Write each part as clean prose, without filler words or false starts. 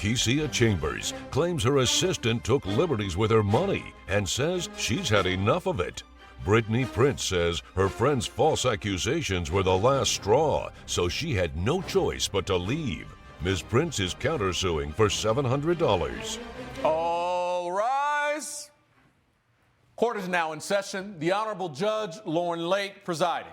Kecia Chambers claims her assistant took liberties with her money and says she's had enough of it. Brittany Prince says her friend's false accusations were the last straw, so she had no choice but to leave. Ms. Prince is countersuing for $700. All rise. Court is now in session. The Honorable Judge Lauren Lake presiding.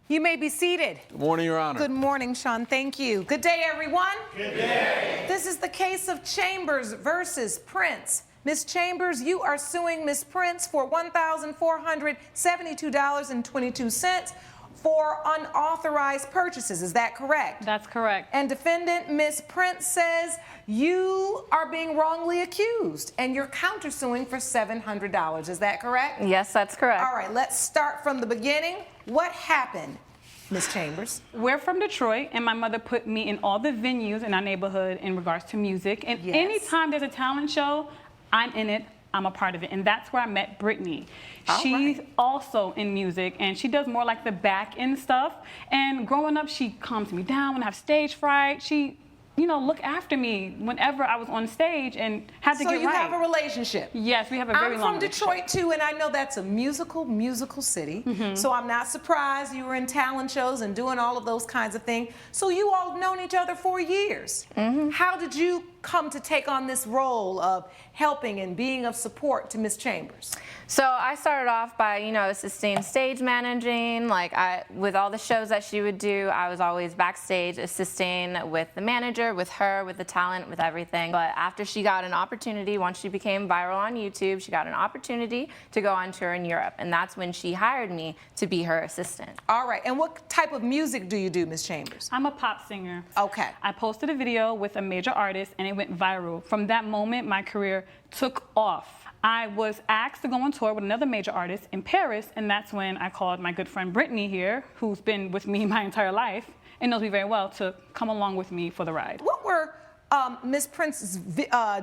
You may be seated. Good morning, Your Honor. Good morning, Sean. Thank you. Good day, everyone. Good day. This is the case of Chambers versus Prince. Ms. Chambers, you are suing Ms. Prince for $1,472.22 for unauthorized purchases. Is that correct? That's correct. And defendant Ms. Prince says you are being wrongly accused and you're countersuing for $700. Is that correct? Yes, that's correct. All right, let's start from the beginning. What happened, Ms. Chambers? We're from Detroit, and my mother put me in all the venues in our neighborhood in regards to music. And Yes. anytime there's a talent show, I'm in it. I'm a part of it. And that's where I met Brittany. All She's right. also in music, and she does more like the back end stuff. And growing up, she calms me down when I have stage fright. She, look after me whenever I was on stage and had to So get you right. have a relationship. Yes, we have a very I'm long from relationship. Detroit too, and I know that's a musical city. So I'm not surprised you were in talent shows and doing all of those kinds of things. So you all have known each other for years. How did you come to take on this role of helping and being of support to Ms. Chambers? So I started off by, assisting stage managing. With all the shows that she would do, I was always backstage assisting with the manager, with her, with the talent, with everything. But after she got an opportunity, once she became viral on YouTube, she got an opportunity to go on tour in Europe. And that's when she hired me to be her assistant. All right, and what type of music do you do, Ms. Chambers? I'm a pop singer. Okay. I posted a video with a major artist, and it went viral. From that moment, my career took off. I was asked to go on tour with another major artist in Paris, and that's when I called my good friend Brittany here, who's been with me my entire life and knows me very well, to come along with me for the ride. What were Ms. Prince's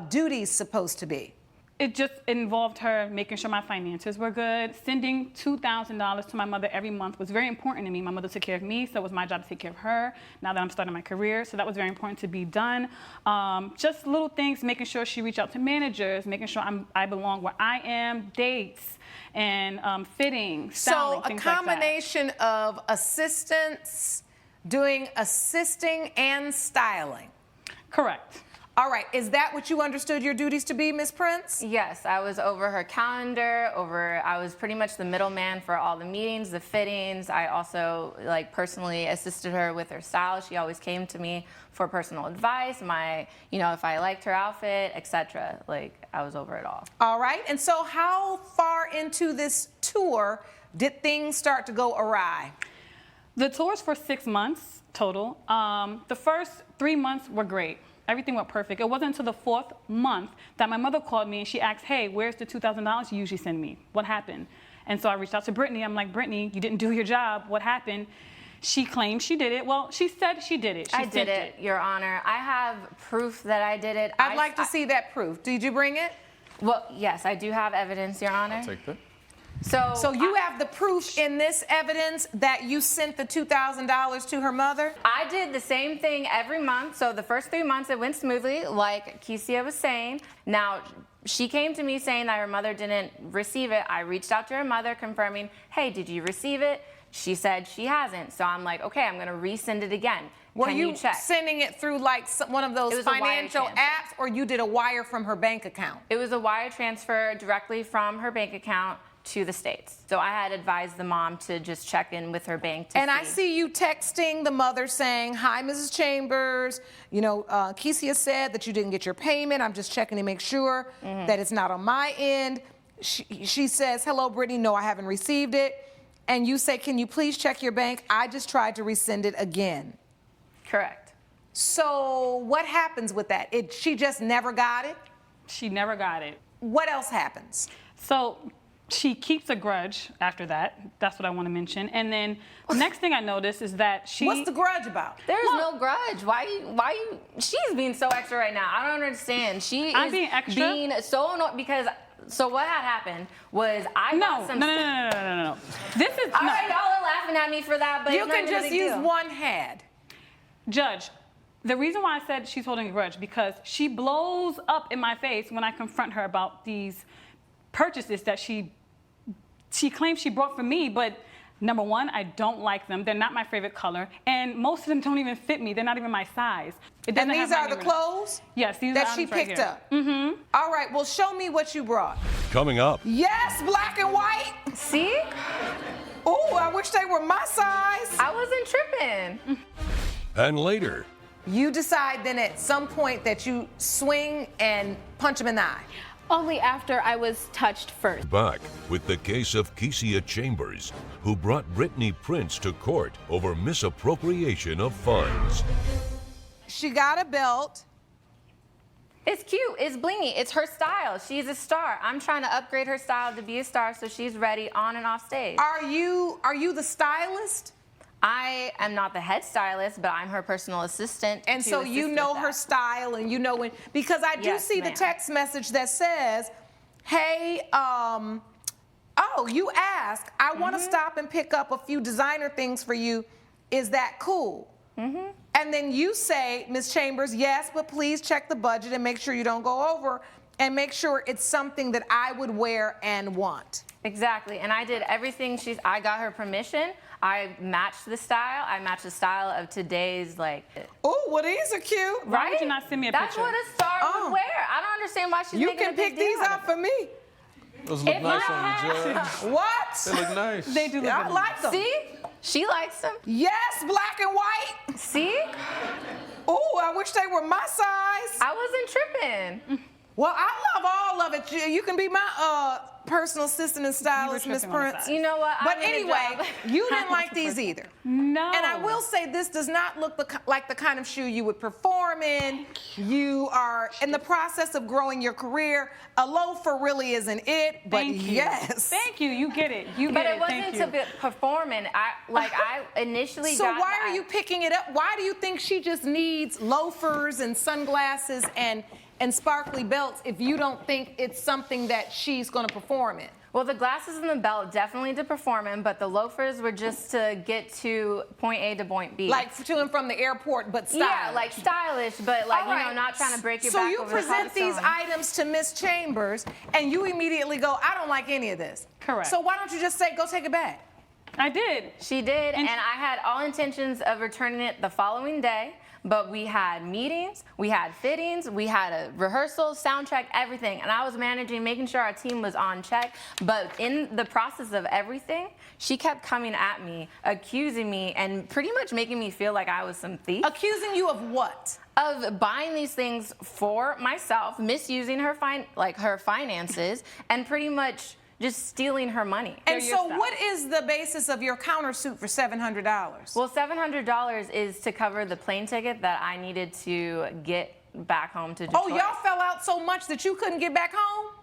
duties supposed to be? It just involved her making sure my finances were good. Sending $2,000 to my mother every month was very important to me. My mother took care of me, so it was my job to take care of her now that I'm starting my career. So that was very important to be done. Just little things, making sure she reached out to managers, making sure I belong where I am, dates, and fitting, styling, So a things like that. combination of assistance, doing assisting and styling. Correct. All right, is that what you understood your duties to be, Ms. Prince? Yes, I was over her calendar, I was pretty much the middleman for all the meetings, the fittings. I also personally assisted her with her style. She always came to me for personal advice, if I liked her outfit, etc. I was over it all. All right, and so how far into this tour did things start to go awry? The tour's for 6 months total. The first 3 months were great. Everything went perfect. It wasn't until the 4th month that my mother called me and she asked, hey, where's the $2,000 you usually send me? What happened? And so I reached out to Brittany. I'm like, Brittany, you didn't do your job. What happened? She claimed she did it. Well, she said she did it. I did it, Your Honor. I have proof that I did it. I'd like to see that proof. Did you bring it? Well, yes, I do have evidence, Your Honor. I'll take that. So you have the proof in this evidence that you sent the $2,000 to her mother? I did the same thing every month. So the first 3 months, it went smoothly, like Kecia was saying. Now, she came to me saying that her mother didn't receive it. I reached out to her mother confirming, hey, did you receive it? She said she hasn't. So I'm like, okay, I'm going to resend it again. Were Can you you check? sending it through one of those It was a wire financial transfer. apps, or you did a wire from her bank account? It was a wire transfer directly from her bank account to the States. So I had advised the mom to just check in with her bank to And I see you texting the mother saying, hi, Mrs. Chambers. Kecia said that you didn't get your payment. I'm just checking to make sure that it's not on my end. She says, hello, Brittany. No, I haven't received it. And you say, can you please check your bank? I just tried to resend it again. Correct. So what happens with that? She just never got it? She never got it. What else happens? So she keeps a grudge after that. That's what I want to mention. And then the next thing I noticed is that she... What's the grudge about? There's no grudge. Why you? She's being so extra right now. I don't understand. I'm is being extra? being so annoyed because... So what had happened was I got some... No. This is... All no. right, y'all are laughing at me for that, but You it's not can even a just big use deal. one head. Judge, The reason why I said she's holding a grudge, because she blows up in my face when I confront her about these purchases that she claims she brought for me, but number one, I don't like them. They're not my favorite color, and most of them don't even fit me. They're not even my size. It doesn't And these have are my the name in it. clothes Yes, these that are she items right picked here. up. Mm-hmm. All right, well, show me what you brought. Coming up, Yes, black and white. See? Ooh, I wish they were my size. I wasn't tripping. and later, You decide then at some point that you swing and punch him in the eye. Only after I was touched first. back with the case of Kesia Chambers, who brought Brittany Prince to court over misappropriation of funds. She got a belt. It's cute. It's blingy. It's her style. She's a star. I'm trying to upgrade her style to be a star so she's ready on and off stage. Are you the stylist? I am not the head stylist, but I'm her personal assistant. And to so you assist know with her that. style, and you know when, because I do Yes, see the ma'am. text message that says, hey, oh, you ask, I want to stop and pick up a few designer things for you. Is that cool? And then you say, Ms. Chambers, yes, but please check the budget and make sure you don't go over, and make sure it's something that I would wear and want. Exactly. And I did everything I got her permission. I matched the style. I matched the style of today's, like, Oh, well, these are cute. Why would you not send me a That's picture? what a star Oh. would wear. I don't understand why she's You making can a big pick deal these out out of for me. Those look If nice I on you, Judge. What? They look nice. They do look I good. like them. See? She likes them. Yes, black and white. See? Oh, I wish they were my size. I wasn't tripping. Well, I love all of it. You can be my personal assistant and stylist, Miss tripping on the Prince. size. You know what? But I need a anyway, job. you didn't like these either. No. And I will say this does not look like the kind of shoe you would perform in. You are in the process of growing your career. A loafer really isn't it, but Thank you. yes. Thank you. You get it. You But get it Thank wasn't you. to be performing. I initially So got why the- are you picking it up? Why do you think she just needs loafers and sunglasses and sparkly belts if you don't think it's something that she's going to perform in? Well, the glasses and the belt definitely to perform in, but the loafers were just to get to point A to point B. Like to and from the airport, but stylish. yeah, like stylish, but like, All right. not trying to break your so back you over present the these cobblestone. items to Miss Chambers, and you immediately go, I don't like any of this. Correct. So why don't you just say, go take it back? I did. She did, And- and I had all intentions of returning it the following day, but we had meetings, we had fittings, we had a rehearsal, sound check, everything, and I was managing, making sure our team was on check, but in the process of everything, she kept coming at me, accusing me, and pretty much making me feel like I was some thief. Accusing you of what? Of buying these things for myself, misusing her her finances, and pretty much just stealing her money. And your so style. what is the basis of your countersuit for $700? Well, $700 is to cover the plane ticket that I needed to get back home to Detroit. Oh, y'all fell out so much that you couldn't get back home?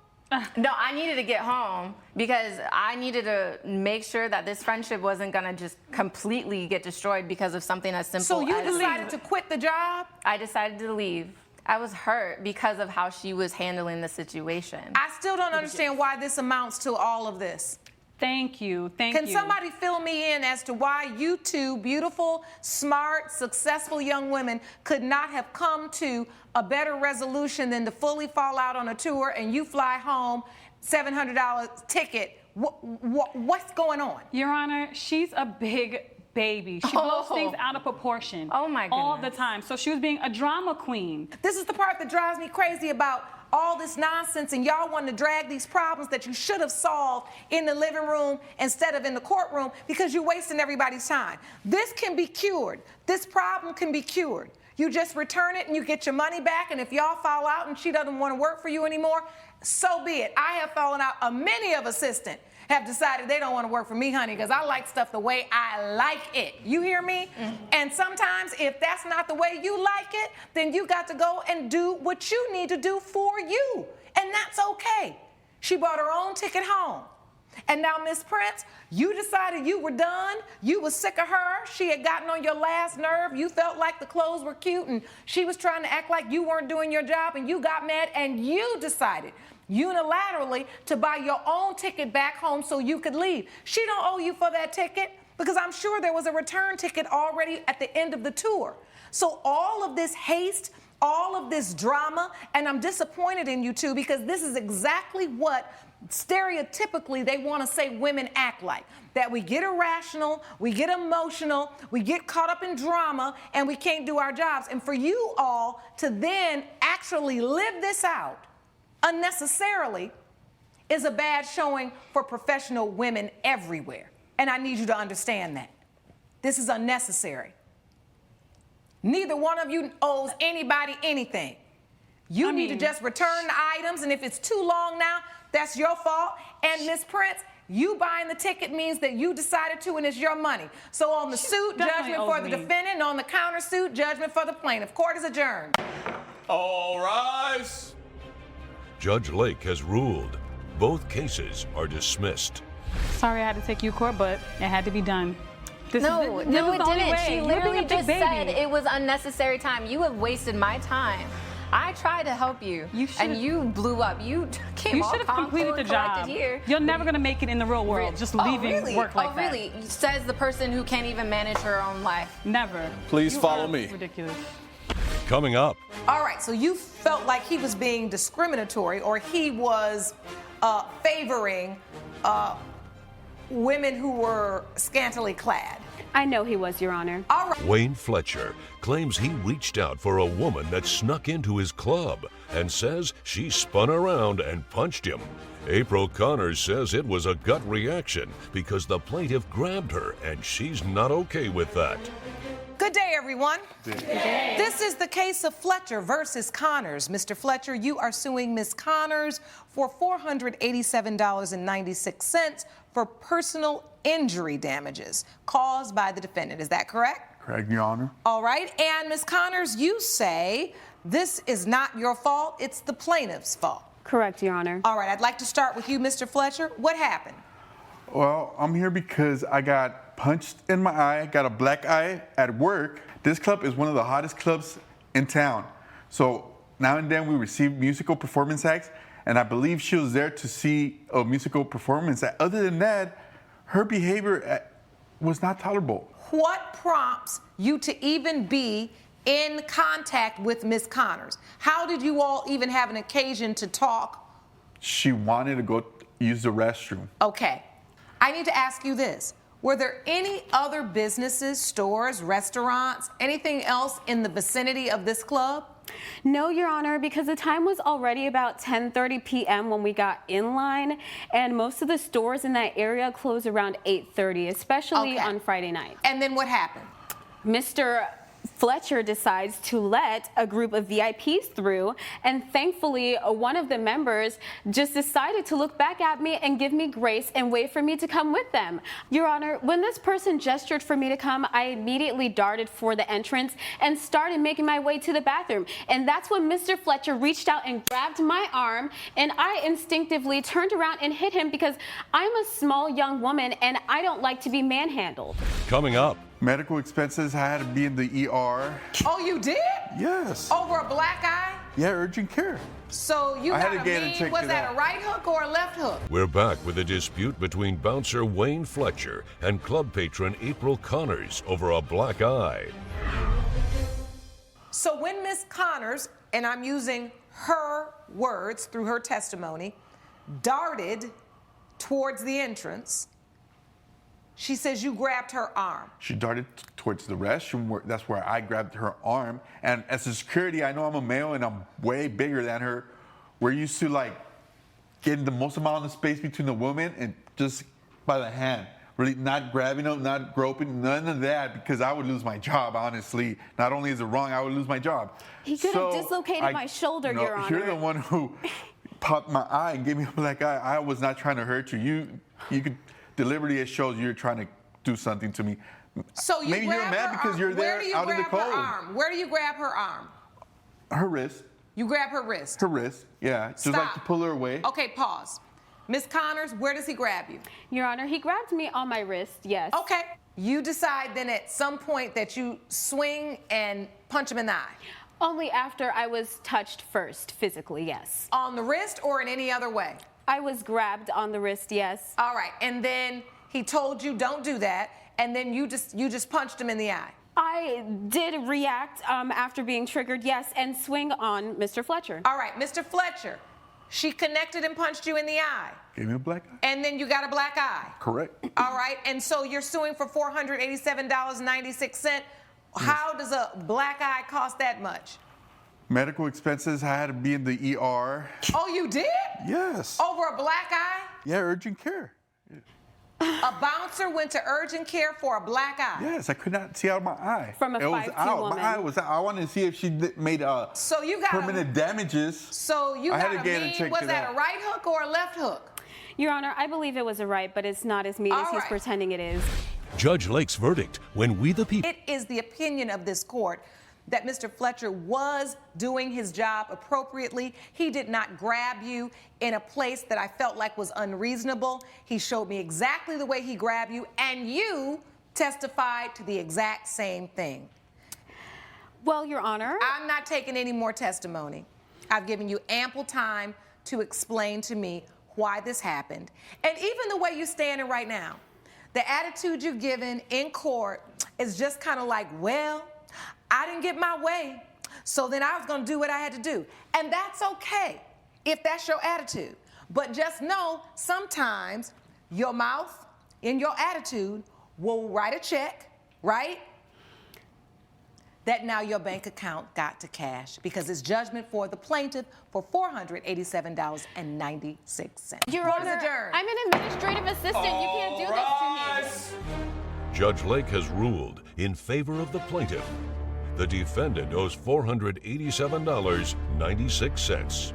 No, I needed to get home because I needed to make sure that this friendship wasn't gonna just completely get destroyed because of something as simple So you as decided to quit the job? I decided to leave. I was hurt because of how she was handling the situation. I still don't understand why this amounts to all of this. Thank you. Thank Can you. somebody fill me in as to why you two beautiful, smart, successful young women could not have come to a better resolution than to fully fall out on a tour and you fly home, $700 ticket? What's going on? Your Honor, she's a big baby. She blows Oh. things out of proportion. Oh, my All the goodness. time. So she was being a drama queen. This is the part that drives me crazy about all this nonsense and y'all wanting to drag these problems that you should have solved in the living room instead of in the courtroom because you're wasting everybody's time. This can be cured. This problem can be cured. You just return it and you get your money back, and if y'all fall out and she doesn't want to work for you anymore, so be it. I have fallen out. Many of assistants have decided they don't want to work for me, honey, because I like stuff the way I like it. You hear me? And sometimes if that's not the way you like it, then you got to go and do what you need to do for you. And that's okay. She bought her own ticket home. And now, Miss Prince, you decided you were done. You were sick of her. She had gotten on your last nerve. You felt like the clothes were cute and she was trying to act like you weren't doing your job, and you got mad and you decided unilaterally to buy your own ticket back home so you could leave. She don't owe you for that ticket because I'm sure there was a return ticket already at the end of the tour. So all of this haste, all of this drama, and I'm disappointed in you two because this is exactly what stereotypically they want to say women act like. That we get irrational, we get emotional, we get caught up in drama, and we can't do our jobs. And for you all to then actually live this out unnecessarily is a bad showing for professional women everywhere. And I need you to understand that. This is unnecessary. Neither one of you owes anybody anything. You need to just return the items, and if it's too long now, that's your fault. And Ms. Prince, you buying the ticket means that you decided to, and it's your money. So on the suit, judgment for the defendant, and on the countersuit, judgment for the plaintiff. Court is adjourned. All rise. Judge Lake has ruled. Both cases are dismissed. Sorry I had to take you to court, but it had to be done. This No, was it the only didn't. way. She You're being a literally big just baby. said it was unnecessary time. You have wasted my time. I tried to help you, and you blew up. You came You all should have calm, completed cool, the and job. collected here. You're never going to make it in the real world, just leaving work like that. Oh, really? Says the person who can't even manage her own life. Never. Please You follow are me. Ridiculous. Coming up, All right, so you felt like he was being discriminatory or he was favoring women who were scantily clad. I know he was, Your Honor. All right. Wayne Fletcher claims he reached out for a woman that snuck into his club and says she spun around and punched him. April Connors says it was a gut reaction because the plaintiff grabbed her and she's not okay with that. Good day, everyone. This is the case of Fletcher versus Connors. Mr. Fletcher, you are suing Ms. Connors for $487.96 for personal injury damages caused by the defendant. Is that correct? Correct, Your Honor. All right. And Ms. Connors, you say this is not your fault, it's the plaintiff's fault. Correct, Your Honor. All right. I'd like to start with you, Mr. Fletcher. What happened? Well, I'm here because I got punched in my eye, got a black eye at work. This club is one of the hottest clubs in town. So now and then we receive musical performance acts, and I believe she was there to see a musical performance act. Other than that, her behavior was not tolerable. What prompts you to even be in contact with Ms. Connors? How did you all even have an occasion to talk? She wanted to go use the restroom. Okay. I need to ask you this. Were there any other businesses, stores, restaurants, anything else in the vicinity of this club? No, Your Honor, because the time was already about 10:30 p.m. when we got in line, and most of the stores in that area close around 8:30, especially on Friday night. And then what happened? Mr. Fletcher decides to let a group of VIPs through, and thankfully one of the members just decided to look back at me and give me grace and wait for me to come with them. Your Honor, when this person gestured for me to come, I immediately darted for the entrance and started making my way to the bathroom. And that's when Mr. Fletcher reached out and grabbed my arm, and I instinctively turned around and hit him because I'm a small young woman and I don't like to be manhandled. Coming up, Medical expenses, I had to be in the ER. Oh, you did? Yes. Over a black eye? Yeah, urgent care. So you I had got to a get it mean, checked was it that out. a right hook or a left hook? we're back with a dispute between bouncer Wayne Fletcher and club patron April Connors over a black eye. So when Ms. Connors, and I'm using her words through her testimony, darted towards the entrance, she says you grabbed her arm. She darted towards the restroom. That's where I grabbed her arm. And as a security, I know I'm a male and I'm way bigger than her. We're used to like getting the most amount of space between the women and just by the hand. Really not grabbing them, not groping, none of that, because I would lose my job, honestly. Not only is it wrong, I would lose my job. He could have dislocated my shoulder, no, Your Honor. You're the one who popped my eye and gave me a black eye. I was not trying to hurt you. You could deliberately, it shows you're trying to do something to me. So you Maybe you're grab mad her because arm. you're there Where do you out in the grab her cold. arm? Where do you grab her arm? Her wrist. You grab her wrist. Her wrist, yeah. Just Stop. like to pull her away. Okay, pause. Ms. Connors, where does he grab you? Your Honor, he grabbed me on my wrist, yes. Okay. You decide then at some point that you swing and punch him in the eye. Only after I was touched first, physically, yes. On the wrist or in any other way? I was grabbed on the wrist, yes. All right. And then he told you don't do that, and then you just punched him in the eye. I did react after being triggered, yes, and swing on Mr. Fletcher. All right, Mr. Fletcher, she connected and punched you in the eye. Gave me a black eye. And then you got a black eye. Correct. All right, and so you're suing for $487.96. How does a black eye cost that much? Medical expenses. I had to be in the ER. Oh, you did? Yes. Over a black eye? Yeah, urgent care. A bouncer went to urgent care for a black eye. Yes, I could not see out of my eye. From a it was 5'2" out. woman. My eye was out. I wanted to see if she made So you got permanent damages. So you I had got to a get it mean, checked was it that out. a right hook or a left hook? Your Honor, I believe it was a right, but it's not as mean as All he's right. pretending it is. Judge Lake's verdict when We the People. It is the opinion of this court that Mr. Fletcher was doing his job appropriately. He did not grab you in a place that I felt like was unreasonable. He showed me exactly the way he grabbed you, and you testified to the exact same thing. Well, Your Honor. I'm not taking any more testimony. I've given you ample time to explain to me why this happened. And even the way you're standing right now, the attitude you've given in court is just kind of like, well, I didn't get my way, so then I was going to do what I had to do. And that's okay if that's your attitude. But just know sometimes your mouth and your attitude will write a check, right? That now your bank account got to cash because it's judgment for the plaintiff for $487.96. Your Court is Honor, adjourned. I'm an administrative assistant. You can't do this to me. Judge Lake has ruled in favor of the plaintiff. The defendant owes $487.96.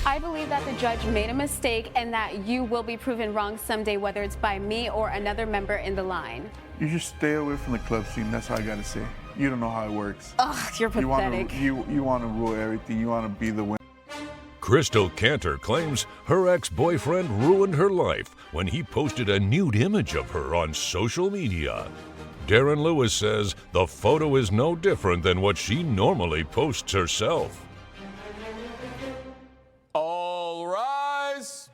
I believe that the judge made a mistake and that you will be proven wrong someday, whether it's by me or another member in the line. You just stay away from the club scene. That's all I gotta say. You don't know how it works. Ugh, you're pathetic. You want to rule everything. You want to be the winner. Crystal Cantor claims her ex-boyfriend ruined her life when he posted a nude image of her on social media. Darren Lewis says the photo is no different than what she normally posts herself. All rise.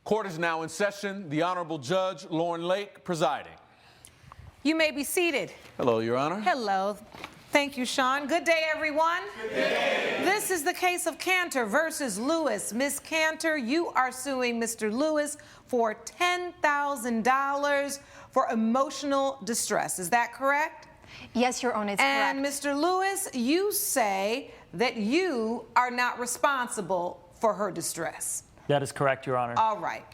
Court is now in session. The Honorable Judge Lauren Lake presiding. You may be seated. Hello, Your Honor. Hello. Thank you, Sean. Good day, everyone. Good day. This is the case of Cantor versus Lewis. Miss Cantor, you are suing Mr. Lewis for $10,000 for emotional distress. Is that correct? Yes, Your Honor, it's And correct. Mr. Lewis, you say that you are not responsible for her distress. That is correct, Your Honor. All right.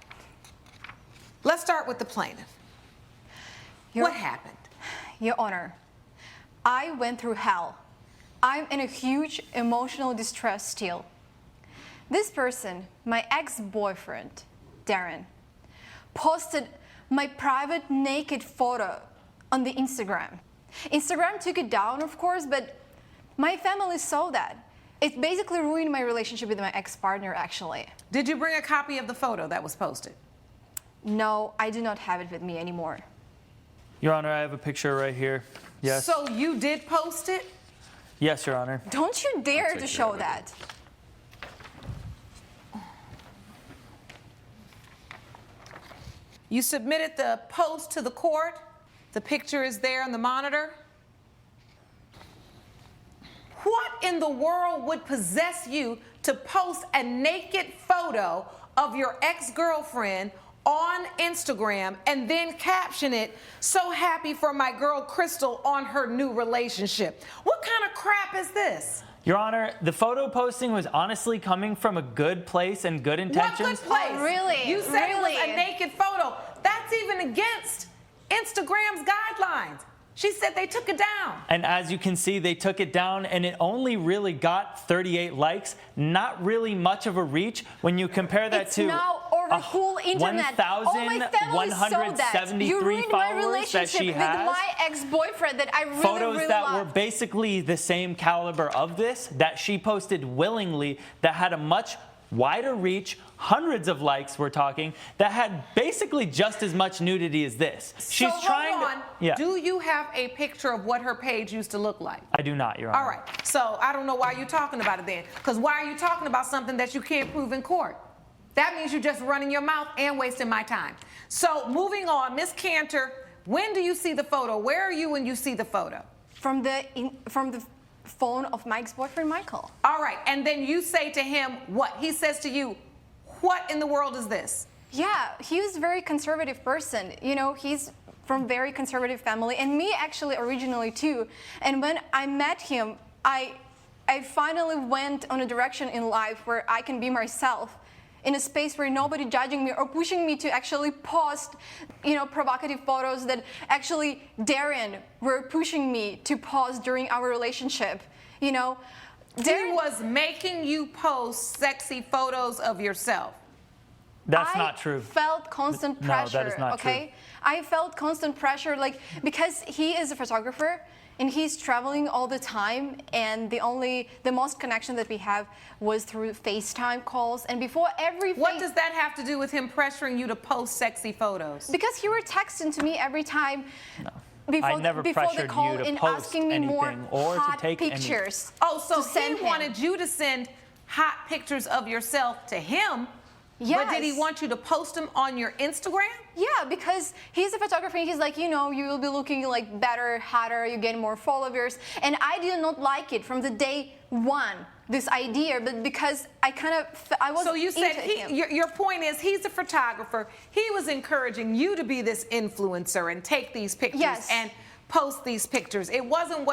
Let's start with the plaintiff. What happened? Your Honor, I went through hell. I'm in a huge emotional distress still. This person, my ex-boyfriend, Darren, posted my private naked photo on the Instagram. Instagram took it down, of course, but my family saw that. It basically ruined my relationship with my ex-partner, actually. Did you bring a copy of the photo that was posted? No, I do not have it with me anymore. Your Honor, I have a picture right here. Yes. So you did post it? Yes, Your Honor. Don't you dare to show that. You submitted the post to the court. The picture is there on the monitor. What in the world would possess you to post a naked photo of your ex-girlfriend on Instagram and then caption it, "So happy for my girl Crystal on her new relationship"? What kind of crap is this? Your Honor, the photo posting was honestly coming from a good place and good intentions. What good place? Oh, really? You said it was Really? a naked photo. That's even against Instagram's guidelines. She said they took it down. And as you can see, they took it down and it only really got 38 likes. Not really much of a reach when you compare that It's to now over the whole internet. All my family saw that. You 1,173 ruined my followers that relationship she with has. my ex-boyfriend that I really, Photos really that love. were basically the same caliber of this that she posted willingly, that had a much wider reach, hundreds of likes we're talking, that had basically just as much nudity as this. She's so trying hold on. to. Yeah. Do you have a picture of what her page used to look like? I do not, Your Honor. All right. So I don't know why you're talking about it then. Because why are you talking about something that you can't prove in court? That means you're just running your mouth and wasting my time. So moving on, Miss Cantor, When do you see the photo? Where are you when you see the photo? From the phone of my ex-boyfriend, Michael. All right, and then you say to him what? He says to you, what in the world is this? Yeah, he was a very conservative person. You know, he's from very conservative family, and me actually originally too. And when I met him, I finally went on a direction in life where I can be myself, in a space where nobody judging me or pushing me to actually post, you know, provocative photos that actually Darren were pushing me to post during our relationship. You know, He was making you post sexy photos of yourself. That's not true. I felt constant pressure. No, that is not okay? true. I felt constant pressure, like, because he is a photographer and he's traveling all the time, and the most connection that we have was through FaceTime calls. And before every What does that have to do with him pressuring you to post sexy photos? Because he were texting to me every time. No. Before, I never before the pressured call you to and post asking me more anything or to hot take any- pictures. Oh, so to send he him. wanted you to send hot pictures of yourself to him, but did he Yes. want you to post them on your Instagram? Yeah, because he's a photographer and he's like, you know, you will be looking like better, hotter, you get more followers. And I did not like it from the day one, this idea, but because I was So you said into him. your point is he's a photographer. He was encouraging you to be this influencer and take these pictures Yes. and post these pictures. It wasn't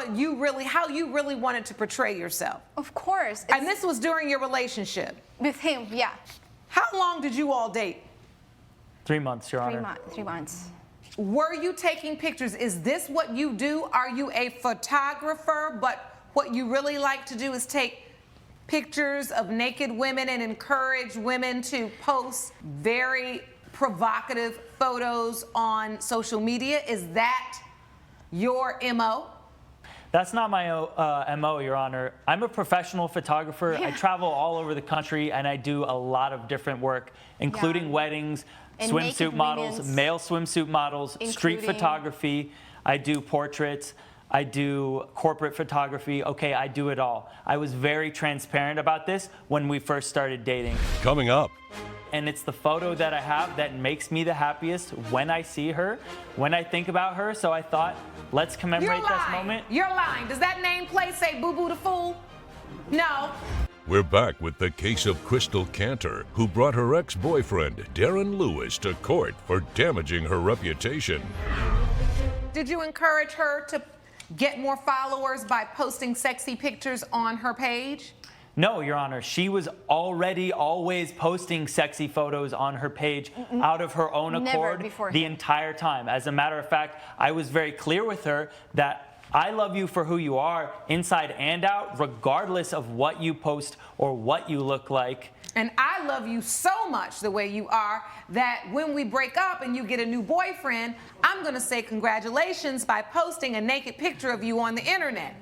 how you really wanted to portray yourself. Of course. And this was during your relationship. with him, yeah. How long did you all date? 3 months, Your Honor. 3 months. Were you taking pictures? Is this what you do? Are you a photographer, but what you really like to do is take pictures of naked women and encourage women to post very provocative photos on social media? Is that your MO? That's not my MO, Your Honor. I'm a professional photographer. I travel all over the country, and I do a lot of different work, including Yeah. weddings, And swimsuit naked models, women's- male swimsuit models, street Including- photography. I do portraits. I do corporate photography. Okay, I do it all. I was very transparent about this when we first started dating. Coming up. And it's the photo that I have that makes me the happiest when I see her, when I think about her. So I thought, let's commemorate this moment. You're lying. Does that nameplate say Boo Boo the Fool? No. We're back with the case of Crystal Cantor, who brought her ex-boyfriend, Darren Lewis, to court for damaging her reputation. Did you encourage her to get more followers by posting sexy pictures on her page? No, Your Honor. She was already always posting sexy photos on her page out of her own Never accord before the him. entire time. As a matter of fact, I was very clear with her that I love you for who you are, inside and out, regardless of what you post or what you look like. And I love you so much the way you are that when we break up and you get a new boyfriend, I'm going to say congratulations by posting a naked picture of you on the internet.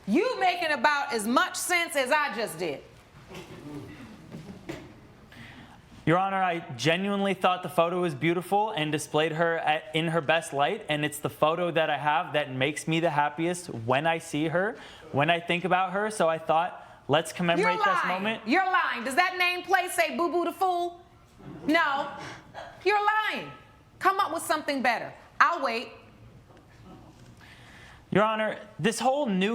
You making about as much sense as I just did. Your Honor, I genuinely thought the photo was beautiful and displayed her in her best light, and it's the photo that I have that makes me the happiest when I see her, when I think about her. So I thought, let's commemorate You're this lying. moment. You're lying. Does that nameplate say Boo Boo the Fool? No. You're lying. Come up with something better. I'll wait. Your Honor, this whole new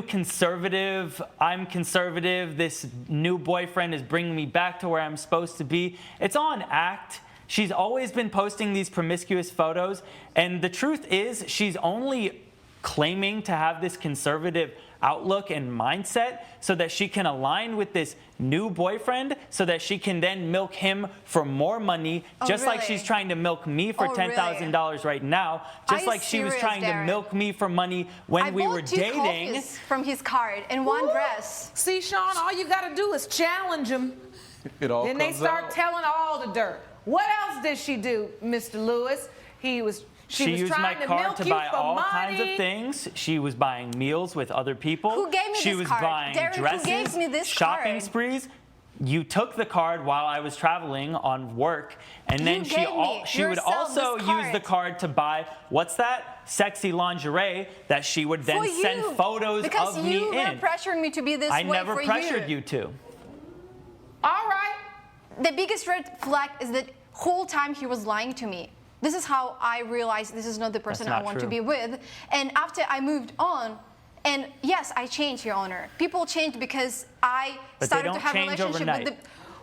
I'm conservative, this new boyfriend is bringing me back to where I'm supposed to be. It's all an act. She's always been posting these promiscuous photos, and the truth is she's only claiming to have this conservative outlook and mindset so that she can align with this new boyfriend so that she can then milk him for more money, just like really? she's trying to milk me for Oh, really? $10,000 right now, just you like she was serious, trying to Darren? milk me for money when I we bought were 2 dating. coffees from his card and 1 dress. See, Sean, all you got to do is challenge them. It all Then they comes start out. telling all the dirt. What else did she do, Mr. Lewis? She was used my trying to card milk to you buy for all money. kinds of things. She was buying meals with other people. Who gave me she this was card? buying Darren, who dresses, gave me this shopping card? sprees. You took the card while I was traveling on work, and then You gave me she would yourself also this use the card. card to buy what's that? Sexy lingerie that she would then For send you, photos because of you me were in. pressuring me to be this I way never for pressured you to. All right. The biggest red flag is that whole time he was lying to me. This is how I realized this is not the person I not want to true. be with. And after I moved on, and yes, I changed, Your Honor. People changed because I But they started to don't have a change relationship overnight. with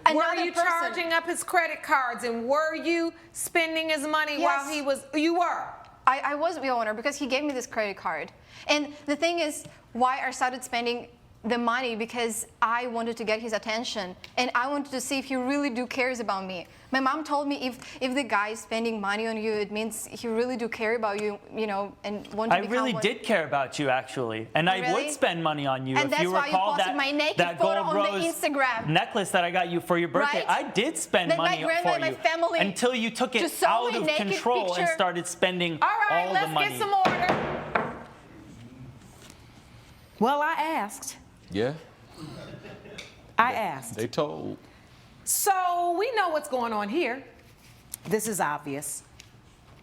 the Were another you person. charging up his credit cards and were you spending his money while Yes. he was? You were. I was the owner because he gave me this credit card. And the thing is, why I started spending the money, because I wanted to get his attention and I wanted to see if he really do cares about me. My mom told me if the guy is spending money on you, it means he really do care about you, you know, and want to I become really one. did care about you, actually, and I Really? would spend money on you. And if that's you why you recall posted that my naked that photo gold on the rose Instagram. necklace that I got you for your birthday, Right? I did spend That my money grandma for and my you family until you took it just saw out my of naked control and picture. started spending All right, all let's the money. get some order. Well, I asked. Yeah, I asked. they told. So we know what's going on here. This is obvious.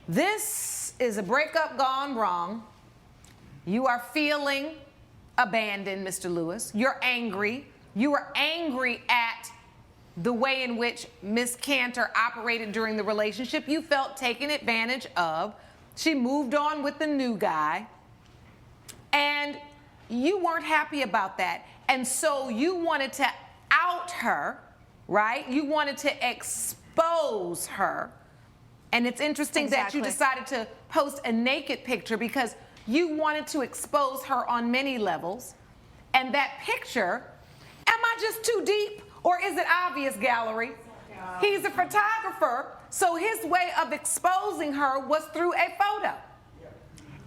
This is a breakup gone wrong. You are feeling abandoned, Mr. Lewis. You're angry. You are angry at the way in which Miss Cantor operated during the relationship. You felt taken advantage of. She moved on with the new guy. And you weren't happy about that. And so you wanted to out her, right? You wanted to expose her. And it's interesting that you Exactly. decided to post a naked picture because you wanted to expose her on many levels. And that picture, am I just too deep or is it obvious, gallery? He's a photographer, so his way of exposing her was through a photo.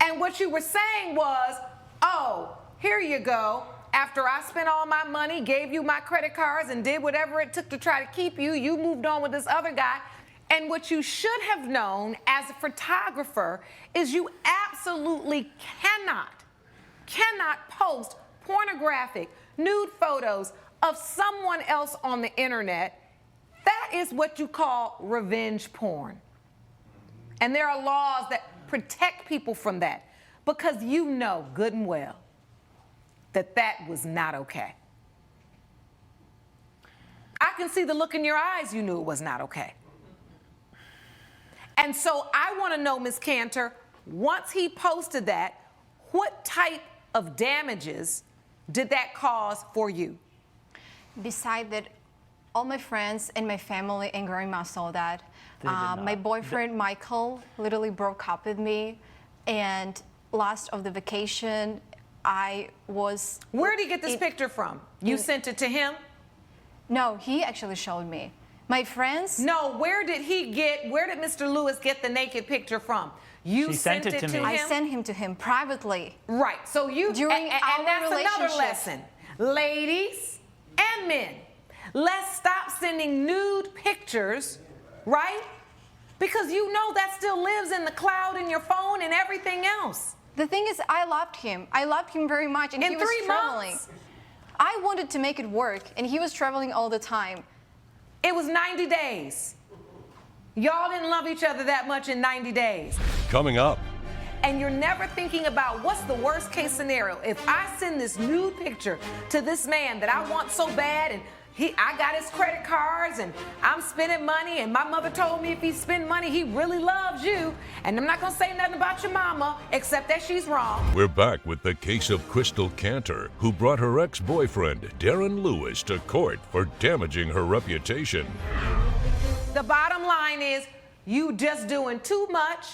And what you were saying was, oh, here you go. After I spent all my money, gave you my credit cards, and did whatever it took to try to keep you, you moved on with this other guy. And what you should have known as a photographer is you absolutely cannot post pornographic, nude photos of someone else on the internet. That is what you call revenge porn. And there are laws that protect people from that because you know good and well that that was not okay. I can see the look in your eyes, you knew it was not okay. And so I want to know, Ms. Cantor, once he posted that, what type of damages did that cause for you? Beside that, all my friends and my family and grandma saw that. They did not. My boyfriend, Michael, literally broke up with me. And last of the vacation, I was... Where did he get this picture from? You sent it to him? No, he actually showed me. My friends... No, where did Mr. Lewis get the naked picture from? You She sent it to me. him? I sent him to him privately. Right. So you During and our that's another relationship. lesson. Ladies and men, let's stop sending nude pictures, right? Because you know that still lives in the cloud in your phone and everything else. The thing is, I loved him. I loved him very much, and In he was 3 traveling. months? I wanted to make it work, and he was traveling all the time. It was 90 days. Y'all didn't love each other that much in 90 days. Coming up. And you're never thinking about what's the worst case scenario. If I send this nude picture to this man that I want so bad, and I got his credit cards, and I'm spending money, and my mother told me if he spend money, he really loves you. And I'm not gonna say nothing about your mama, except that she's wrong. We're back with the case of Crystal Cantor, who brought her ex-boyfriend, Darren Lewis, to court for damaging her reputation. The bottom line is you just doing too much,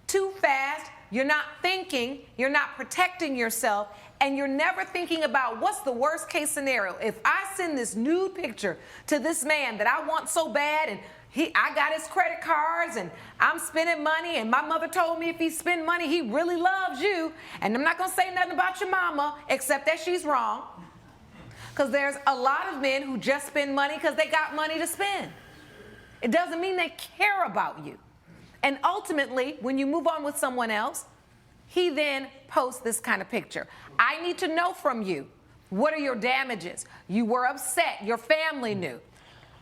too fast. You're not thinking, you're not protecting yourself, and you're never thinking about what's the worst case scenario. If I send this nude picture to this man that I want so bad, and I got his credit cards, and I'm spending money, and my mother told me if he spend money, he really loves you, and I'm not gonna say nothing about your mama, except that she's wrong. Because there's a lot of men who just spend money because they got money to spend. It doesn't mean they care about you. And ultimately, when you move on with someone else, he then posts this kind of picture. I need to know from you, what are your damages? You were upset, your family knew.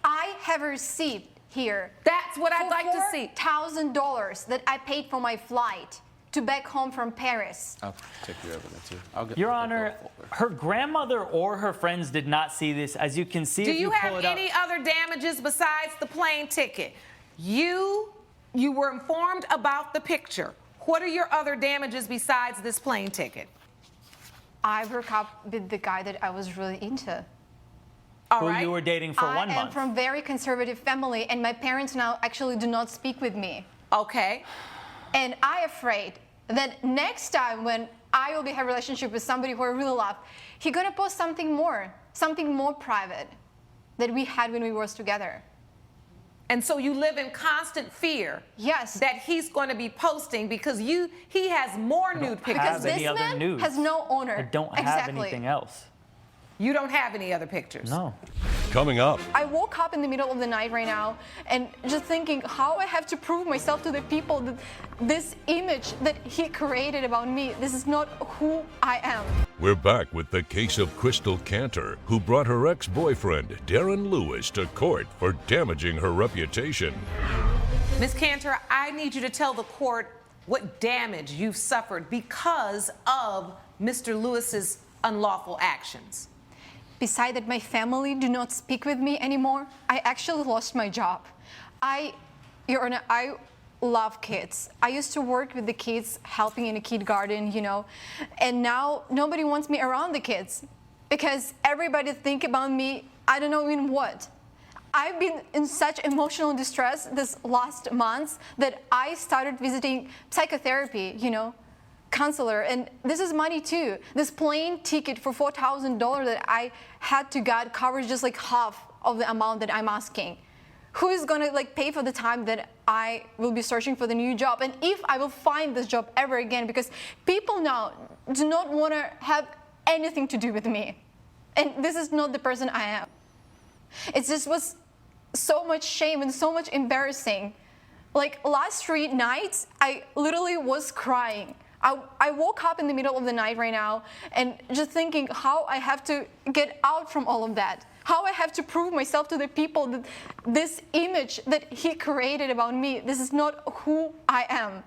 I have a receipt here. That's what I'd like to see. $4,000 that I paid for my flight to back home from Paris. I'll take your evidence here. I'll get Your the Honor, folder. her grandmother or her friends did not see this. As you can see, Do if you you have pull it up. any other damages besides the plane ticket? You you were informed about the picture. What are your other damages besides this plane ticket? I broke up with the guy that I was really into. All Who right. you were dating for 1 month. I am from very conservative family, and my parents now actually do not speak with me. Okay. And I afraid that next time when I will be have a relationship with somebody who I really love, he gonna post something more private that we had when we were together. And so you live in constant fear. Yes. That he's going to be posting because he has more nude pictures. Because have any this other man nudes. has no owner. I don't have Exactly. anything else. You don't have any other pictures. No. Coming up, I woke up in the middle of the night right now and just thinking how I have to prove myself to the people that this image that he created about me, this is not who I am. we're back with the case of Crystal Cantor, who brought her ex-boyfriend, Darren Lewis, to court for damaging her reputation. Ms. Cantor, I need you to tell the court what damage you've suffered because of Mr. Lewis's unlawful actions. Besides that my family do not speak with me anymore, I actually lost my job. Your Honor, I love kids. I used to work with the kids, helping in a kindergarten, and now nobody wants me around the kids because everybody think about me, I don't know in what. I've been in such emotional distress this last month that I started visiting psychotherapy, counselor, and this is money too. This plane ticket for $4,000 that I had to get covers just like half of the amount that I'm asking. Who is gonna pay for the time that I will be searching for the new job, and if I will find this job ever again, because people now do not want to have anything to do with me, and this is not the person I am. It just was so much shame and so much embarrassing. Last 3 nights, I literally was crying. I woke up in the middle of the night right now and just thinking how I have to get out from all of that. How I have to prove myself to the people that this image that he created about me, this is not who I am.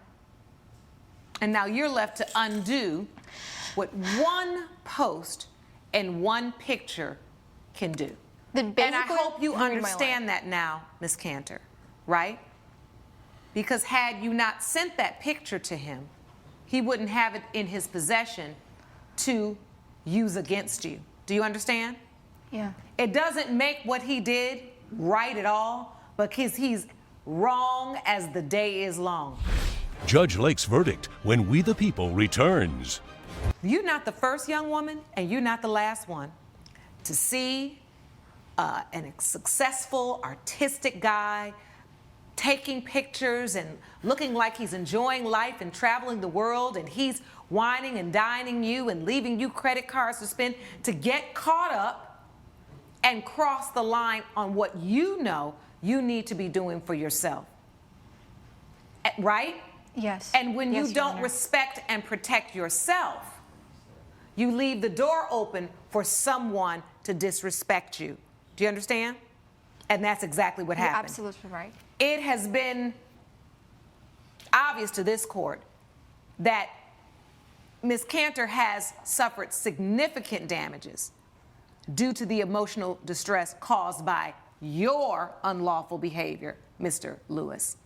And now you're left to undo what one post and one picture can do. That And I basically hope you ruined my understand life. that now, Ms. Cantor, right? Because had you not sent that picture to him, he wouldn't have it in his possession to use against you. Do you understand? Yeah. It doesn't make what he did right at all, because he's wrong as the day is long. Judge Lake's verdict when We the People returns. You're not the first young woman, and you're not the last one to see a successful, artistic guy taking pictures and looking like he's enjoying life and traveling the world, and he's whining and dining you and leaving you credit cards to spend, to get caught up and cross the line on what you know you need to be doing for yourself. Right? Yes. And when Yes, you Your don't Honor. respect and protect yourself, you leave the door open for someone to disrespect you. Do you understand? And that's exactly what You're happened. absolutely right. It has been obvious to this court that Ms. Cantor has suffered significant damages due to the emotional distress caused by your unlawful behavior, Mr. Lewis.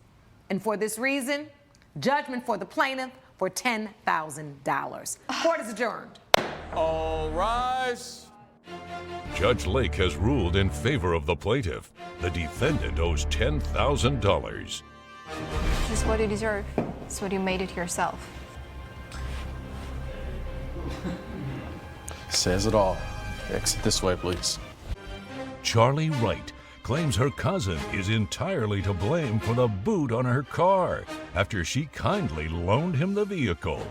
And for this reason, judgment for the plaintiff for $10,000. Court is adjourned. All rise. Judge Lake has ruled in favor of the plaintiff. The defendant owes $10,000. This is what you deserve. It's what you made it yourself. Says it all. Exit this way, please. Charlie Wright claims her cousin is entirely to blame for the boot on her car after she kindly loaned him the vehicle.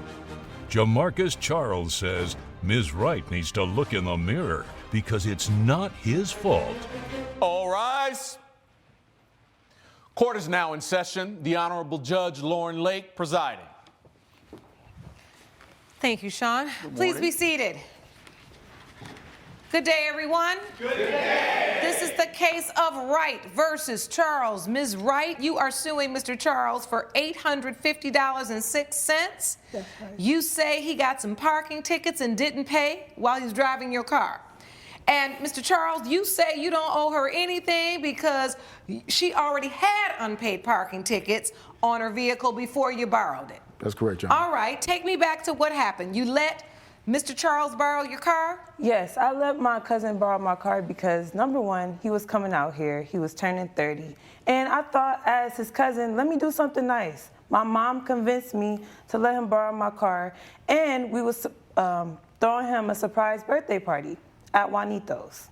Jamarcus Charles says Ms. Wright needs to look in the mirror because it's not his fault. All rise. Court is now in session. The Honorable Judge Lauren Lake presiding. Thank you, Sean. Please be seated. Good day, everyone. Good day. This is the case of Wright versus Charles. Ms. Wright, you are suing Mr. Charles for $850.06. That's right. You say he got some parking tickets and didn't pay while he was driving your car. And Mr. Charles, you say you don't owe her anything because she already had unpaid parking tickets on her vehicle before you borrowed it. That's correct, Your Honor. All right, take me back to what happened. You let Mr. Charles borrow your car? Yes, I let my cousin borrow my car because, number one, he was coming out here. He was turning 30. And I thought, as his cousin, let me do something nice. My mom convinced me to let him borrow my car, and we was throwing him a surprise birthday party at Juanito's.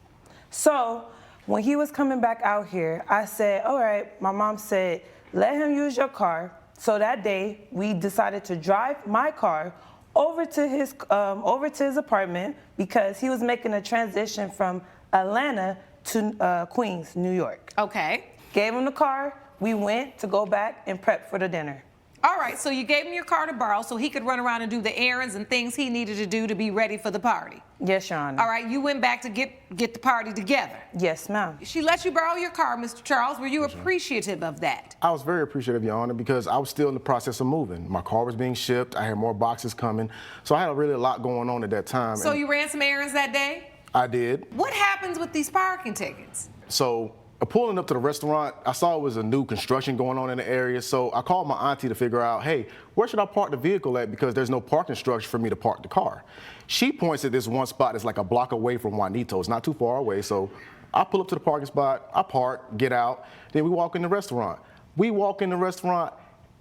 So when he was coming back out here, I said, all right, my mom said, let him use your car. So that day, we decided to drive my car over to his apartment because he was making a transition from Atlanta to Queens, New York. Okay. Gave him the car. We went to go back and prep for the dinner. All right, so you gave him your car to borrow so he could run around and do the errands and things he needed to do to be ready for the party. Yes, Your Honor. All right, you went back to get the party together. Yes, ma'am. She let you borrow your car, Mr. Charles. Were you appreciative of that? I was very appreciative, Your Honor, because I was still in the process of moving. My car was being shipped. I had more boxes coming. So I had really a lot going on at that time. So you ran some errands that day? I did. What happens with these parking tickets? So pulling up to the restaurant, I saw it was a new construction going on in the area. So I called my auntie to figure out, hey, where should I park the vehicle at? Because there's no parking structure for me to park the car. She points at this one spot that's like a block away from Juanito's, not too far away. So I pull up to the parking spot, I park, get out, then we walk in the restaurant. We walk in the restaurant,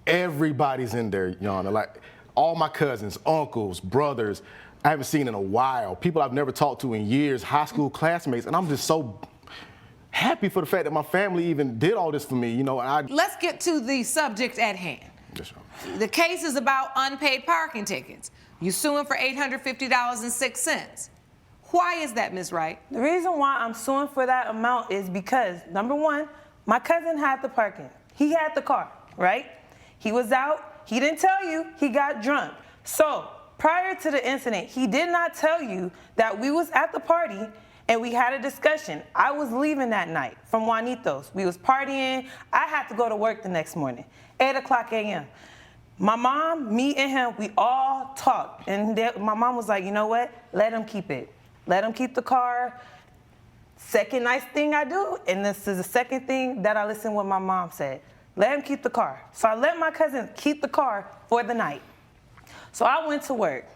everybody's in there, Your Honor. Like all my cousins, uncles, brothers, I haven't seen in a while, people I've never talked to in years, high school classmates, and I'm just so happy for the fact that my family even did all this for me, you know. And Let's get to the subject at hand. Yes, Your Honor. The case is about unpaid parking tickets. You suing for $850.06. Why is that, Ms. Wright? The reason why I'm suing for that amount is because, number one, my cousin had the parking. He had the car, right? He was out. He didn't tell you he got drunk. So prior to the incident, he did not tell you that we was at the party and we had a discussion. I was leaving that night from Juanito's. We was partying. I had to go to work the next morning, 8 o'clock a.m. My mom, me, and him, we all talked. And my mom was like, you know what? Let him keep it. Let him keep the car. Second nice thing I do, and this is the second thing that I listened what my mom said. Let him keep the car. So I let my cousin keep the car for the night. So I went to work.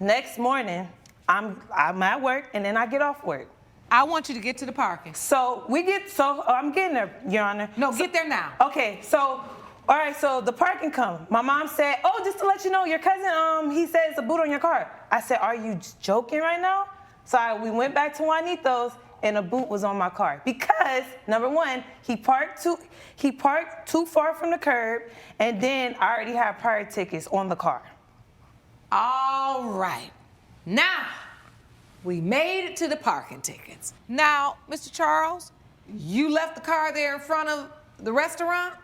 Next morning, I'm at work, and then I get off work. I want you to get to the parking. So I'm getting there, Your Honor. No, get there now. Okay, so, all right, so the parking come. My mom said, oh, just to let you know, your cousin, he said it's a boot on your car. I said, are you joking right now? So we went back to Juanito's, and a boot was on my car. Because, number one, he parked too far from the curb, and then I already had prior tickets on the car. All right. Now, we made it to the parking tickets. Now, Mr. Charles, you left the car there in front of the restaurant?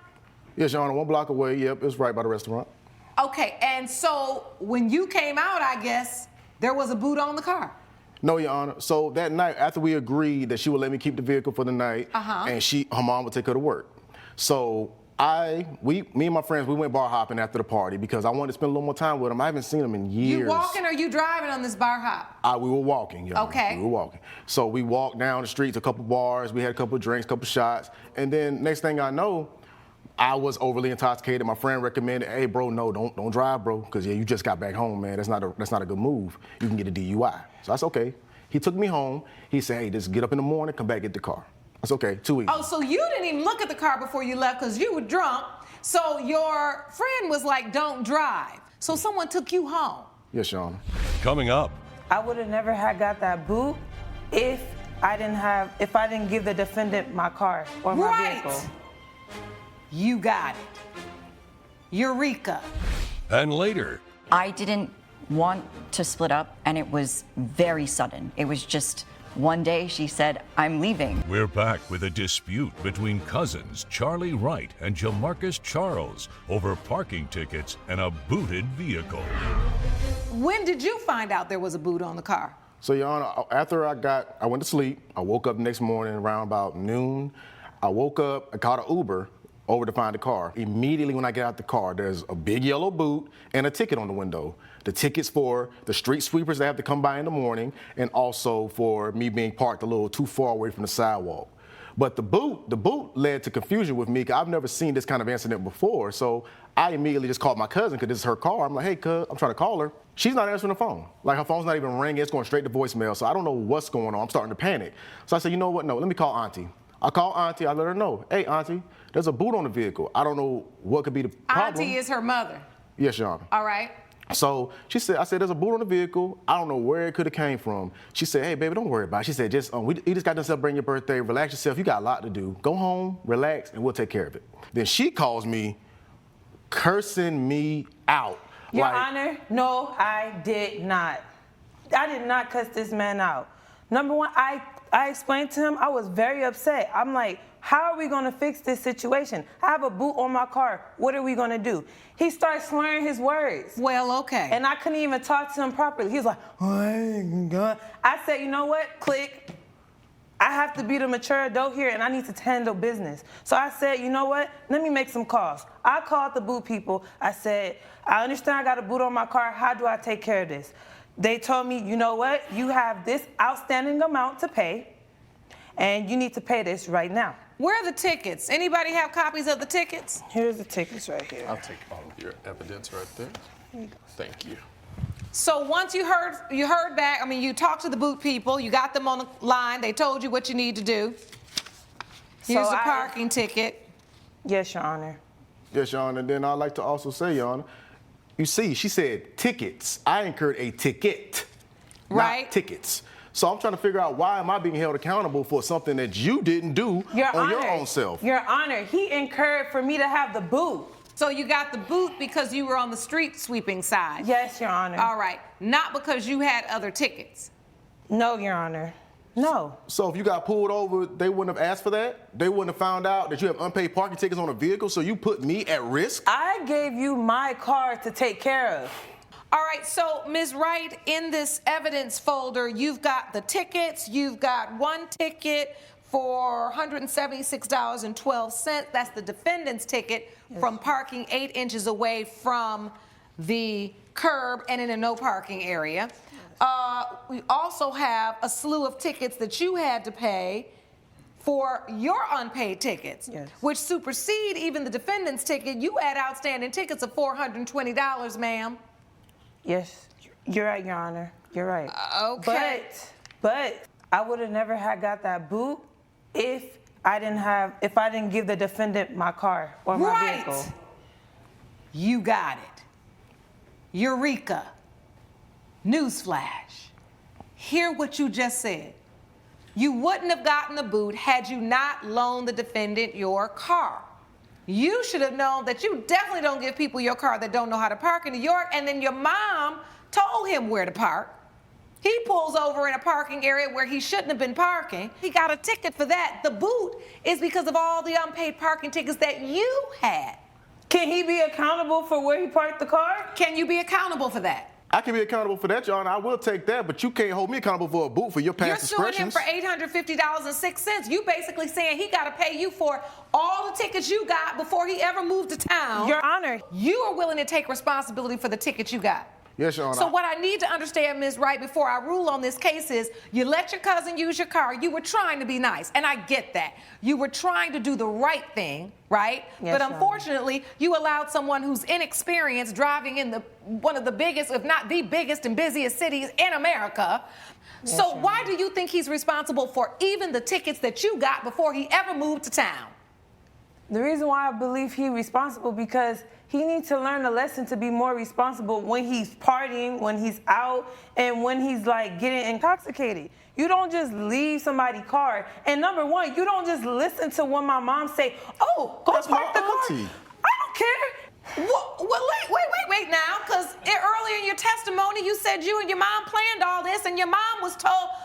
Yes, Your Honor, 1 block away. Yep, it's right by the restaurant. Okay, and so when you came out, I guess, there was a boot on the car. No, Your Honor. So that night, after we agreed that she would let me keep the vehicle for the night, and her mom would take her to work. So me and my friends, we went bar hopping after the party because I wanted to spend a little more time with them. I haven't seen them in years. You walking or you driving on this bar hop? We were walking, Your Honor. Okay. We were walking. So we walked down the street to a couple bars. We had a couple of drinks, a couple of shots. And then next thing I know, I was overly intoxicated. My friend recommended, hey, bro, no, don't drive, bro, because you just got back home, man. That's not a good move. You can get a DUI. So that's okay. He took me home. He said, hey, just get up in the morning, come back, get the car. That's okay, too easy. Oh, so you didn't even look at the car before you left because you were drunk. So your friend was like, don't drive. So someone took you home. Yes, Your Honor. Coming up. I would have never got that boot if I didn't give the defendant my car or my vehicle. You got it. Eureka. And later. I didn't want to split up, and it was very sudden. It was just one day she said, I'm leaving. We're back with a dispute between cousins Charlie Wright and Jamarcus Charles over parking tickets and a booted vehicle. When did you find out there was a boot on the car? So, Your Honor, after I went to sleep, I woke up the next morning around about noon. I woke up, I called an Uber over to find the car. Immediately when I get out the car, there's a big yellow boot and a ticket on the window. the tickets for the street sweepers that have to come by in the morning, and also for me being parked a little too far away from the sidewalk. But the boot led to confusion with me, because I've never seen this kind of incident before. So I immediately just called my cousin, because this is her car. I'm like, hey, cuz, I'm trying to call her. She's not answering the phone. Like, her phone's not even ringing. It's going straight to voicemail. So I don't know what's going on. I'm starting to panic. So I said, you know what? No, let me call Auntie. I call Auntie. I let her know, hey, Auntie, there's a boot on the vehicle. I don't know what could be the problem. Auntie is her mother. Yes, Your Honor. All right. So I said, there's a boot on the vehicle. I don't know where it could have came from. She said, hey, baby, don't worry about it. She said, you just got to celebrate your birthday. Relax yourself. You got a lot to do. Go home, relax, and we'll take care of it. Then she calls me, cursing me out. Your Honor, no, I did not. I did not cuss this man out. Number one, I explained to him I was very upset. I'm like, how are we going to fix this situation? I have a boot on my car. What are we going to do? He started slurring his words. Well, okay. And I couldn't even talk to him properly. He was like, I said, you know what? Click. I have to be the mature adult here, and I need to handle business. So I said, you know what? Let me make some calls. I called the boot people. I said, I understand I got a boot on my car. How do I take care of this? They told me, you know what? You have this outstanding amount to pay, and you need to pay this right now. Where are the tickets? Anybody have copies of the tickets? Here's the tickets right here. I'll take all of your evidence right there. Thank you. So once you heard back, I mean, you talked to the boot people, you got them on the line, they told you what you need to do. Here's a parking ticket. Yes, Your Honor. Yes, Your Honor. And then I'd like to also say, Your Honor, you see, she said tickets. I incurred a ticket, right? Not tickets. So I'm trying to figure out, why am I being held accountable for something that you didn't do on your own self? Your Honor, he incurred for me to have the boot. So you got the boot because you were on the street sweeping side? Yes, Your Honor. All right. Not because you had other tickets? No, Your Honor. No. So if you got pulled over, they wouldn't have asked for that? They wouldn't have found out that you have unpaid parking tickets on a vehicle, so you put me at risk? I gave you my car to take care of. All right, so Ms. Wright, in this evidence folder, you've got the tickets. You've got one ticket for $176.12. That's the defendant's ticket from parking 8 inches away from the curb and in a no parking area. We also have a slew of tickets that you had to pay for your unpaid tickets, which supersede even the defendant's ticket. You had outstanding tickets of $420, ma'am. Yes, you're right, Your Honor. You're right. Okay. But I would have never got that boot if I didn't give the defendant my car or my vehicle. You got it. Eureka. Newsflash. Hear what you just said. You wouldn't have gotten the boot had you not loaned the defendant your car. You should have known that you definitely don't give people your car that don't know how to park in New York, and then your mom told him where to park. He pulls over in a parking area where he shouldn't have been parking. He got a ticket for that. The boot is because of all the unpaid parking tickets that you had. Can he be accountable for where he parked the car? Can you be accountable for that? I can be accountable for that, Your Honor. I will take that, but you can't hold me accountable for a boot for your past discretions. You're suing him for $850.06. You basically saying he got to pay you for all the tickets you got before he ever moved to town. Your Honor. You are willing to take responsibility for the tickets you got. Yes, Your Honor. So what I need to understand, Ms. Wright, before I rule on this case is you let your cousin use your car. You were trying to be nice, and I get that. You were trying to do the right thing, right? Yes, but unfortunately, you allowed someone who's inexperienced driving in one of the biggest, if not the biggest and busiest cities in America. Yes, so why do you think he's responsible for even the tickets that you got before he ever moved to town? The reason why I believe he's responsible because he needs to learn a lesson to be more responsible when he's partying, when he's out, and when he's like getting intoxicated. You don't just leave somebody's car. And number one, you don't just listen to when my mom say, "Oh, go park the car." I don't care. Well, wait now, because earlier in your testimony, you said you and your mom planned all this, and your mom was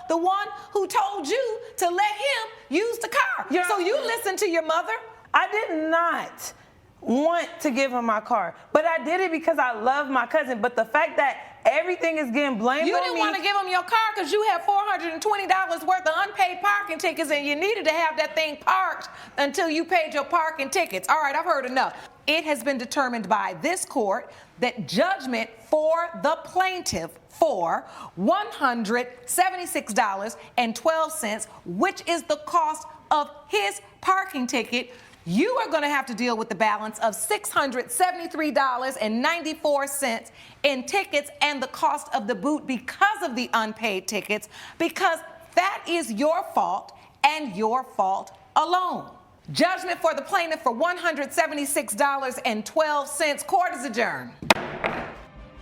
the one who told you to let him use the car. So you listened to your mother? I did not want to give him my car, but I did it because I love my cousin. But the fact that everything is getting blamed on me. You didn't want to give him your car because you had $420 worth of unpaid parking tickets, and you needed to have that thing parked until you paid your parking tickets. All right, I've heard enough. it has been determined by this court that judgment for the plaintiff for $176.12, which is the cost of his parking ticket, you are going to have to deal with the balance of $673.94 in tickets and the cost of the boot because of the unpaid tickets, because that is your fault and your fault alone. Judgment for the plaintiff for $176.12. Court is adjourned.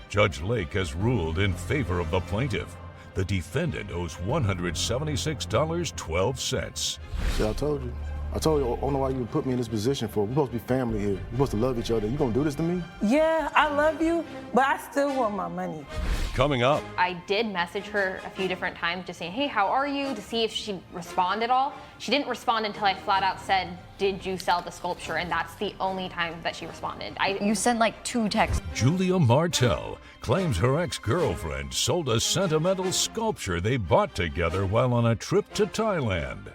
Judge Lake has ruled in favor of the plaintiff. The defendant owes $176.12. See, I told you. I don't know why you put me in this position for. We're supposed to be family here. We're supposed to love each other. You gonna do this to me? Yeah, I love you, but I still want my money. Coming up, I did message her a few different times just saying, hey, how are you? To see if she'd respond at all. She didn't respond until I flat out said, did you sell the sculpture? And that's the only time that she responded. You sent like 2 texts. Julia Martell claims her ex-girlfriend sold a sentimental sculpture they bought together while on a trip to Thailand.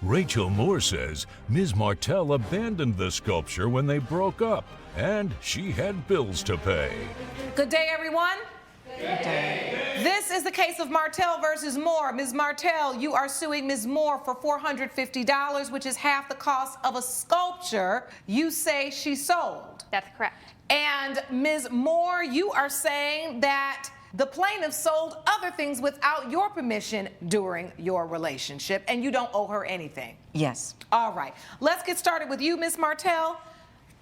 Rachel Moore says Ms. Martell abandoned the sculpture when they broke up, and she had bills to pay. Good day, everyone. Good day. This is the case of Martell versus Moore. Ms. Martell, you are suing Ms. Moore for $450, which is half the cost of a sculpture you say she sold. That's correct. And Ms. Moore, you are saying that the plaintiff sold other things without your permission during your relationship, and you don't owe her anything. Yes. All right. Let's get started with you, Ms. Martell.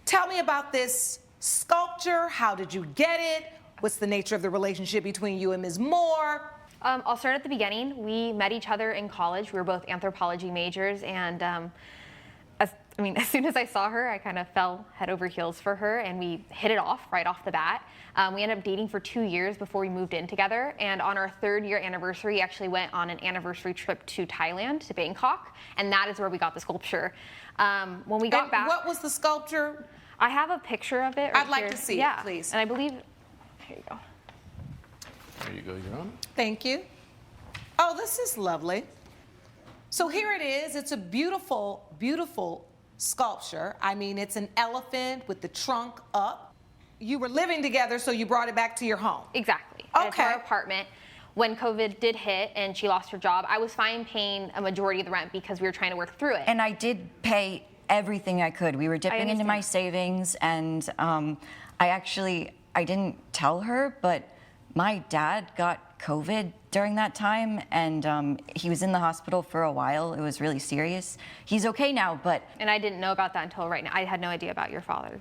Tell me about this sculpture. How did you get it? What's the nature of the relationship between you and Ms. Moore? I'll start at the beginning. We met each other in college. We were both anthropology majors, and as soon as I saw her, I kind of fell head over heels for her, and we hit it off right off the bat. We ended up dating for 2 years before we moved in together, and on our 3rd-year anniversary, we actually went on an anniversary trip to Thailand, to Bangkok, and that is where we got the sculpture. When we got back... What was the sculpture? I have a picture of it right I'd like here. to see it, please. And I believe... Here you go. There you go, Your Honor. Thank you. Oh, this is lovely. So here it is. It's a beautiful, beautiful sculpture. I mean, it's an elephant with the trunk up. You were living together, so you brought it back to your home. Exactly. Okay. It's our apartment. When COVID did hit and she lost her job, I was fine paying a majority of the rent because we were trying to work through it. And I did pay everything I could. We were dipping into my savings, and I didn't tell her, but my dad got COVID during that time, and he was in the hospital for a while. It was really serious. He's okay now, but... And I didn't know about that until right now. I had no idea about your father.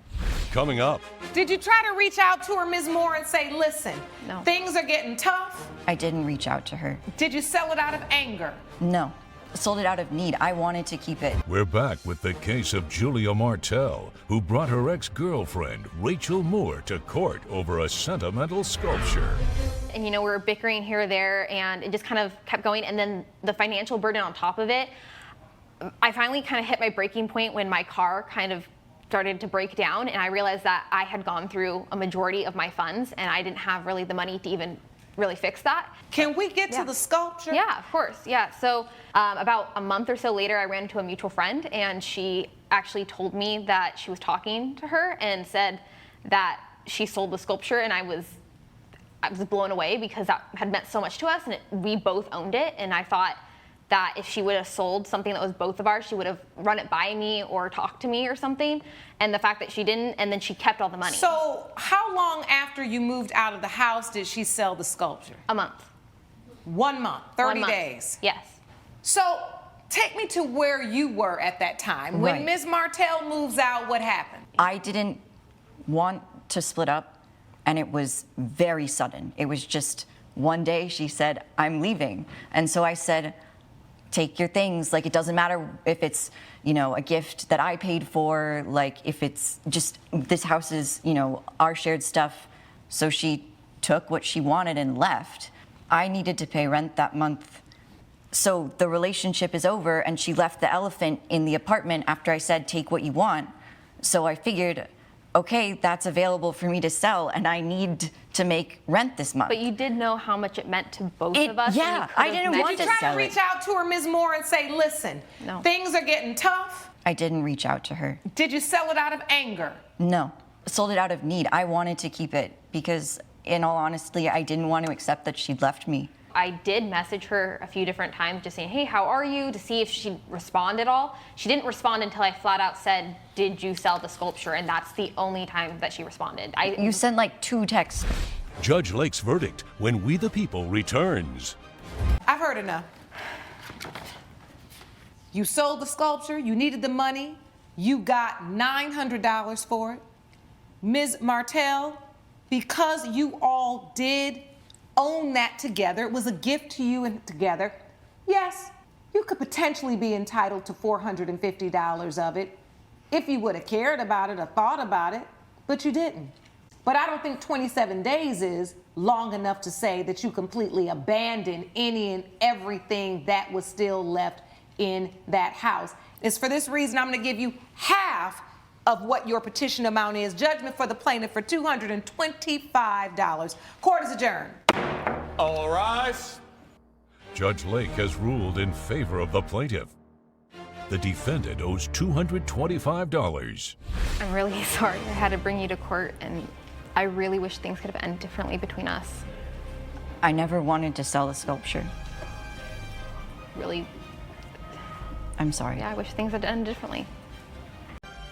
Coming up, Did you try to reach out to her, Ms. Moore, and say, listen, No. things are getting tough? I didn't reach out to her. Did you sell it out of anger? No. Sold it out of need. I wanted to keep it. we're back with the case of Julia Martell, who brought her ex-girlfriend, Rachel Moore, to court over a sentimental sculpture. And we were bickering here or there, and it just kind of kept going. And then the financial burden on top of it, I finally kind of hit my breaking point when my car kind of started to break down, and I realized that I had gone through a majority of my funds, and I didn't have really the money to even really fix that. Can we get to the sculpture? Yeah, of course. Yeah. So about a month or so later, I ran into a mutual friend, and she actually told me that she was talking to her and said that she sold the sculpture, and I was blown away because that had meant so much to us, and we both owned it. And I thought that if she would have sold something that was both of ours, she would have run it by me or talked to me or something. And the fact that she didn't, and then she kept all the money. So how long after you moved out of the house did she sell the sculpture? A month. 1 month, 30 1 month. days. Yes. So take me to where you were at that time. When Right. Ms. Martell moves out, what happened? I didn't want to split up, and it was very sudden. It was just one day she said, I'm leaving. And so I said, take your things. Like, it doesn't matter if it's, a gift that I paid for, like if it's just, this house is, our shared stuff. So she took what she wanted and left. I needed to pay rent that month. So the relationship is over, and she left the elephant in the apartment after I said, take what you want. So I figured, okay, that's available for me to sell, and I need to make rent this month. But you did know how much it meant to both of us. and Yeah, you I could've didn't met- want Did to you try sell to reach it. out to her, Ms. Moore, and say, listen, No. things are getting tough? I didn't reach out to her. Did you sell it out of anger? No, sold it out of need. I wanted to keep it because, in all honesty, I didn't want to accept that she'd left me. I did message her a few different times just saying, hey, how are you? To see if she'd respond at all. She didn't respond until I flat out said, did you sell the sculpture? And that's the only time that she responded. You sent like 2 texts. Judge Lake's verdict when We the People returns. I've heard enough. You sold the sculpture, you needed the money, you got $900 for it. Ms. Martell, because you all did own that together, it was a gift to you and together, yes, you could potentially be entitled to $450 of it if you would have cared about it or thought about it, but you didn't. But I don't think 27 days is long enough to say that you completely abandoned any and everything that was still left in that house. It's for this reason I'm going to give you half of what your petition amount is. Judgment for the plaintiff for $225. Court is adjourned. All rise. Judge Lake has ruled in favor of the plaintiff. The defendant owes $225. I'm really sorry I had to bring you to court, and I really wish things could have ended differently between us. I never wanted to sell the sculpture. Really, I'm sorry. yeah, I wish things had ended differently.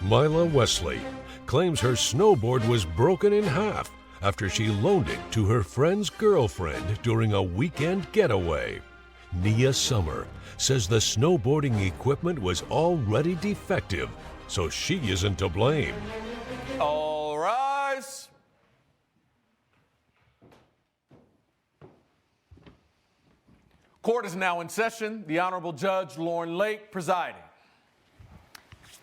Mila Wesley claims her snowboard was broken in half after she loaned it to her friend's girlfriend during a weekend getaway. Nia Summer says the snowboarding equipment was already defective, so she isn't to blame. All rise. Court is now in session. The Honorable Judge Lauren Lake presiding.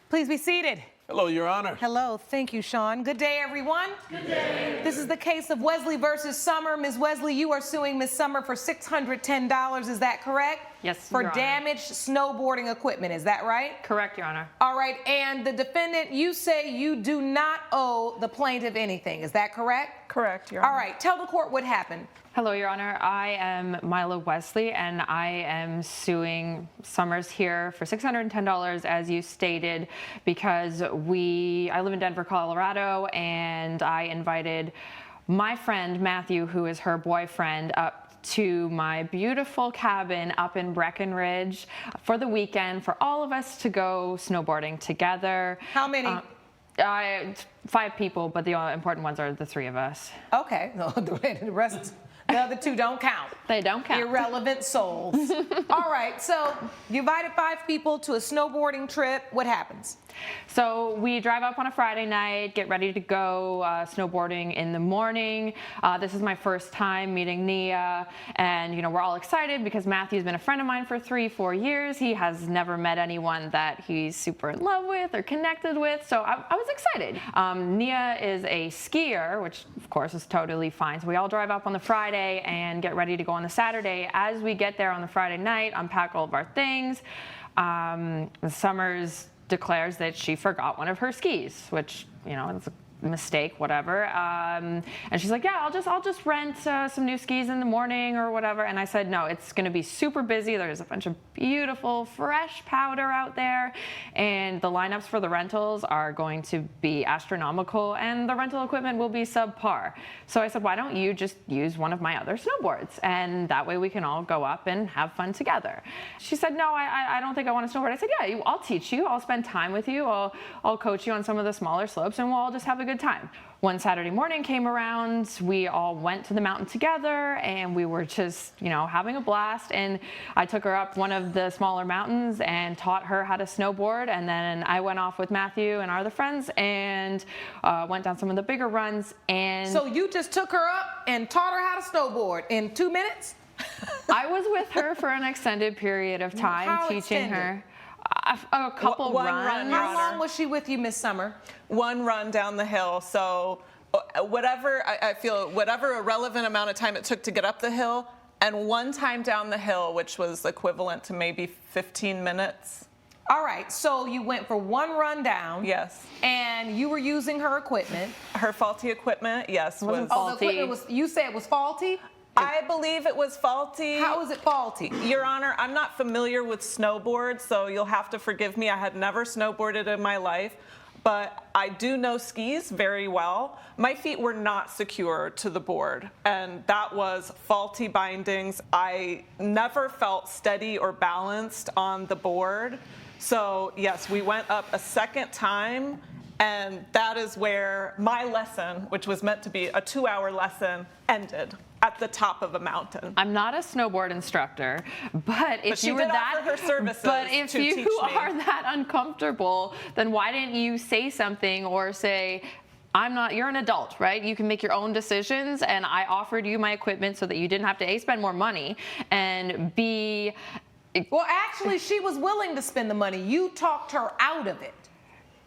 Please be seated. Hello, Your Honor. Hello, thank you, Sean. Good day, everyone. Good day. This is the case of Wesley versus Summer. Ms. Wesley, you are suing Ms. Summer for $610, is that correct? Yes, For Your Honor. damaged snowboarding equipment, is that right? Correct, Your Honor. All right, and the defendant, you say you do not owe the plaintiff anything, is that correct? Correct, Your All right, tell the court what happened. Hello, Your Honor. I am Mila Wesley, and I am suing Summers here for $610, as you stated, because I live in Denver, Colorado, and I invited my friend Matthew, who is her boyfriend, up to my beautiful cabin up in Breckenridge for the weekend for all of us to go snowboarding together. How many? 5 people, but the important ones are the 3 of us. Okay, the rest, the other 2 don't count. They don't count. Irrelevant souls. All right, so you invited 5 people to a snowboarding trip. What happens? So we drive up on a Friday night, get ready to go snowboarding in the morning. This is my first time meeting Nia, and we're all excited because Matthew's been a friend of mine for 3-4 years. He has never met anyone that he's super in love with or connected with, so I was excited. Nia is a skier, which of course is totally fine. So we all drive up on the Friday and get ready to go on the Saturday. As we get there on the Friday night, unpack all of our things. Summers declares that she forgot one of her skis, which, it's a mistake, whatever. And she's like, yeah, I'll just rent some new skis in the morning or whatever. And I said, no, it's going to be super busy. There's a bunch of beautiful, fresh powder out there. And the lineups for the rentals are going to be astronomical, and the rental equipment will be subpar. So I said, why don't you just use one of my other snowboards? And that way we can all go up and have fun together. She said, no, I don't think I want to snowboard. I said, yeah, I'll teach you. I'll spend time with you. I'll coach you on some of the smaller slopes, and we'll all just have a good time. One Saturday morning came around, we all went to the mountain together, and we were just, having a blast. And I took her up one of the smaller mountains and taught her how to snowboard. And then I went off with Matthew and our other friends and went down some of the bigger runs. And So you just took her up and taught her how to snowboard in 2 minutes? I was with her for an extended period of time, How teaching extended? her a couple One runs. run, Your How Honor. long was she with you, Miss Summer? One run down the hill. So whatever, I feel, whatever a relevant amount of time it took to get up the hill, and one time down the hill, which was equivalent to maybe 15 minutes. All right, so you went for one run down. Yes. And you were using her equipment. Her faulty equipment, yes. The equipment was, you said it was faulty? I believe it was faulty. How is it faulty? Your Honor, I'm not familiar with snowboards, so you'll have to forgive me. I had never snowboarded in my life, but I do know skis very well. My feet were not secure to the board, and that was faulty bindings. I never felt steady or balanced on the board. So yes, we went up a second time, and that is where my lesson, which was meant to be a 2-hour lesson, ended at the top of a mountain. I'm not a snowboard instructor, but if she you were did that, offer her services but if to you teach me. are that uncomfortable, then why didn't you say something or say, you're an adult, right? You can make your own decisions, and I offered you my equipment so that you didn't have to A, spend more money, and B, well, actually, she was willing to spend the money. You talked her out of it.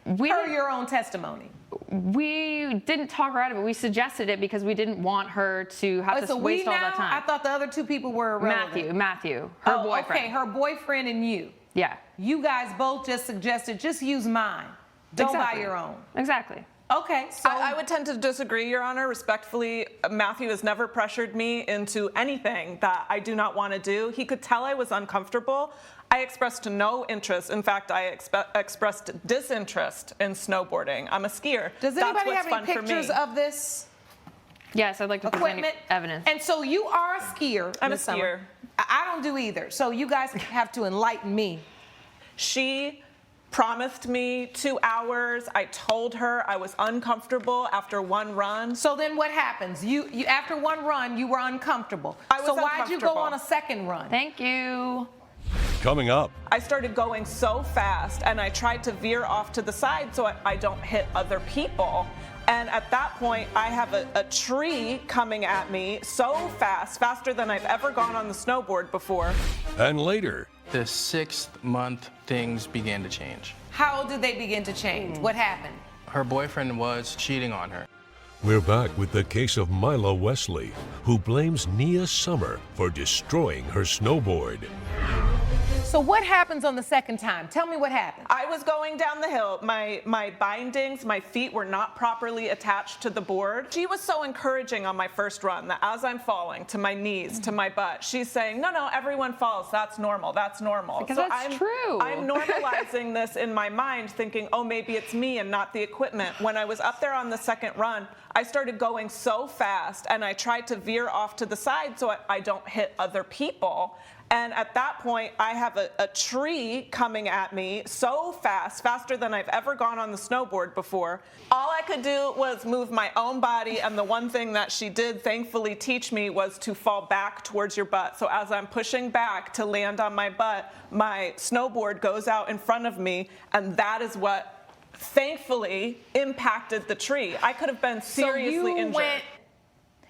Per your own testimony. We didn't talk her out of it. We suggested it because we didn't want her to have to waste all that time. I thought the other two people were irrelevant. Matthew, her boyfriend. Okay, her boyfriend and you. Yeah. You guys both just suggested, just use mine. Don't buy your own. Exactly. Okay, so I would tend to disagree, Your Honor. Respectfully, Matthew has never pressured me into anything that I do not want to do. He could tell I was uncomfortable. I expressed no interest. In fact, I expressed disinterest in snowboarding. I'm a skier. Does anybody have any pictures of this? Yes, I'd like to present equipment? evidence. And so you are a skier. I'm a Ms. Summer. skier. I don't do either. So you guys have to enlighten me. She promised me 2 hours. I told her I was uncomfortable after one run. So then what happens? You after one run, you were uncomfortable. So why'd you go on a second run? Thank you. Coming up. I started going so fast, and I tried to veer off to the side so I don't hit other people. And at that point, I have a tree coming at me so fast, faster than I've ever gone on the snowboard before. And later. The 6th month, things began to change. How did they begin to change? What happened? Her boyfriend was cheating on her. We're back with the case of Mila Wesley, who blames Nia Summer for destroying her snowboard. So what happens on the second time? Tell me what happened. I was going down the hill. My bindings, my feet were not properly attached to the board. She was so encouraging on my first run that as I'm falling to my knees, to my butt, she's saying, no, everyone falls. That's normal. That's normal. Because so that's true. I'm normalizing this in my mind, thinking, oh, maybe it's me and not the equipment. When I was up there on the second run, I started going so fast, and I tried to veer off to the side so I don't hit other people. And at that point, I have a tree coming at me so fast, faster than I've ever gone on the snowboard before. All I could do was move my own body, and the one thing that she did thankfully teach me was to fall back towards your butt. So as I'm pushing back to land on my butt, my snowboard goes out in front of me, and that is what thankfully impacted the tree. I could have been seriously so you injured. Went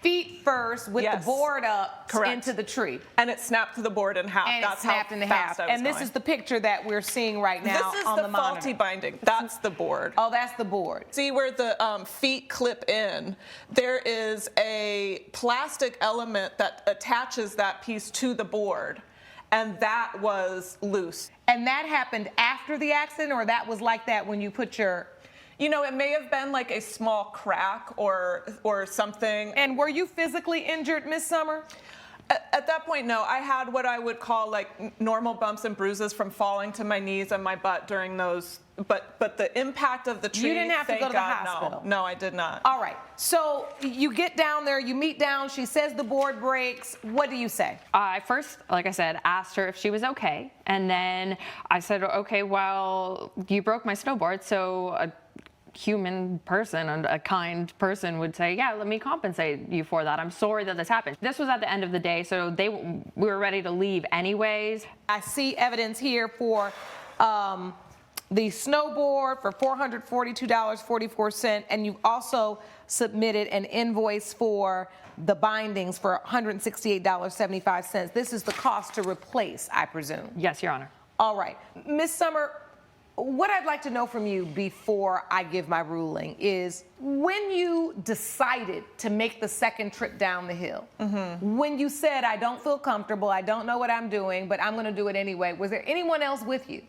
feet first with the board up Correct. into the tree. And it snapped the board in half. And That's it snapped how in fast half. I was And this going. is the picture that we're seeing right now This is on the the faulty monitor. binding. That's the board. Oh, that's the board. See where the feet clip in? There is a plastic element that attaches that piece to the board, and that was loose. And that happened after the accident, or that was like that when you put your... You know, it may have been like a small crack or something. And were you physically injured, Miss Summer? At that point, no. I had what I would call like normal bumps and bruises from falling to my knees and my butt during those. But the impact of the tree. You didn't have to thank go to the God, hospital. No, I did not. All right. So you get down there, you meet down. She says the board breaks. What do you say? I first, like I said, asked her if she was okay. And then I said, okay, well, you broke my snowboard. So a human person and a kind person would say, yeah, let me compensate you for that. I'm sorry that this happened. This was at the end of the day, so we were ready to leave anyways. I see evidence here for the snowboard for $442.44, and you also submitted an invoice for the bindings for $168.75. This is the cost to replace, I presume. Yes, Your Honor. All right. Ms. Summer, what I'd like to know from you before I give my ruling is when you decided to make the second trip down the hill, when you said, I don't feel comfortable, I don't know what I'm doing, but I'm going to do it anyway, was there anyone else with you?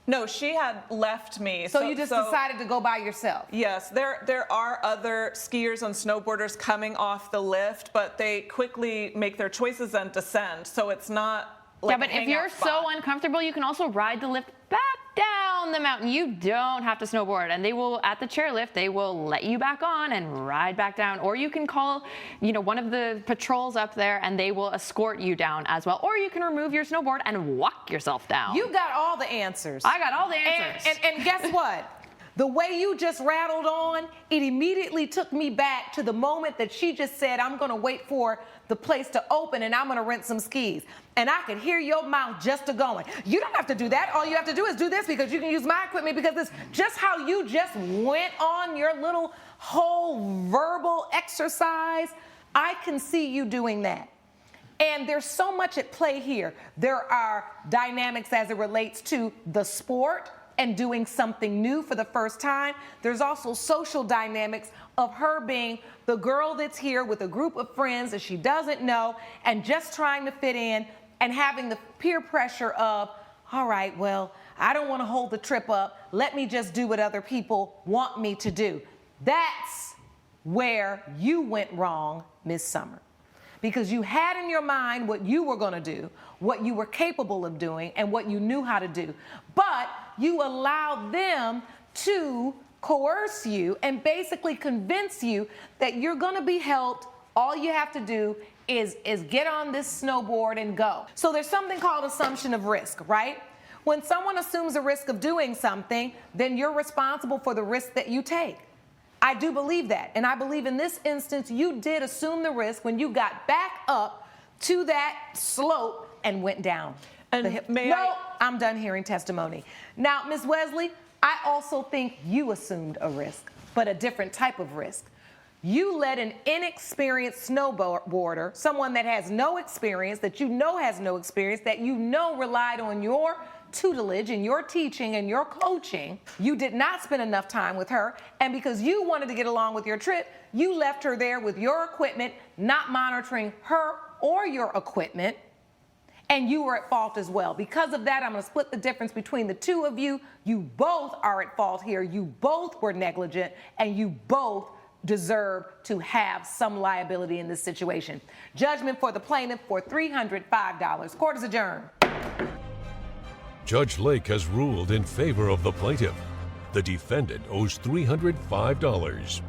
No, she had left me. So you just decided to go by yourself? Yes, there are other skiers and snowboarders coming off the lift, but they quickly make their choices and descend. So it's not like yeah, but if you're so uncomfortable, you can also ride the lift back down the mountain. You don't have to snowboard, and they will, at the chairlift, they will let you back on and ride back down. Or you can call, one of the patrols up there, and they will escort you down as well. Or you can remove your snowboard and walk yourself down. You got all the answers. I got all the answers. And guess what? The way you just rattled on, it immediately took me back to the moment that she just said, I'm going to wait for the place to open and I'm going to rent some skis. And I could hear your mouth just a-going. You don't have to do that. All you have to do is do this because you can use my equipment, because it's just how you just went on your little whole verbal exercise. I can see you doing that. And there's so much at play here. There are dynamics as it relates to the sport and doing something new for the first time. There's also social dynamics of her being the girl that's here with a group of friends that she doesn't know and just trying to fit in and having the peer pressure of, all right, well, I don't want to hold the trip up. Let me just do what other people want me to do. That's where you went wrong, Ms. Summer. Because you had in your mind what you were going to do, what you were capable of doing, and what you knew how to do. But you allowed them to coerce you and basically convince you that you're going to be helped. All you have to do is get on this snowboard and go. So there's something called assumption of risk, right? When someone assumes a risk of doing something, then you're responsible for the risk that you take. I do believe that. And I believe in this instance, you did assume the risk when you got back up to that slope and went down. And I'm done hearing testimony. Now, Ms. Wesley, I also think you assumed a risk, but a different type of risk. You let an inexperienced snowboarder, someone that has no experience, that you know has no experience, that you know relied on your tutelage and your teaching and your coaching. You did not spend enough time with her, and because you wanted to get along with your trip, you left her there with your equipment, not monitoring her or your equipment, and you were at fault as well. Because of that, I'm going to split the difference between the two of you. You both are at fault here. You both were negligent, and you both deserve to have some liability in this situation. Judgment for the plaintiff for $305. Court is adjourned. Judge Lake has ruled in favor of the plaintiff. The defendant owes $305.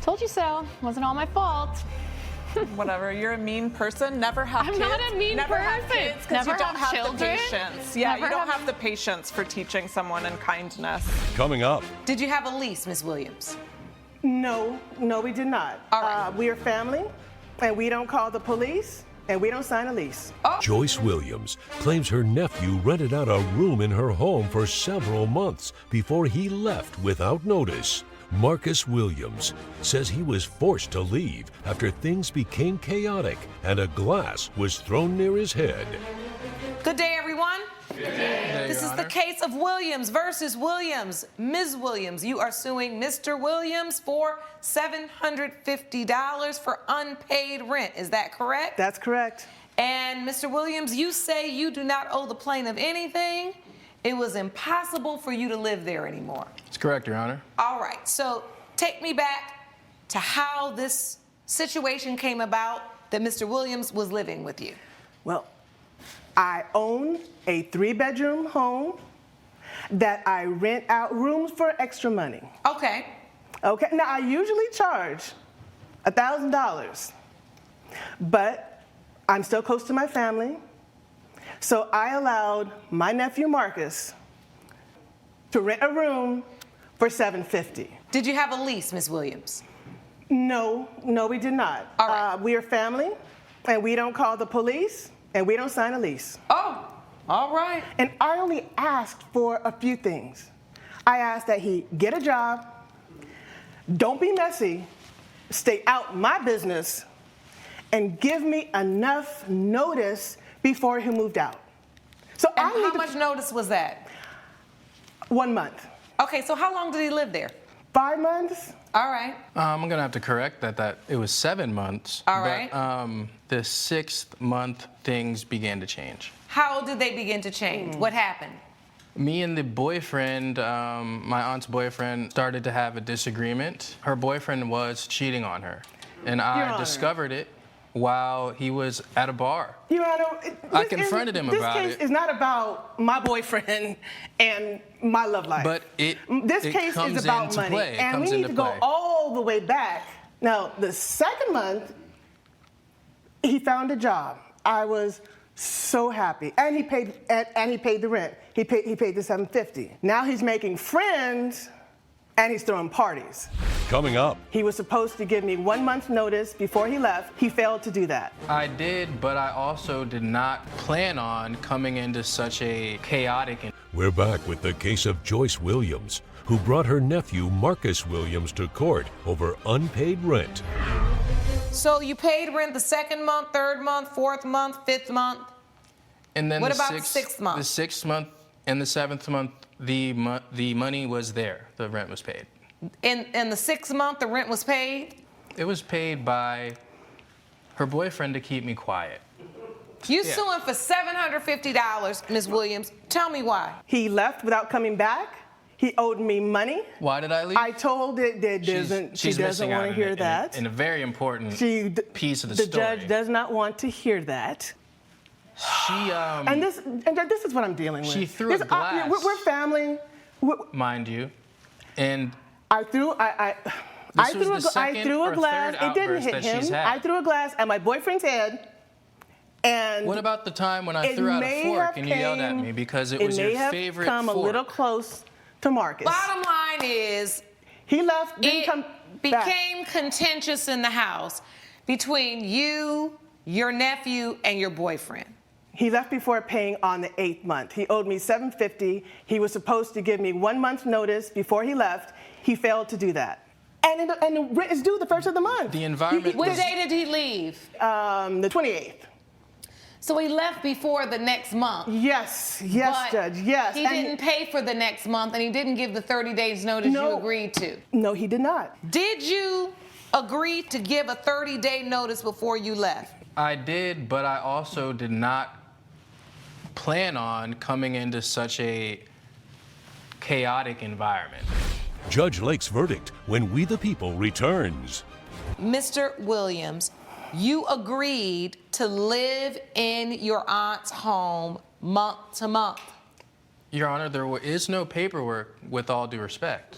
Told you so. Wasn't all my fault. Whatever. You're a mean person. Never have kids. I'm not a mean Never person. have kids because you don't have the patience. Yeah, Never you don't have the patience for teaching someone in kindness. Coming up. Did you have a lease, Ms. Williams? No, we did not. All right. We are family, and we don't call the police, and we don't sign a lease. Joyce Williams claims her nephew rented out a room in her home for several months before he left without notice. Marcus Williams says he was forced to leave after things became chaotic and a glass was thrown near his head. Good day, everyone. Good day, This is the case of Williams versus Williams. Ms. Williams, you are suing Mr. Williams for $750 for unpaid rent. Is that correct? That's correct. And Mr. Williams, you say you do not owe the plaintiff anything. It was impossible for you to live there anymore. That's correct, Your Honor. All right, so take me back to how this situation came about that Mr. Williams was living with you. Well, I own a 3-bedroom home that I rent out rooms for extra money. Okay. Okay, now I usually charge $1,000, but I'm still close to my family, so I allowed my nephew Marcus to rent a room for $750. Did you have a lease, Ms. Williams? No, we did not. All right. We are family, and we don't call the police, and we don't sign a lease. Oh, all right. And I only asked for a few things. I asked that he get a job, don't be messy, stay out my business, and give me enough notice before he moved out. So And how much notice was that? 1 month. Okay, so how long did he live there? 5 months. All right. I'm going to have to correct that it was 7 months. All right. But the 6th month, things began to change. How did they begin to change? What happened? Me and the boyfriend, my aunt's boyfriend, started to have a disagreement. Her boyfriend was cheating on her, and I discovered it while he was at a bar. Your Honor, I confronted him about it. This case is not about my boyfriend and my love life. But this case comes is about into money, play. It and comes we need into to go play. all the way back. Now, the second month, he found a job. I was so happy, and he paid the rent. He paid the $750. Now he's making friends, and he's throwing parties. Coming up. He was supposed to give me 1 month's notice before he left. He failed to do that. I did, but I also did not plan on coming into such a chaotic. We're back with the case of Joyce Williams, who brought her nephew Marcus Williams to court over unpaid rent. So you paid rent the second month, third month, fourth month, fifth month? And then what the about the sixth month? The sixth month and the seventh month, the money was there. The rent was paid. In the sixth month, the rent was paid? It was paid by her boyfriend to keep me quiet. You suing for $750, Ms. Williams. Tell me why. He left without coming back. He owed me money. Why did I leave? I told it that she doesn't want to hear that. In a very important piece of the story. The judge does not want to hear that. And this is what I'm dealing with. She threw a glass. We're family. Mind you. And I threw a glass. It didn't hit him. I threw a glass at my boyfriend's head. And what about the time when I threw out a fork and you yelled at me because it was your favorite fork? It may have come a little close to Marcus. Bottom line is, he left. It became contentious in the house between you, your nephew, and your boyfriend. He left before paying on the 8th month. He owed me $750. He was supposed to give me 1 month's notice before he left. He failed to do that. And the rent is due the first of the month. The environment. What day did he leave? The 28th. So he left before the next month. Yes, but Judge, yes. He didn't pay for the next month, and he didn't give the 30 days notice you agreed to. No, he did not. Did you agree to give a 30-day notice before you left? I did, but I also did not plan on coming into such a chaotic environment. Judge Lake's verdict when We the People returns. Mr. Williams, you agreed to live in your aunt's home month to month. Your Honor, there is no paperwork, with all due respect.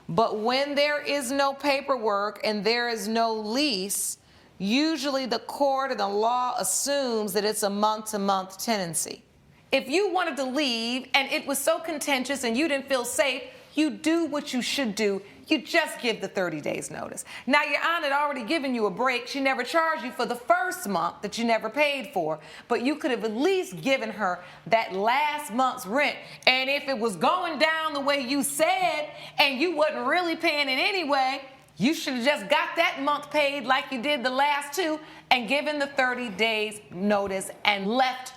But when there is no paperwork and there is no lease, usually the court and the law assumes that it's a month-to-month tenancy. If you wanted to leave and it was so contentious and you didn't feel safe, you do what you should do. You just give the 30 days notice. Now, your aunt had already given you a break. She never charged you for the first month that you never paid for, but you could have at least given her that last month's rent. And if it was going down the way you said and you wasn't really paying it anyway, you should have just got that month paid like you did the last two and given the 30 days notice and left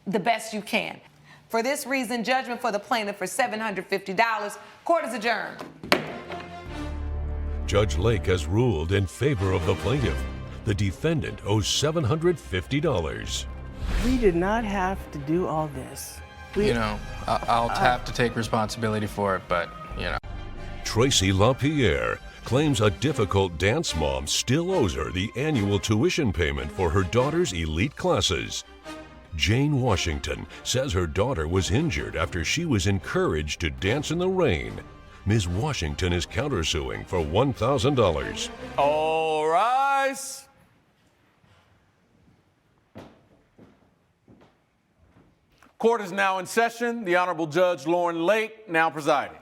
the best you can. For this reason, judgment for the plaintiff for $750. Court is adjourned. Judge Lake has ruled in favor of the plaintiff. The defendant owes $750. We did not have to do all this. I'll have to take responsibility for it, but, Tracy LaPierre claims a difficult dance mom still owes her the annual tuition payment for her daughter's elite classes. Jane Washington says her daughter was injured after she was encouraged to dance in the rain. Ms. Washington is countersuing for $1,000. All rise. Court is now in session. The Honorable Judge Lauren Lake now presiding.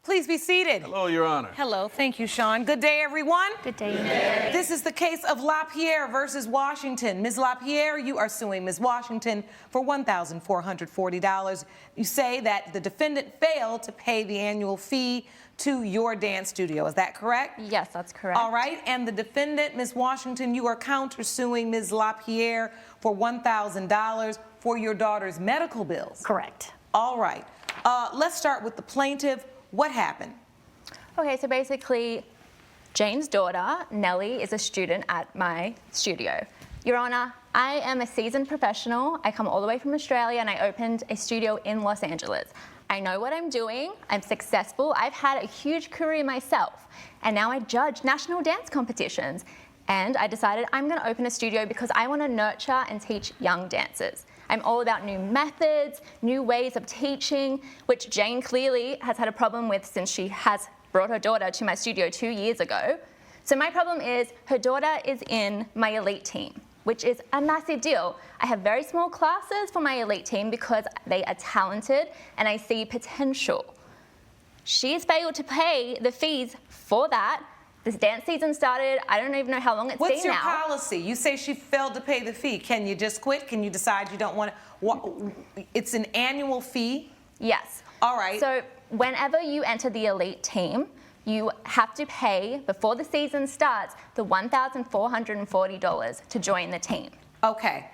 Please be seated. Hello, Your Honor. Hello. Thank you, Sean. Good day, everyone. Good day. This is the case of LaPierre versus Washington. Ms. LaPierre, you are suing Ms. Washington for $1,440. You say that the defendant failed to pay the annual fee to your dance studio. Is that correct? Yes, that's correct. All right. And the defendant, Ms. Washington, you are countersuing Ms. LaPierre for $1,000 for your daughter's medical bills. Correct. All right. Let's start with the plaintiff. What happened? Okay, so basically, Jane's daughter, Nellie, is a student at my studio. Your Honor, I am a seasoned professional. I come all the way from Australia and I opened a studio in Los Angeles. I know what I'm doing. I'm successful. I've had a huge career myself. And now I judge national dance competitions. And I decided I'm going to open a studio because I want to nurture and teach young dancers. I'm all about new methods, new ways of teaching, which Jane clearly has had a problem with since she has brought her daughter to my studio 2 years ago. So my problem is her daughter is in my elite team, which is a massive deal. I have very small classes for my elite team because they are talented and I see potential. She has failed to pay the fees for that. This dance season started, I don't even know how long it's been now. What's your policy? You say she failed to pay the fee. Can you just quit? Can you decide you don't want to? It's an annual fee? Yes. All right. So whenever you enter the elite team, you have to pay, before the season starts, the $1,440 to join the team. Okay.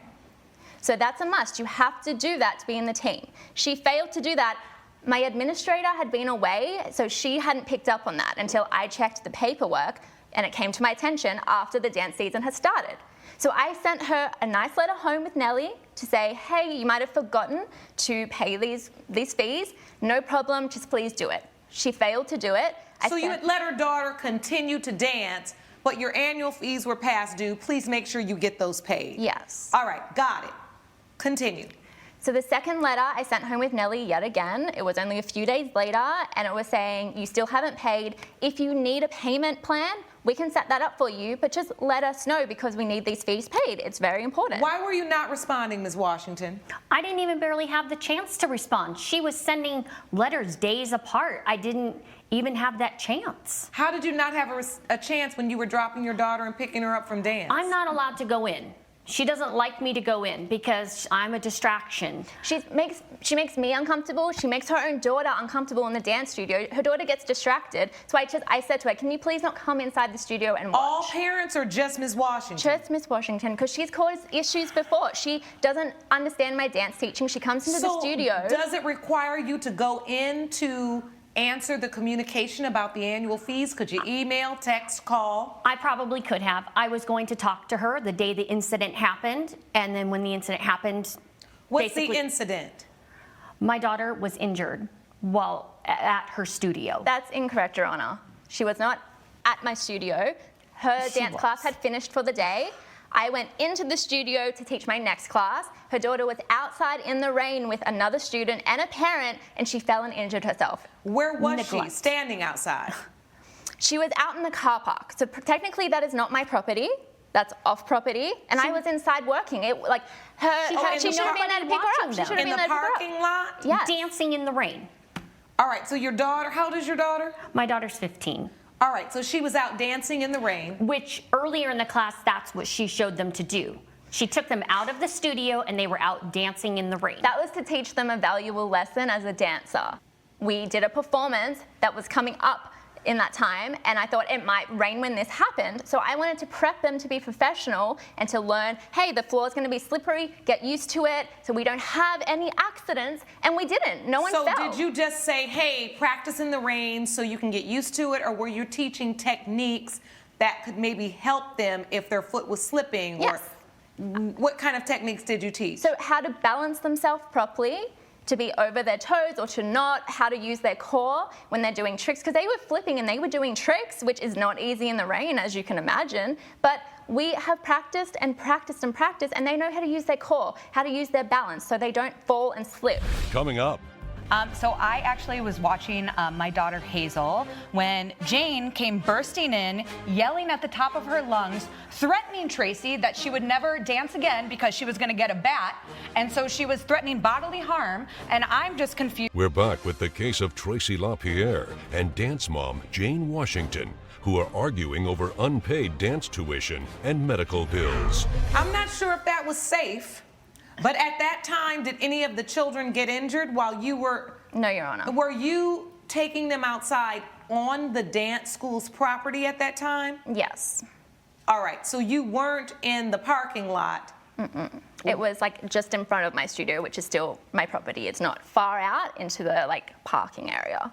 So that's a must. You have to do that to be in the team. She failed to do that. My administrator had been away, so she hadn't picked up on that until I checked the paperwork and it came to my attention after the dance season had started. So I sent her a nice letter home with Nellie to say, hey, you might have forgotten to pay these fees. No problem, just please do it. She failed to do it. So you had let her daughter continue to dance, but your annual fees were past due. Please make sure you get those paid. Yes. All right, got it. Continue. So the second letter I sent home with Nellie yet again, it was only a few days later, and it was saying, you still haven't paid. If you need a payment plan, we can set that up for you, but just let us know because we need these fees paid. It's very important. Why were you not responding, Ms. Washington? I didn't even barely have the chance to respond. She was sending letters days apart. I didn't even have that chance. How did you not have a chance when you were dropping your daughter and picking her up from dance? I'm not allowed to go in. She doesn't like me to go in because I'm a distraction. She makes me uncomfortable. She makes her own daughter uncomfortable in the dance studio. Her daughter gets distracted. So I said to her, can you please not come inside the studio and watch? All parents or just Ms. Washington? Just Ms. Washington, because she's caused issues before. She doesn't understand my dance teaching. She comes into the studio. Does it require you to go in to answer the communication about the annual fees? Could you email, text, call? I probably could have. I was going to talk to her the day the incident happened, and then when the incident happened, What's the incident? My daughter was injured while at her studio. That's incorrect, Your Honor. She was not at my studio. Her dance class had finished for the day. I went into the studio to teach my next class. Her daughter was outside in the rain with another student and a parent, and she fell and injured herself. Where was she? Standing outside? She was out in the car park. So technically that is not my property. That's off property. And I was inside working. She should have been there to pick her up. She should have in been the there to pick her up. parking lot? Yes. Dancing in the rain. All right, so your daughter, how old is your daughter? My daughter's 15. All right, so she was out dancing in the rain. Which earlier in the class, that's what she showed them to do. She took them out of the studio and they were out dancing in the rain. That was to teach them a valuable lesson as a dancer. We did a performance that was coming up in that time, and I thought it might rain when this happened. So I wanted to prep them to be professional and to learn, hey, the floor is going to be slippery, get used to it, so we don't have any accidents. And we didn't. No one fell. So did you just say, hey, practice in the rain so you can get used to it, or were you teaching techniques that could maybe help them if their foot was slipping? Yes. Or what kind of techniques did you teach? So how to balance themselves properly, to be over their toes or to not, how to use their core when they're doing tricks, because they were flipping and they were doing tricks, which is not easy in the rain, as you can imagine. But we have practiced and practiced and practiced, and they know how to use their core, how to use their balance so they don't fall and slip. Coming up. So I actually was watching my daughter Hazel when Jane came bursting in, yelling at the top of her lungs, threatening Tracy that she would never dance again because she was going to get a bat. And so she was threatening bodily harm, and I'm just confused. We're back with the case of Tracy LaPierre and dance mom Jane Washington, who are arguing over unpaid dance tuition and medical bills. I'm not sure if that was safe. But at that time, did any of the children get injured while you were... No, Your Honor. Were you taking them outside on the dance school's property at that time? Yes. All right, so you weren't in the parking lot. Mm-mm. It was like just in front of my studio, which is still my property. It's not far out into the parking area.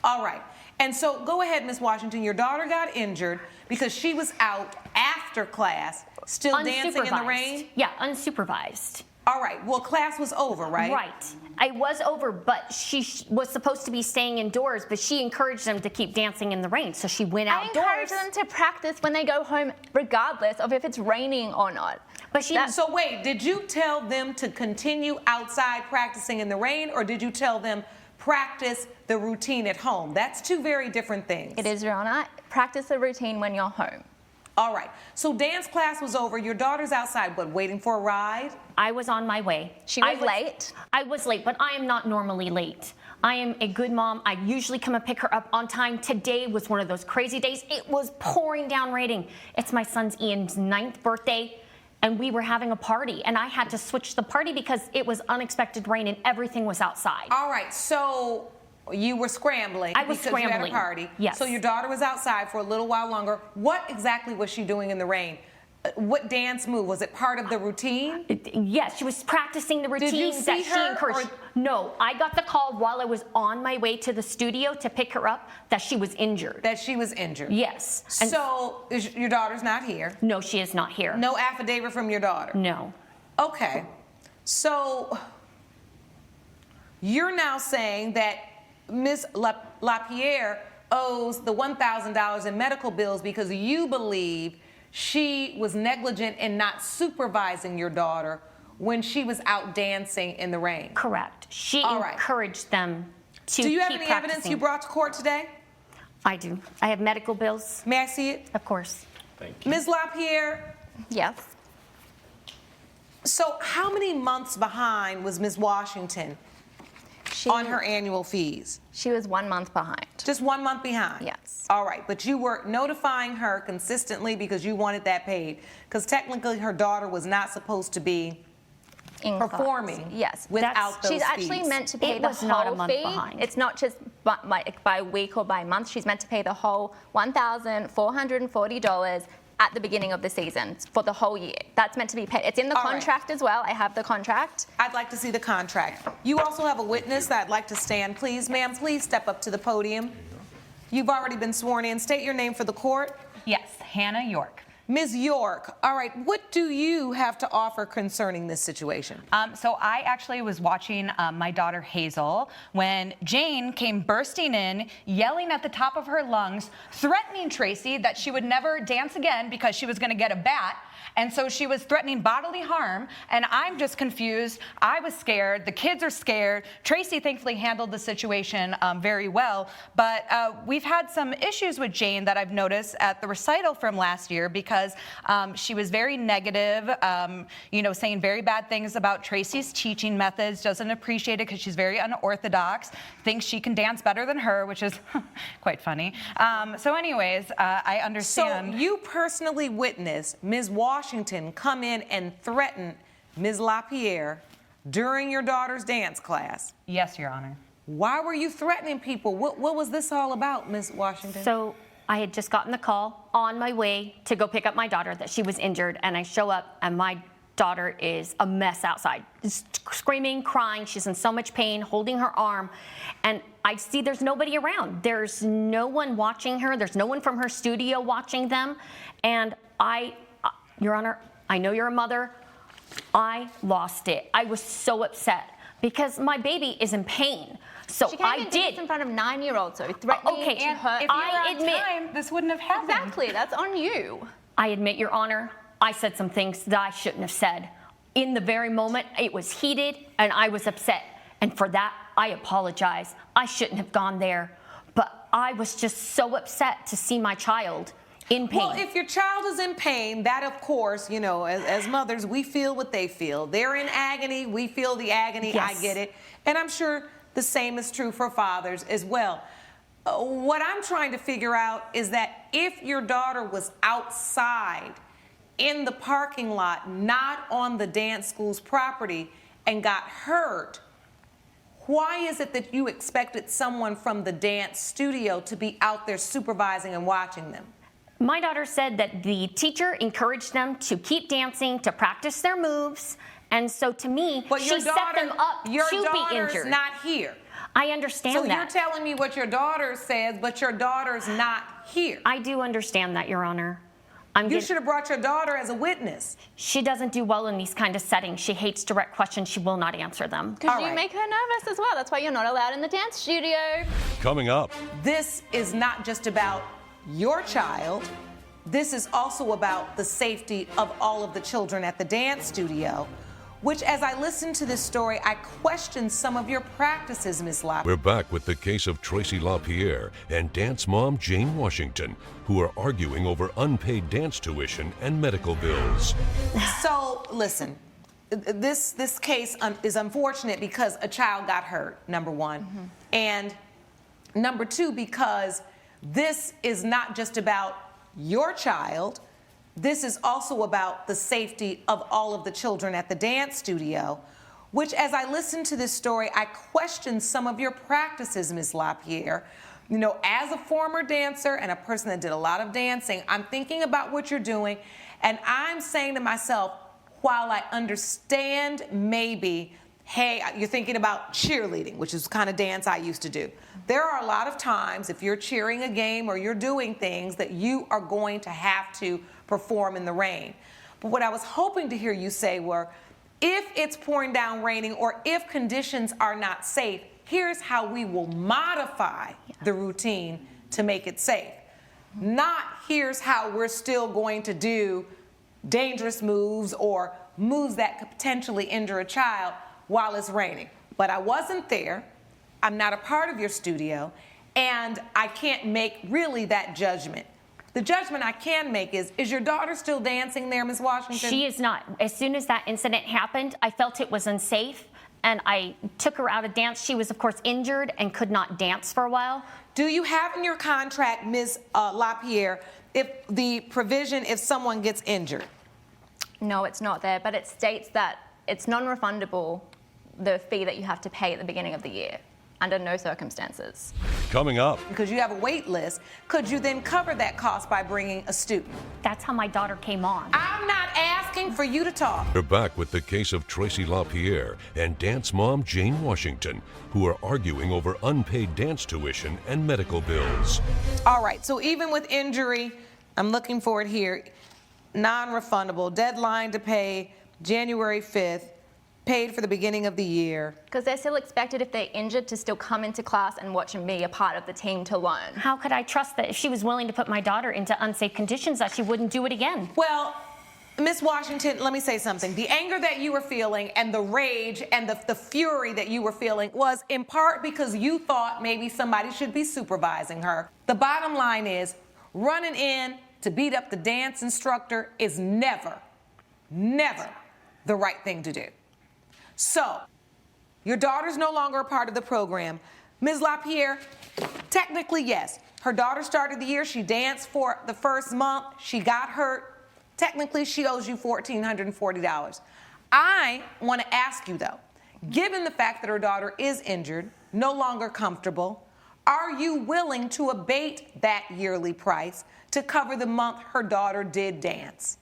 All right. And so go ahead, Ms. Washington. Your daughter got injured because she was out after after class, still dancing in the rain? Yeah, unsupervised. All right, well, class was over, right? Right. It was over, but she was supposed to be staying indoors, but she encouraged them to keep dancing in the rain, so she went I outdoors. encourage them to practice when they go home, regardless of if it's raining or not. But So wait, did you tell them to continue outside practicing in the rain, or did you tell them practice the routine at home? That's two very different things. It is, Your Honor. Practice the routine when you're home. All right. So dance class was over. Your daughter's outside, what, waiting for a ride? I was on my way. She was late? I was late, but I am not normally late. I am a good mom. I usually come and pick her up on time. Today was one of those crazy days. It was pouring down raining. It's my son's Ian's 9th birthday, and we were having a party, and I had to switch the party because it was unexpected rain and everything was outside. All right. So you were scrambling I was because you had a scrambling. party. Yes. So your daughter was outside for a little while longer. What exactly was she doing in the rain? What dance move? Was it part of the routine? Yes, she was practicing the Did you routines that see she her, encouraged. or- No, I got the call while I was on my way to the studio to pick her up that she was injured. That she was injured? Yes. And So your daughter's not here? no, she is not here. No affidavit from your daughter? No. Okay. So you're now saying that Ms. LaPierre owes the $1,000 in medical bills because you believe she was negligent in not supervising your daughter when she was out dancing in the rain. Correct. She All right. encouraged them to Do you have keep any practicing. evidence you brought to court today? I do. I have medical bills. May I see it? Of course. Thank you. Ms. LaPierre, Yes. so how many months behind was Ms. Washington on her annual fees? She was 1 month behind. Just 1 month behind? Yes. All right, but you were notifying her consistently because you wanted that paid. Because technically her daughter was not supposed to be In class. performing Yes. without those She's actually fees. meant to pay It the was not a whole month fee. behind. It's not just by week or by month. She's meant to pay the whole $1,440 at the beginning of the season for the whole year. That's meant to be paid. It's in the All right. contract as well. I have the contract. I'd like to see the contract. You also have a witness that I'd like to stand. Please, ma'am, please step up to the podium. You've already been sworn in. State your name for the court. Yes, Hannah York. Ms. York, all right, what do you have to offer concerning this situation? So I actually was watching my daughter Hazel when Jane came bursting in, yelling at the top of her lungs, threatening Tracy that she would never dance again because she was going to get a bat. And so she was threatening bodily harm, and I'm just confused. I was scared. The kids are scared. Tracy thankfully handled the situation very well, but we've had some issues with Jane that I've noticed at the recital from last year because she was very negative, saying very bad things about Tracy's teaching methods, doesn't appreciate it because she's very unorthodox, thinks she can dance better than her, which is quite funny. So anyways, I understand. So you personally witnessed Ms. Washington come in and threaten Ms. LaPierre during your daughter's dance class? Yes, Your Honor. Why were you threatening people? What was this all about, Ms. Washington? So I had just gotten the call on my way to go pick up my daughter that she was injured, and I show up and my daughter is a mess outside, screaming, crying. She's in so much pain, holding her arm, and I see there's nobody around. There's no one watching her. There's no one from her studio watching them, and Your Honor, I know you're a mother. I lost it. I was so upset because my baby is in pain. So She can't I even do did. this in front of 9-year-olds, so threatening Okay, to and hurt. If you were I on admit- time, this wouldn't have happened. Exactly, that's on you. I admit, Your Honor, I said some things that I shouldn't have said. In the very moment, it was heated and I was upset. And for that, I apologize. I shouldn't have gone there. But I was just so upset to see my child in pain. Well, if your child is in pain, that of course, as mothers, we feel what they feel. They're in agony, we feel the agony, Yes. I get it. And I'm sure the same is true for fathers as well. What I'm trying to figure out is that if your daughter was outside in the parking lot, not on the dance school's property, and got hurt, why is it that you expected someone from the dance studio to be out there supervising and watching them? My daughter said that the teacher encouraged them to keep dancing, to practice their moves. And so to me, But she set them up your to be daughter's injured. not here. I understand So that. you're telling me what your daughter says, but your daughter's not here. I do understand that, Your Honor. You should have brought your daughter as a witness. She doesn't do well in these kind of settings. She hates direct questions. She will not answer them. Because you make her nervous as well. That's why you're not allowed in the dance studio. Coming up, This is not just about your child. This is also about the safety of all of the children at the dance studio, which, as I listen to this story, I question some of your practices, Ms. Lop. we're back with the case of Tracy LaPierre and dance mom Jane Washington, who are arguing over unpaid dance tuition and medical bills. So, listen, this case is unfortunate because a child got hurt, number one. And number two, because this is not just about your child, this is also about the safety of all of the children at the dance studio, which, as I listen to this story, I question some of your practices, Ms. LaPierre. You know, as a former dancer and a person that did a lot of dancing, I'm thinking about what you're doing, and I'm saying to myself, while I understand maybe, hey, you're thinking about cheerleading, which is the kind of dance I used to do. There are a lot of times, if you're cheering a game or you're doing things, that you are going to have to perform in the rain. But what I was hoping to hear you say were, if it's pouring down raining or if conditions are not safe, here's how we will modify the routine to make it safe. Not here's how we're still going to do dangerous moves or moves that could potentially injure a child while it's raining. But I wasn't there, I'm not a part of your studio, and I can't make really that judgment. The judgment I can make is your daughter still dancing there, Ms. Washington? She is not. As soon as that incident happened, I felt it was unsafe, and I took her out of dance. She was, of course, injured and could not dance for a while. Do you have in your contract, Ms. LaPierre, if the provision if someone gets injured? No, it's not there, but it states that it's non-refundable, the fee that you have to pay at the beginning of the year, under no circumstances. Coming up, Because you have a wait list, could you then cover that cost by bringing a student? That's how my daughter came on. I'm not asking for you to talk. we're back with the case of Tracy LaPierre and dance mom Jane Washington, who are arguing over unpaid dance tuition and medical bills. All right, so even with injury, I'm looking for it here, non-refundable, deadline to pay January 5th, paid for the beginning of the year. Because they're still expected, if they're injured, to still come into class and watch and be a part of the team to learn. How could I trust that if she was willing to put my daughter into unsafe conditions that she wouldn't do it again? Well, Ms. Washington, let me say something. The anger that you were feeling and the rage and the fury that you were feeling was in part because you thought maybe somebody should be supervising her. The bottom line is, running in to beat up the dance instructor is never the right thing to do. So, your daughter's no longer a part of the program. Ms. LaPierre, technically, yes. Her daughter started the year, she danced for the first month, she got hurt. Technically, she owes you $1,440. I want to ask you, though, given the fact that her daughter is injured, no longer comfortable, are you willing to abate that yearly price to cover the month her daughter did dance?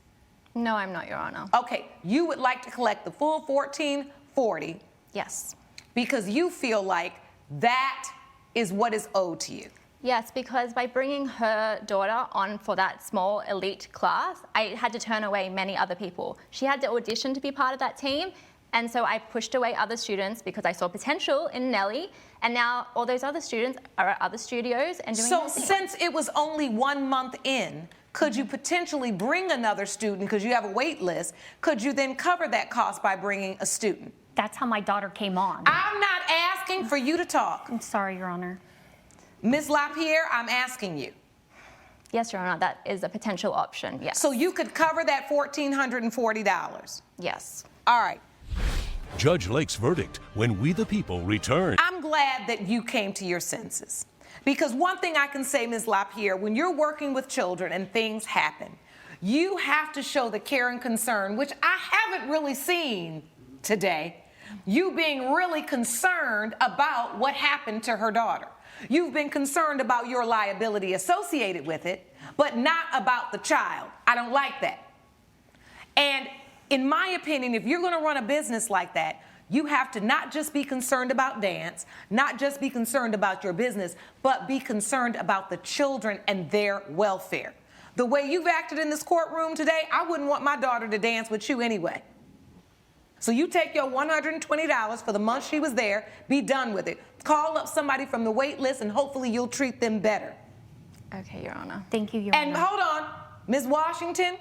No, I'm not, Your Honor. Okay, you would like to collect the full $1,440. Yes. Because you feel like that is what is owed to you. Yes, because by bringing her daughter on for that small elite class, I had to turn away many other people. She had to audition to be part of that team, and so I pushed away other students because I saw potential in Nellie, and now all those other students are at other studios and doing So their thing. since it was only 1 month in, could you potentially bring another student because you have a wait list? Could you then cover that cost by bringing a student? That's how my daughter came on. I'm not asking for you to talk. I'm sorry, Your Honor. Ms. LaPierre, I'm asking you. Yes, Your Honor, that is a potential option, yes. So you could cover that $1,440? Yes. All right. Judge Lake's verdict when We the People return. I'm glad that you came to your senses. Because one thing I can say, Ms. LaPierre, when you're working with children and things happen, you have to show the care and concern, which I haven't really seen today. You being really concerned about what happened to her daughter. You've been concerned about your liability associated with it, but not about the child. I don't like that. And in my opinion, if you're going to run a business like that, you have to not just be concerned about dance, not just be concerned about your business, but be concerned about the children and their welfare. The way you've acted in this courtroom today, I wouldn't want my daughter to dance with you anyway. So you take your $120 for the month she was there, be done with it. Call up somebody from the wait list and hopefully you'll treat them better. Okay, Your Honor. Thank you, Your And Honor. hold on, Ms. Washington,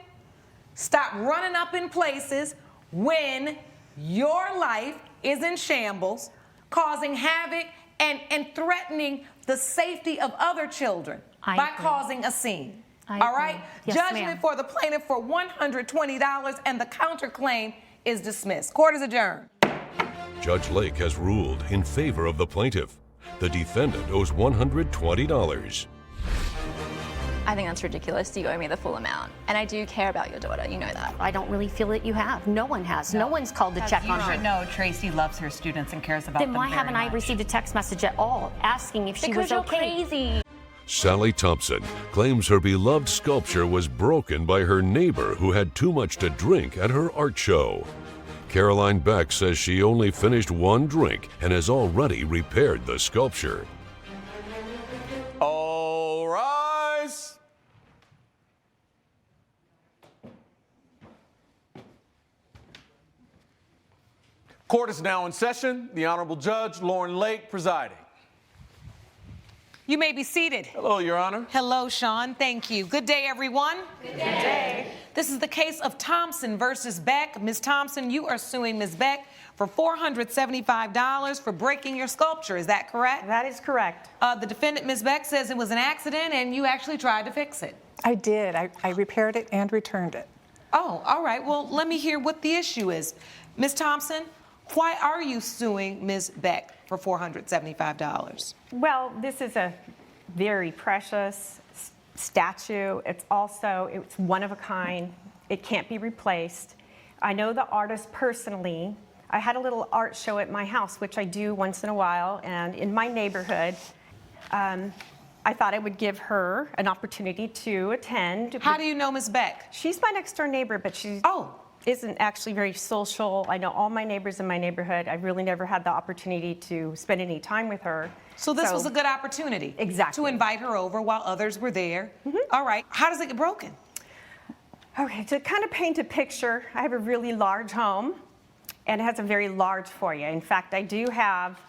stop running up in places when your life is in shambles, causing havoc and threatening the safety of other children by causing a scene. All right? Yes, Judgment ma'am. for the plaintiff for $120 and the counterclaim is dismissed. Court is adjourned. Judge Lake has ruled in favor of the plaintiff. The defendant owes $120. I think that's ridiculous. You owe me the full amount. And I do care about your daughter. You know that. I don't really feel that you have. No one has. No one's called to check on her. You should know Tracy loves her students and cares about Then them why very haven't I much. received a text message at all asking if she Because was you're okay? crazy. Sally Thompson claims her beloved sculpture was broken by her neighbor who had too much to drink at her art show. Caroline Beck says she only finished one drink and has already repaired the sculpture. All rise. Court is now in session. The Honorable Judge Lauren Lake presiding. You may be seated. Hello, Your Honor. Hello, Sean. Thank you. Good day, everyone. Good day. This is the case of Thompson versus Beck. Ms. Thompson, you are suing Ms. Beck for $475 for breaking your sculpture. Is that correct? That is correct. The defendant, Ms. Beck, says it was an accident and you actually tried to fix it. I did. I repaired it and returned it. Oh, all right. Well, let me hear what the issue is. Ms. Thompson, why are you suing Ms. Beck for $475? Well, this is a very precious statue. It's one of a kind. It can't be replaced. I know the artist personally. I had a little art show at my house, which I do once in a while, and in my neighborhood. I thought I would give her an opportunity to attend. How do you know Ms. Beck? She's my next door neighbor, but she isn't actually very social. I know all my neighbors in my neighborhood. I've really never had the opportunity to spend any time with her. So this was a good opportunity. Exactly. To invite her over while others were there. All right. How does it get broken? Okay, to kind of paint a picture, I have a really large home, and it has a very large foyer. In fact, I do have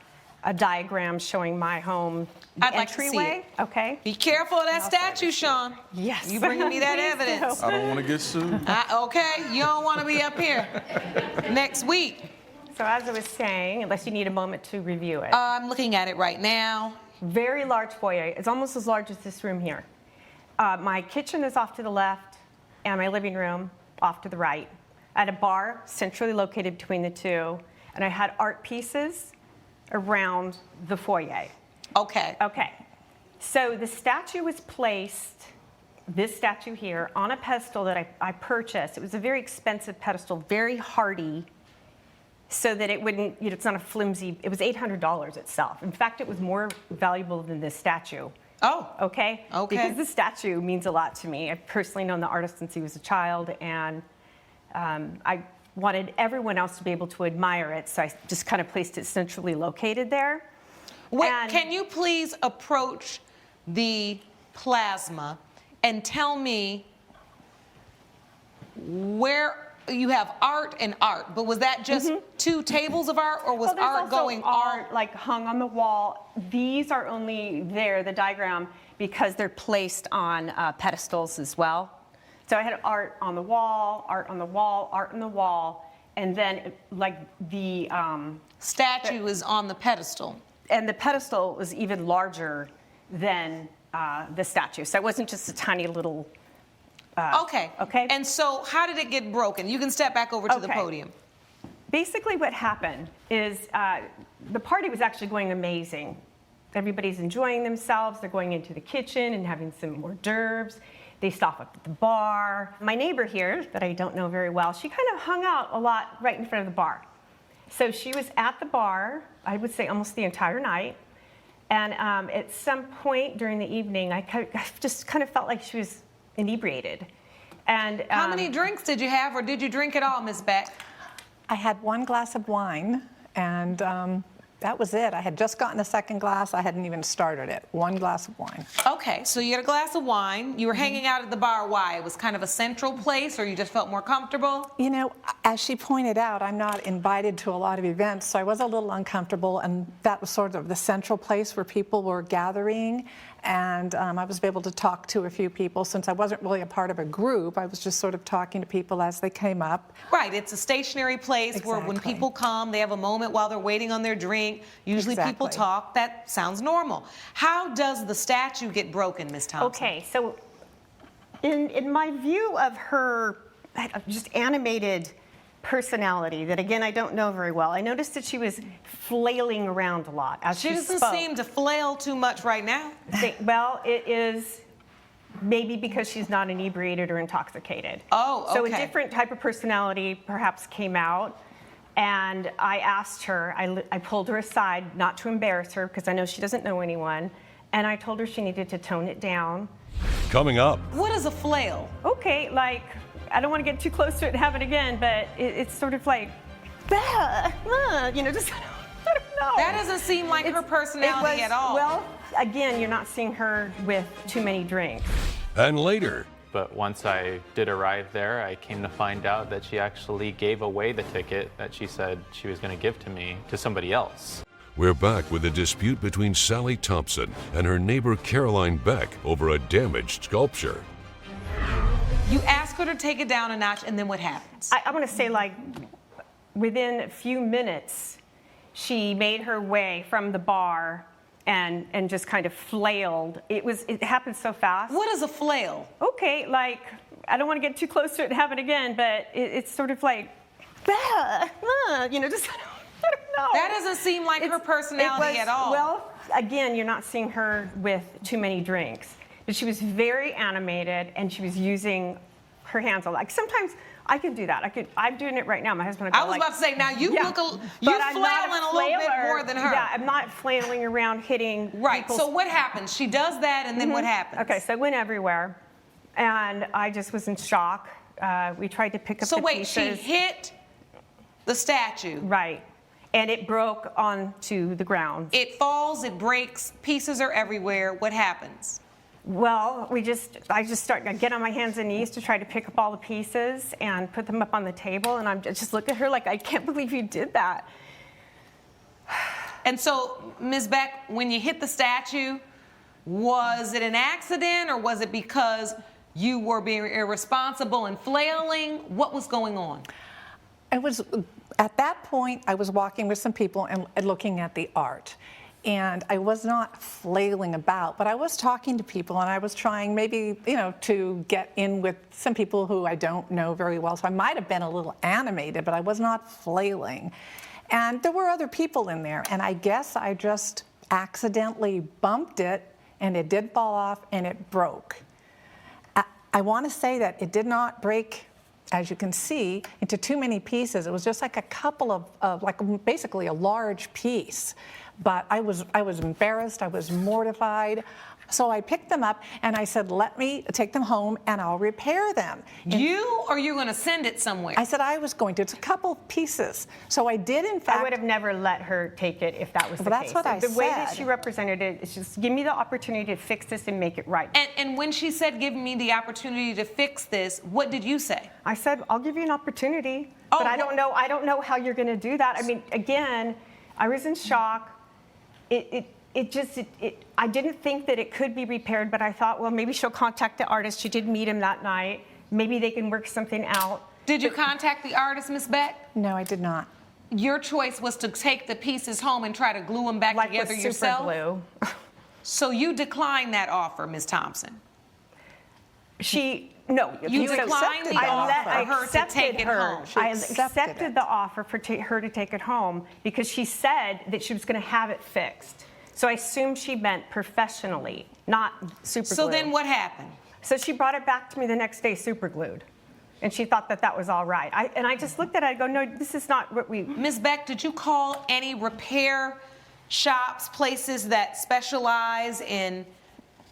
a diagram showing my home I'd like to see entryway. it. Okay. Be careful of that statue, Sean. Yes. You bringing me that Please do. evidence. I don't want to get sued. Okay, you don't want to be up here next week. So as I was saying, unless you need a moment to review it. I'm looking at it right now. Very large foyer. It's almost as large as this room here. My kitchen is off to the left, and my living room off to the right. I had a bar centrally located between the two, and I had art pieces around the foyer. Okay. Okay. So the statue was placed, this statue here, on a pedestal that I purchased. It was a very expensive pedestal, very hardy, so that it wouldn't, it's not a flimsy, it was $800 itself. In fact, it was more valuable than this statue. Oh. Okay? Okay. Because this statue means a lot to me. I've personally known the artist since he was a child, and I wanted everyone else to be able to admire it, so I just kind of placed it centrally located there. Wait, can you please approach the plasma and tell me where you have art and art, but was that just two tables of art, or was Well, there's art also going art like hung on the wall? These are only there, the diagram, because they're placed on pedestals as well. So I had art on the wall, art on the wall, art on the wall, and then like the statue is on the pedestal. And the pedestal was even larger than the statue. So it wasn't just a tiny little. Okay. And so how did it get broken? You can step back over to the podium. Basically what happened is the party was actually going amazing. Everybody's enjoying themselves. They're going into the kitchen and having some hors d'oeuvres. They stop up at the bar. My neighbor here, that I don't know very well, she kind of hung out a lot right in front of the bar. So she was at the bar, I would say almost the entire night. And at some point during the evening, I just kind of felt like she was inebriated. And How many drinks did you have, or did you drink it all, Ms. Beck? I had one glass of wine, and that was it. I had just gotten a second glass. I hadn't even started it. 1 glass of wine. Okay, so you had a glass of wine. You were hanging out at the bar. Why? It was kind of a central place, or you just felt more comfortable? You know, as she pointed out, I'm not invited to a lot of events, so I was a little uncomfortable, and that was sort of the central place where people were gathering. And I was able to talk to a few people. Since I wasn't really a part of a group, I was just sort of talking to people as they came up. Right, it's a stationary place where when people come, they have a moment while they're waiting on their drink. Usually people talk. That sounds normal. How does the statue get broken, Ms. Thompson? Okay, so in my view of her just animated personality that, again, I don't know very well, I noticed that she was flailing around a lot as she doesn't spoke. seem to flail too much right now. Well, it is maybe because she's not inebriated or intoxicated. Oh, okay. So a different type of personality perhaps came out, and I asked her, I pulled her aside, not to embarrass her, because I know she doesn't know anyone, and I told her she needed to tone it down. Coming up. What is a flail? Okay, like, I don't want to get too close to it and have it again, but it's sort of like, you know, just, I don't know. That doesn't seem like her personality at all. Well, again, you're not seeing her with too many drinks. And later. But once I did arrive there, I came to find out that she actually gave away the ticket that she said she was going to give to me to somebody else. We're back with a dispute between Sally Thompson and her neighbor Caroline Beck over a damaged sculpture. You ask her to take it down a notch, and then what happens? I'm going to say, like, within a few minutes, she made her way from the bar and just kind of flailed. It happened so fast. What is a flail? Okay, like, I don't want to get too close to it and have it again, but it's sort of like, you know, just, I don't know. That doesn't seem like her personality at all. Well, again, you're not seeing her with too many drinks. But she was very animated, and she was using her hands a lot. Like, sometimes I can do that. I'm doing it right now. My husband. I was about to say, now you look, you're flailing a little bit more than her. Yeah, I'm not flailing around hitting. Right. So what happens? She does that, and then what happens? Okay, so I went everywhere, and I just was in shock. We tried to pick up the pieces. So wait, she hit the statue. Right. And it broke onto the ground. It falls, it breaks, pieces are everywhere. What happens? Well, I get on my hands and knees to try to pick up all the pieces and put them up on the table, and I'm just look at her like, I can't believe you did that. And so, Ms. Beck, when you hit the statue, was it an accident, or was it because you were being irresponsible and flailing? What was going on? At that point, I was walking with some people and looking at the art. And I was not flailing about, but I was talking to people, and I was trying maybe, you know, to get in with some people who I don't know very well. So I might have been a little animated, but I was not flailing. And there were other people in there, and I guess I just accidentally bumped it, and it did fall off, and it broke. I want to say that it did not break, as you can see, into too many pieces. It was just like a couple of like basically a large piece. But I was embarrassed, I was mortified. So I picked them up and I said, let me take them home and I'll repair them. Or are you going to send it somewhere? I said I was going to. It's a couple pieces. So I did, in fact. I would have never let her take it if that was the case. That's what I said. The way that she represented it is just give me the opportunity to fix this and make it right. And when she said, give me the opportunity to fix this, what did you say? I said, I'll give you an opportunity, but I don't know how you're going to do that. I mean, again, I was in shock. I didn't think that it could be repaired, but I thought, well, maybe she'll contact the artist. She did meet him that night. Maybe they can work something out. Did you contact the artist, Ms. Beck? No, I did not. Your choice was to take the pieces home and try to glue them back together with yourself? Super glue. So you declined that offer, Ms. Thompson? No, you declined the offer for her to take it home. I accepted the offer for her to take it home because she said that she was going to have it fixed. So I assumed she meant professionally, not super glued. So then what happened? So she brought it back to me the next day super glued. And she thought that was all right. I just looked at it, I go, no, this is not what we... Ms. Beck, did you call any repair shops, places that specialize in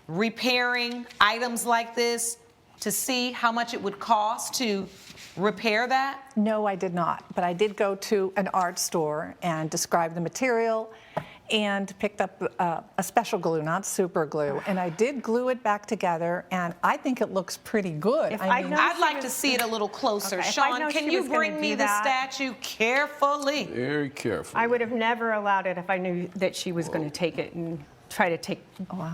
repairing items like this? to see how much it would cost to repair that? No, I did not. But I did go to an art store and describe the material and picked up a special glue, not super glue. And I did glue it back together, and I think it looks pretty good. I'd like to see it a little closer. Okay, Sean, can you bring me the statue carefully? Very careful. I would have never allowed it if I knew that she was going to take it and try to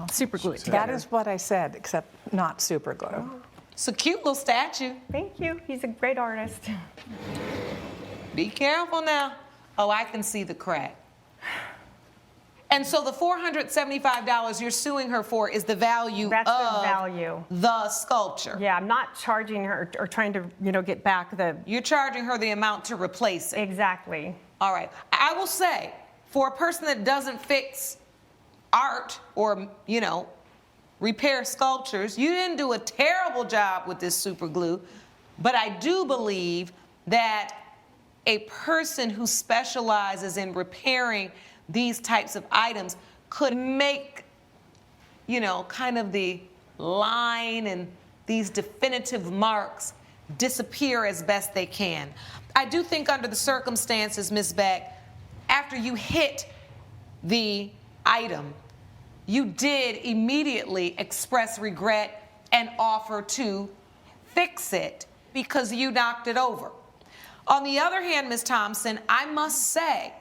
super glue it together. That is what I said, except not super glue. It's a cute little statue. Thank you. He's a great artist. Be careful now. Oh, I can see the crack. And so the $475 you're suing her for is the value That's of the value. The sculpture. Yeah, I'm not charging her or trying to, get back the... You're charging her the amount to replace it. Exactly. All right. I will say, for a person that doesn't fix art or, repair sculptures, you didn't do a terrible job with this super glue, but I do believe that a person who specializes in repairing these types of items could make, kind of the line and these definitive marks disappear as best they can. I do think under the circumstances, Ms. Beck, after you hit the item, you did immediately express regret and offer to fix it because you knocked it over. On the other hand, Ms. Thompson, I must say,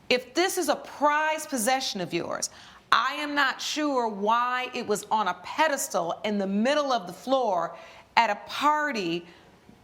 if this is a prized possession of yours, I am not sure why it was on a pedestal in the middle of the floor at a party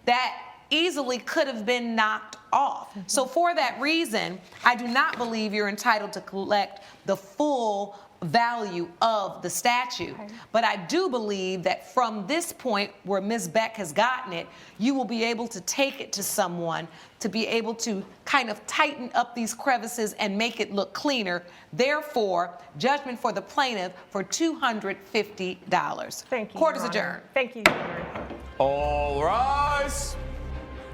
that easily could have been knocked off. So for that reason, I do not believe you're entitled to collect the full value of the statue. But I do believe that from this point where Ms. Beck has gotten it, you will be able to take it to someone to be able to kind of tighten up these crevices and make it look cleaner. Therefore, judgment for the plaintiff for $250. Thank you. Court is Your Honor. adjourned. Thank you, Your Honor. All rise.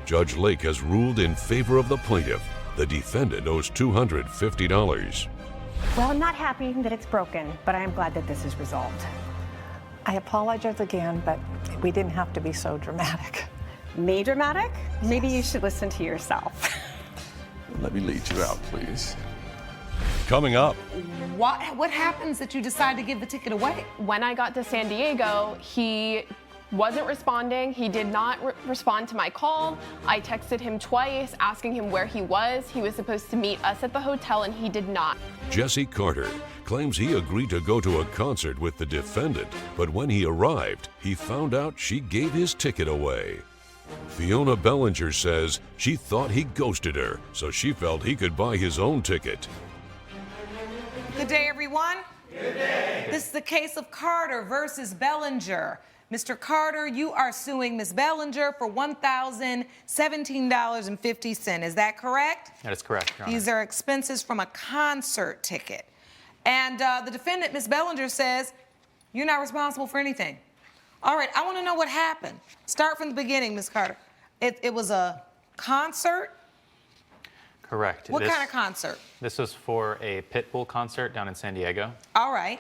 Judge Lake has ruled in favor of the plaintiff. The defendant owes $250. Well, I'm not happy that it's broken, but I am glad that this is resolved. I apologize again, but we didn't have to be so dramatic. Me dramatic? Maybe you should listen to yourself. Let me lead you out, please. Coming up. What happens that you decide to give the ticket away? When I got to San Diego, he wasn't responding. He did not respond to my call. I texted him twice asking him where he was. He was supposed to meet us at the hotel and he did not. Jesse Carter claims he agreed to go to a concert with the defendant, but when he arrived, he found out she gave his ticket away. Fiona Bellinger says she thought he ghosted her, so she felt he could buy his own ticket. Good day, everyone. Good day. This is the case of Carter versus Bellinger. Mr. Carter, you are suing Ms. Bellinger for $1,017.50. Is that correct? That is correct, Your Honor. These are expenses from a concert ticket. And the defendant, Ms. Bellinger, says you're not responsible for anything. All right, I want to know what happened. Start from the beginning, Ms. Carter. It was a concert? Correct. What kind of concert? This was for a Pitbull concert down in San Diego. All right.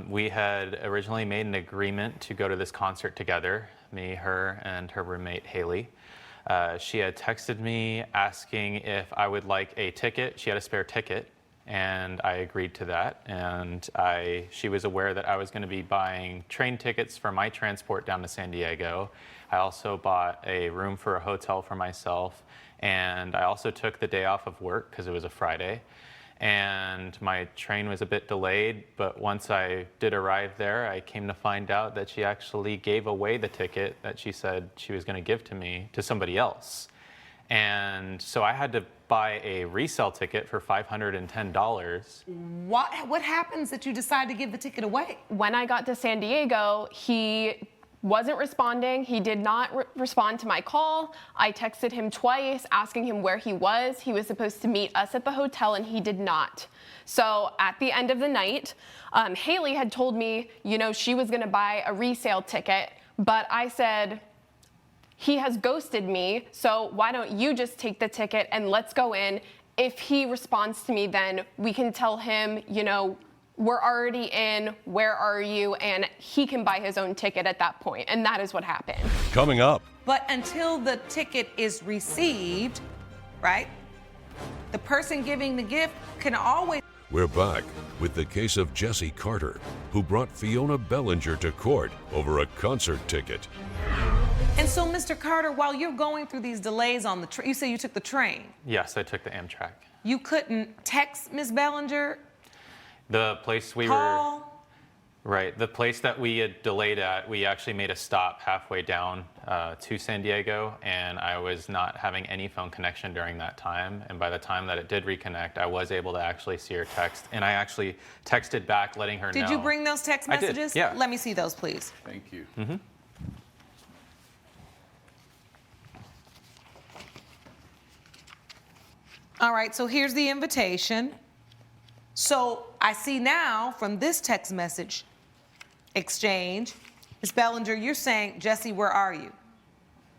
We had originally made an agreement to go to this concert together, me, her, and her roommate, Haley. She had texted me asking if I would like a ticket. She had a spare ticket, and I agreed to that. And she was aware that I was going to be buying train tickets for my transport down to San Diego. I also bought a room for a hotel for myself, and I also took the day off of work because it was a Friday. And my train was a bit delayed, but once I did arrive there, I came to find out that she actually gave away the ticket that she said she was going to give to me to somebody else. And so I had to buy a resale ticket for $510. What happens that you decide to give the ticket away? When I got to San Diego, he wasn't responding. He did not respond to my call. I texted him twice asking him where he was. He was supposed to meet us at the hotel and he did not. So at the end of the night, Haley had told me, she was gonna buy a resale ticket, but I said, he has ghosted me, so why don't you just take the ticket and let's go in. If he responds to me, then we can tell him, we're already in, where are you? And he can buy his own ticket at that point, and that is what happened. Coming up. But until the ticket is received, right, the person giving the gift can always... We're back with the case of Jesse Carter, who brought Fiona Bellinger to court over a concert ticket. And so, Mr. Carter, while you're going through these delays on the train, you say you took the train. Yes, I took the Amtrak. You couldn't text Ms. Bellinger? The place we Call? Right. The place that we had delayed at, we actually made a stop halfway down to San Diego, and I was not having any phone connection during that time. And by the time that it did reconnect, I was able to actually see her text, and I actually texted back letting her know. Did you bring those text I did, messages? yeah. Let me see those, please. Thank you. Mm-hmm. All right, so here's the invitation. So I see now from this text message exchange, Ms. Bellinger, you're saying, Jesse, where are you?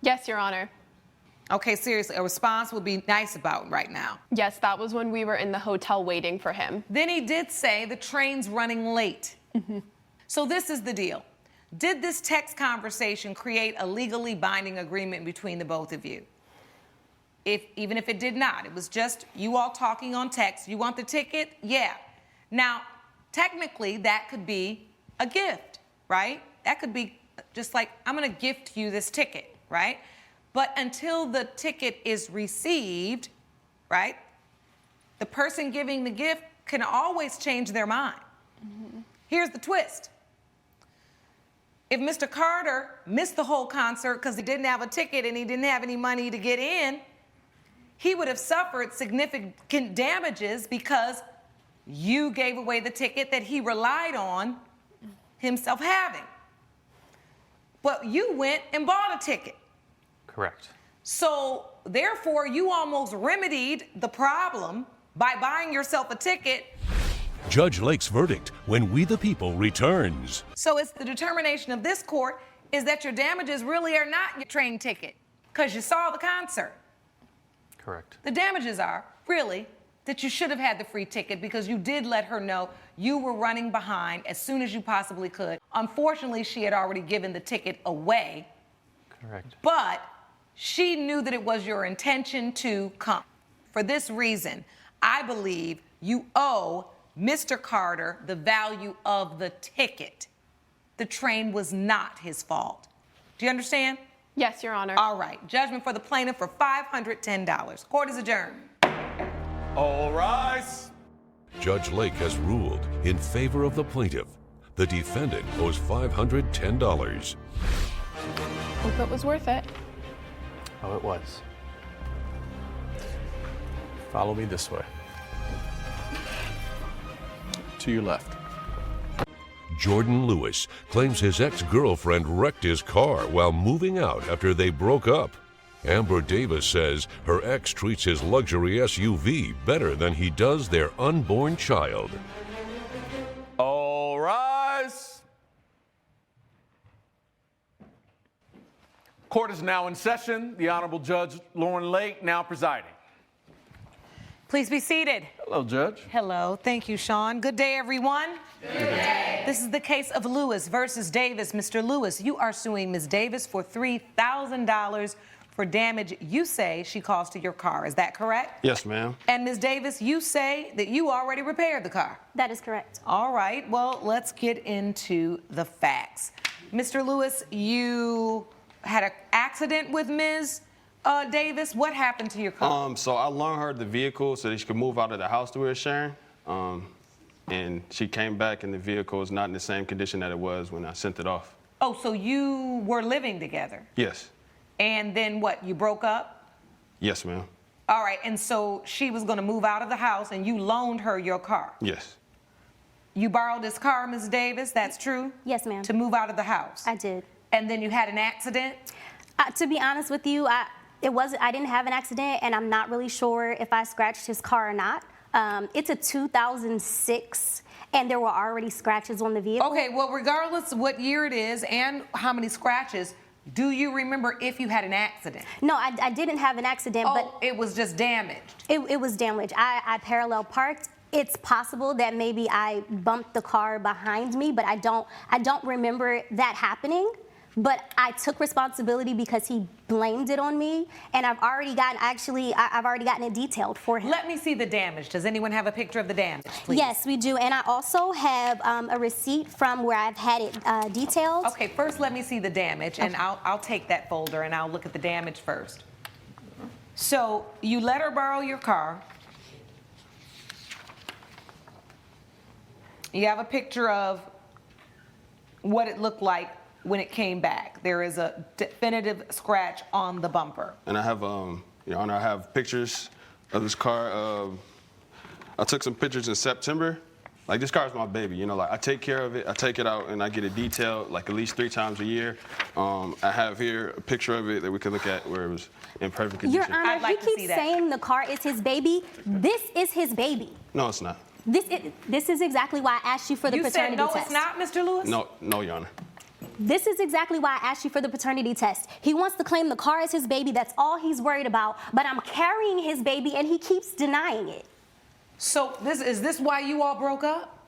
Yes, Your Honor. Okay, seriously, a response would be nice about right now. Yes, that was when we were in the hotel waiting for him. Then he did say the train's running late. So this is the deal. Did this text conversation create a legally binding agreement between the both of you? Even if it did not, it was just you all talking on text. You want the ticket? Yeah. Now, technically, that could be a gift, right? That could be just like, I'm going to gift you this ticket, right? But until the ticket is received, right, the person giving the gift can always change their mind. Here's the twist. If Mr. Carter missed the whole concert because he didn't have a ticket and he didn't have any money to get in, he would have suffered significant damages because you gave away the ticket that he relied on himself having. But you went and bought a ticket. Correct. So therefore, you almost remedied the problem by buying yourself a ticket. Judge Lake's verdict when We the People returns. So it's the determination of this court is that your damages really are not your train ticket because you saw the concert. Correct. The damages are really that you should have had the free ticket because you did let her know you were running behind as soon as you possibly could. Unfortunately, she had already given the ticket away. Correct. But she knew that it was your intention to come. For this reason, I believe you owe Mr. Carter the value of the ticket. The train was not his fault. Do you understand? Yes, Your Honor. All right. Judgment for the plaintiff for $510. Court is adjourned. All rise. Judge Lake has ruled in favor of the plaintiff. The defendant owes $510. Hope it was worth it. Oh, it was. Follow me this way. To your left. Jordan Lewis claims his ex-girlfriend wrecked his car while moving out after they broke up. Amber Davis says her ex treats his luxury SUV better than he does their unborn child. All rise. Court is now in session. The Honorable Judge Lauren Lake now presiding. Please be seated. Hello, Judge. Hello. Thank you, Sean. Good day, everyone. Good day. This is the case of Lewis versus Davis. Mr. Lewis, you are suing Ms. Davis for $3,000 for damage you say she caused to your car. Is that correct? Yes, ma'am. And Ms. Davis, you say that you already repaired the car. That is correct. All right. Well, let's get into the facts. Mr. Lewis, you had an accident with Ms. Davis. What happened to your car? So I loaned her the vehicle so that she could move out of the house that we were sharing. And she came back and the vehicle is not in the same condition that it was when I sent it off. Oh, so you were living together. Yes. And then what, you broke up? Yes, ma'am. All right, and so she was gonna move out of the house and you loaned her your car. Yes. You borrowed this car, Ms. Davis, that's true? Yes, ma'am. To move out of the house? I did. And then you had an accident? To be honest with you, I didn't have an accident, and I'm not really sure if I scratched his car or not. It's a 2006, and there were already scratches on the vehicle. Okay, well, regardless of what year it is and how many scratches, do you remember if you had an accident? No, I didn't have an accident, but it was just damaged. It was damaged. I parallel parked, it's possible that maybe I bumped the car behind me, but I don't remember that happening. But I took responsibility because he blamed it on me, and I've already gotten it detailed for him. Let me see the damage. Does anyone have a picture of the damage, please? Yes, we do, and I also have a receipt from where I've had it detailed. Okay, first let me see the damage, and Okay. I'll take that folder and I'll look at the damage first. So you let her borrow your car. You have a picture of what it looked like when it came back. There is a definitive scratch on the bumper. And I have, Your Honor, I have pictures of this car. I took some pictures in September. Like, this car is my baby, you know, like, I take care of it, I take it out, and I get it detailed, like, at least 3 times a year. I have here a picture of it that we can look at where it was in perfect condition. Your Honor, he keeps saying the car is his baby. This is his baby. No, it's not. This is exactly why I asked you for the paternity test. You said no, it's not, Mr. Lewis? No, Your Honor. This is exactly why I asked you for the paternity test. He wants to claim the car is his baby. That's all he's worried about. But I'm carrying his baby, and he keeps denying it. So is this why you all broke up?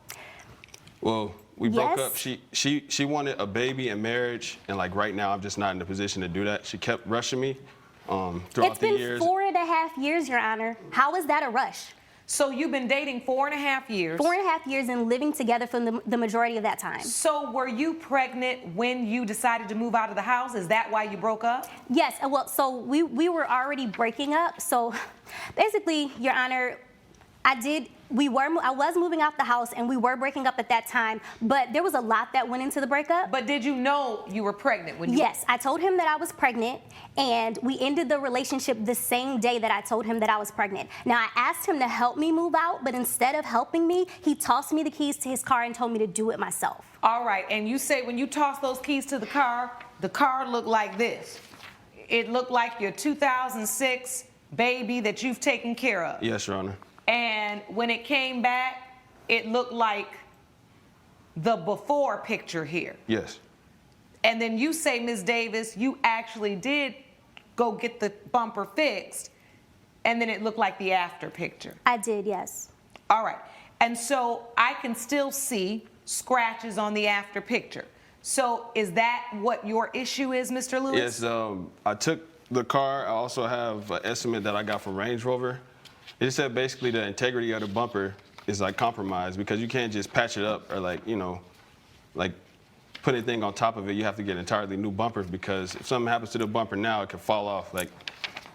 Well, we broke Yes. up. She wanted a baby and marriage, and like right now, I'm just not in the position to do that. She kept rushing me throughout It's the been years. 4.5 years, Your Honor. How is that a rush? So you've been dating 4.5 years. 4.5 years and living together for the majority of that time. So were you pregnant when you decided to move out of the house? Is that why you broke up? Yes, well, so we were already breaking up. So basically, Your Honor, I was moving out the house and we were breaking up at that time, but there was a lot that went into the breakup. But did you know you were pregnant when you? Yes, I told him that I was pregnant, and we ended the relationship the same day that I told him that I was pregnant. Now, I asked him to help me move out, but instead of helping me, he tossed me the keys to his car and told me to do it myself. All right, and you say when you tossed those keys to the car looked like this. It looked like your 2006 baby that you've taken care of. Yes, Your Honor. And when it came back, it looked like the before picture here. Yes. And then you say, Ms. Davis, you actually did go get the bumper fixed, and then it looked like the after picture. I did, yes. All right. And so I can still see scratches on the after picture. So is that what your issue is, Mr. Lewis? Yes, I took the car. I also have an estimate that I got from Range Rover. It said basically the integrity of the bumper is like compromised because you can't just patch it up or like put anything on top of it. You have to get entirely new bumpers because if something happens to the bumper now, it can fall off. Like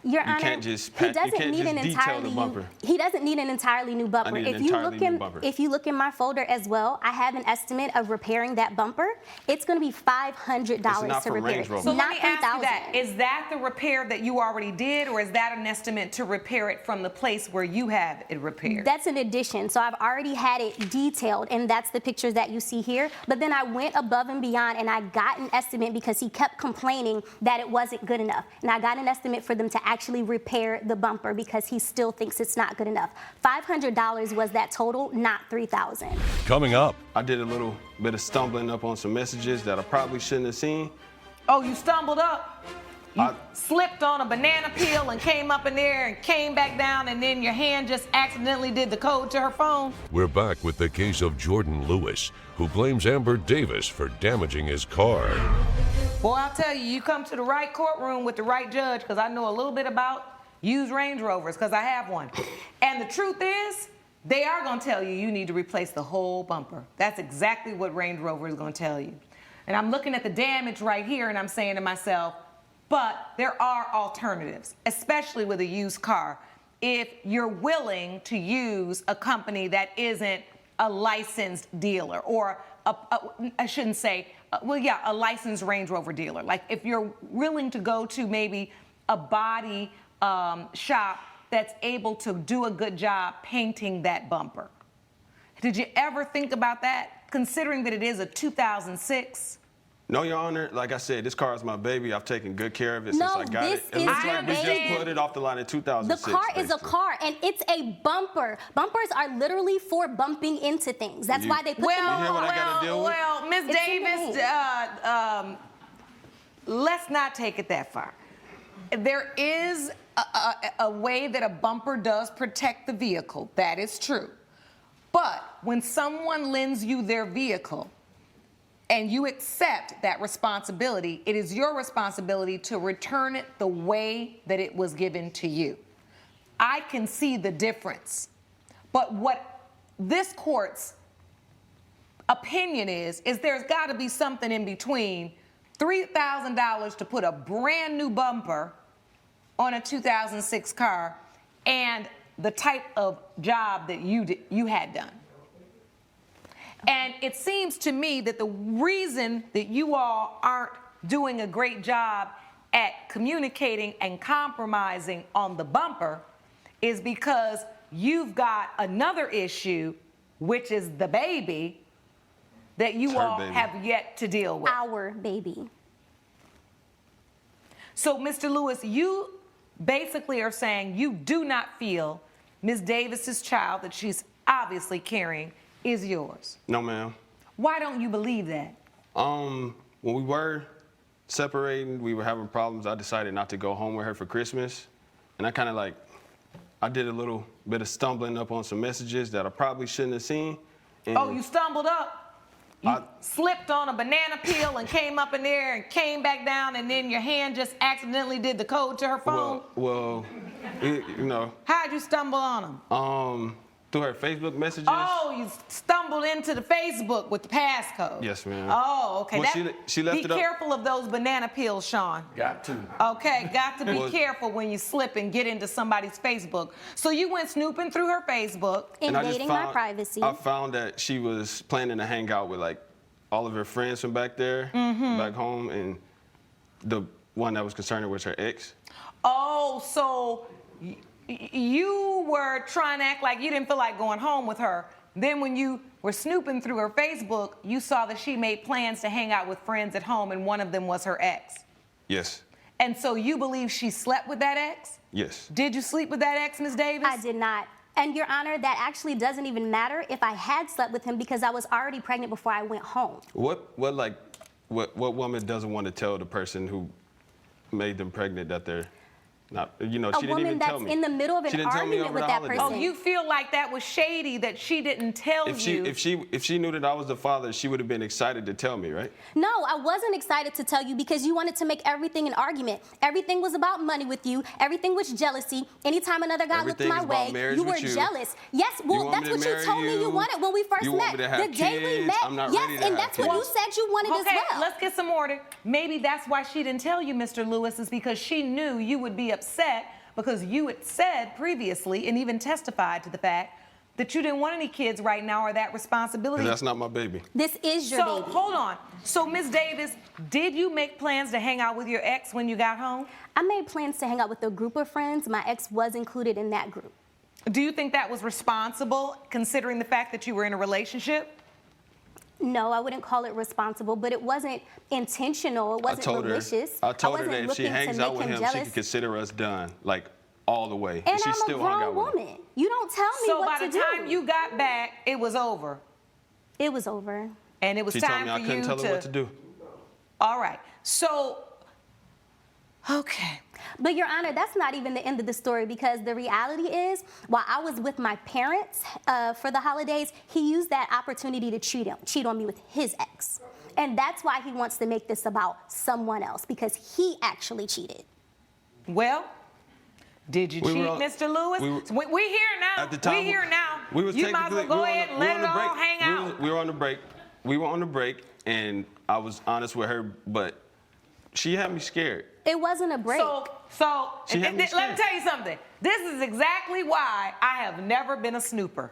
Your you Honor, can't just he doesn't need an detail the bumper. He doesn't need an entirely new bumper. I need an entirely new bumper. If you look in my folder as well, I have an estimate of repairing that bumper. It's going to be $500 to repair it. So let not me ask you that. $3,000. Is that the repair that you already did, or is that an estimate to repair it from the place where you have it repaired? That's an addition. So I've already had it detailed, and that's the pictures that you see here. But then I went above and beyond, and I got an estimate because he kept complaining that it wasn't good enough. And I got an estimate for them to actually repair the bumper because he still thinks it's not good enough. $500 was that total, not $3,000. Coming up. I did a little bit of stumbling up on some messages that I probably shouldn't have seen. Oh, you stumbled up? You slipped on a banana peel and came up in there and came back down, and then your hand just accidentally did the code to her phone? We're back with the case of Jordan Lewis, who blames Amber Davis for damaging his car. Boy, I'll tell you, you come to the right courtroom with the right judge, because I know a little bit about used Range Rovers, because I have one. And the truth is, they are going to tell you you need to replace the whole bumper. That's exactly what Range Rover is going to tell you. And I'm looking at the damage right here, and I'm saying to myself, but there are alternatives, especially with a used car. If you're willing to use a company that isn't a licensed dealer, or I shouldn't say, a licensed Range Rover dealer. Like if you're willing to go to maybe a body shop that's able to do a good job painting that bumper. Did you ever think about that, considering that it is a 2006? No, Your Honor. Like I said, this car is my baby. I've taken good care of it since I got it. It is looks your like we just baby. put it off the line in 2006. The car is a basically. car, and it's a bumper. Bumpers are literally for bumping into things. That's why they put them on. You hear what I gotta deal with? Well, Ms. Davis, let's not take it that far. There is a way that a bumper does protect the vehicle. That is true. But when someone lends you their vehicle and you accept that responsibility, it is your responsibility to return it the way that it was given to you. I can see the difference. But what this court's opinion is there's got to be something in between $3,000 to put a brand new bumper on a 2006 car and the type of job that you had done. And it seems to me that the reason that you all aren't doing a great job at communicating and compromising on the bumper is because you've got another issue, which is the baby, that you all have yet to deal with. Our baby. So, Mr. Lewis, you basically are saying you do not feel Ms. Davis's child that she's obviously carrying is yours. No, ma'am. Why don't you believe that? When we were separating, we were having problems. I decided not to go home with her for Christmas. And I kind of I did a little bit of stumbling up on some messages that I probably shouldn't have seen. And Oh, you stumbled up? You slipped on a banana peel and came up in there and came back down, and then your hand just accidentally did the code to her phone? Well, you know. How'd you stumble on them? Through her Facebook messages. Oh, you stumbled into the Facebook with the passcode. Yes, ma'am. Oh, okay. Well, she left be it up. careful of those banana peels, Sean. Got to. Okay, got to be Well- careful when you slip and get into somebody's Facebook. So you went snooping through her Facebook. And I just Invading my found- privacy. I found that she was planning to hang out with all of her friends from back there, back home, and the one that was concerned was her ex. Oh, so you were trying to act like you didn't feel like going home with her. Then when you were snooping through her Facebook, you saw that she made plans to hang out with friends at home, and one of them was her ex. Yes. And so you believe she slept with that ex? Yes. Did you sleep with that ex, Ms. Davis? I did not. And Your Honor, that actually doesn't even matter if I had slept with him because I was already pregnant before I went home. What woman doesn't want to tell the person who made them pregnant that they're not, she didn't even tell me. A woman that's in the middle of She an didn't tell me argument over with the that holidays. person. Oh, you feel like that was shady that she didn't tell you? If she knew that I was the father, she would have been excited to tell me, right? No, I wasn't excited to tell you because you wanted to make everything an argument. Everything was about money with you. Everything was jealousy. Anytime another guy looked Everything my is about way, marriage you were with you. jealous. Yes, You well, want that's me to what you marry told me you you. wanted when we first You met. want me to have The day we kids. met, I'm not yes, ready to and have that's what you kids. said you wanted Okay, as well. let's get some order. Maybe that's why she didn't tell you, Mr. Lewis, is because she knew you would be upset because you had said previously and even testified to the fact that you didn't want any kids right now or that responsibility. And that's not my baby. This is your So, baby. hold on. So, Ms. Davis, did you make plans to hang out with your ex when you got home? I made plans to hang out with a group of friends. My ex was included in that group. Do you think that was responsible considering the fact that you were in a relationship? No, I wouldn't call it responsible, but it wasn't intentional. It wasn't malicious. I told her wasn't that if she looking to hangs out make with him, she jealous. can consider us done, all the way. And she I'm still a hung out grown with him. woman. You don't tell me So what by to the do. time you got back, it was over. It was over. And it was She time told me I for couldn't you tell her what to do. All right. So, okay. But Your Honor, that's not even the end of the story because the reality is, while I was with my parents for the holidays, he used that opportunity to cheat on me with his ex. And that's why he wants to make this about someone else because he actually cheated. Well, did you cheat, Mr. Lewis? We here now. At the time, we here now. We was you might as well go ahead and let it all hang out. We were on the break. We were on the break, and I was honest with her, but she had me scared. It wasn't a break. So She had me let me scared. tell you something. This is exactly why I have never been a snooper.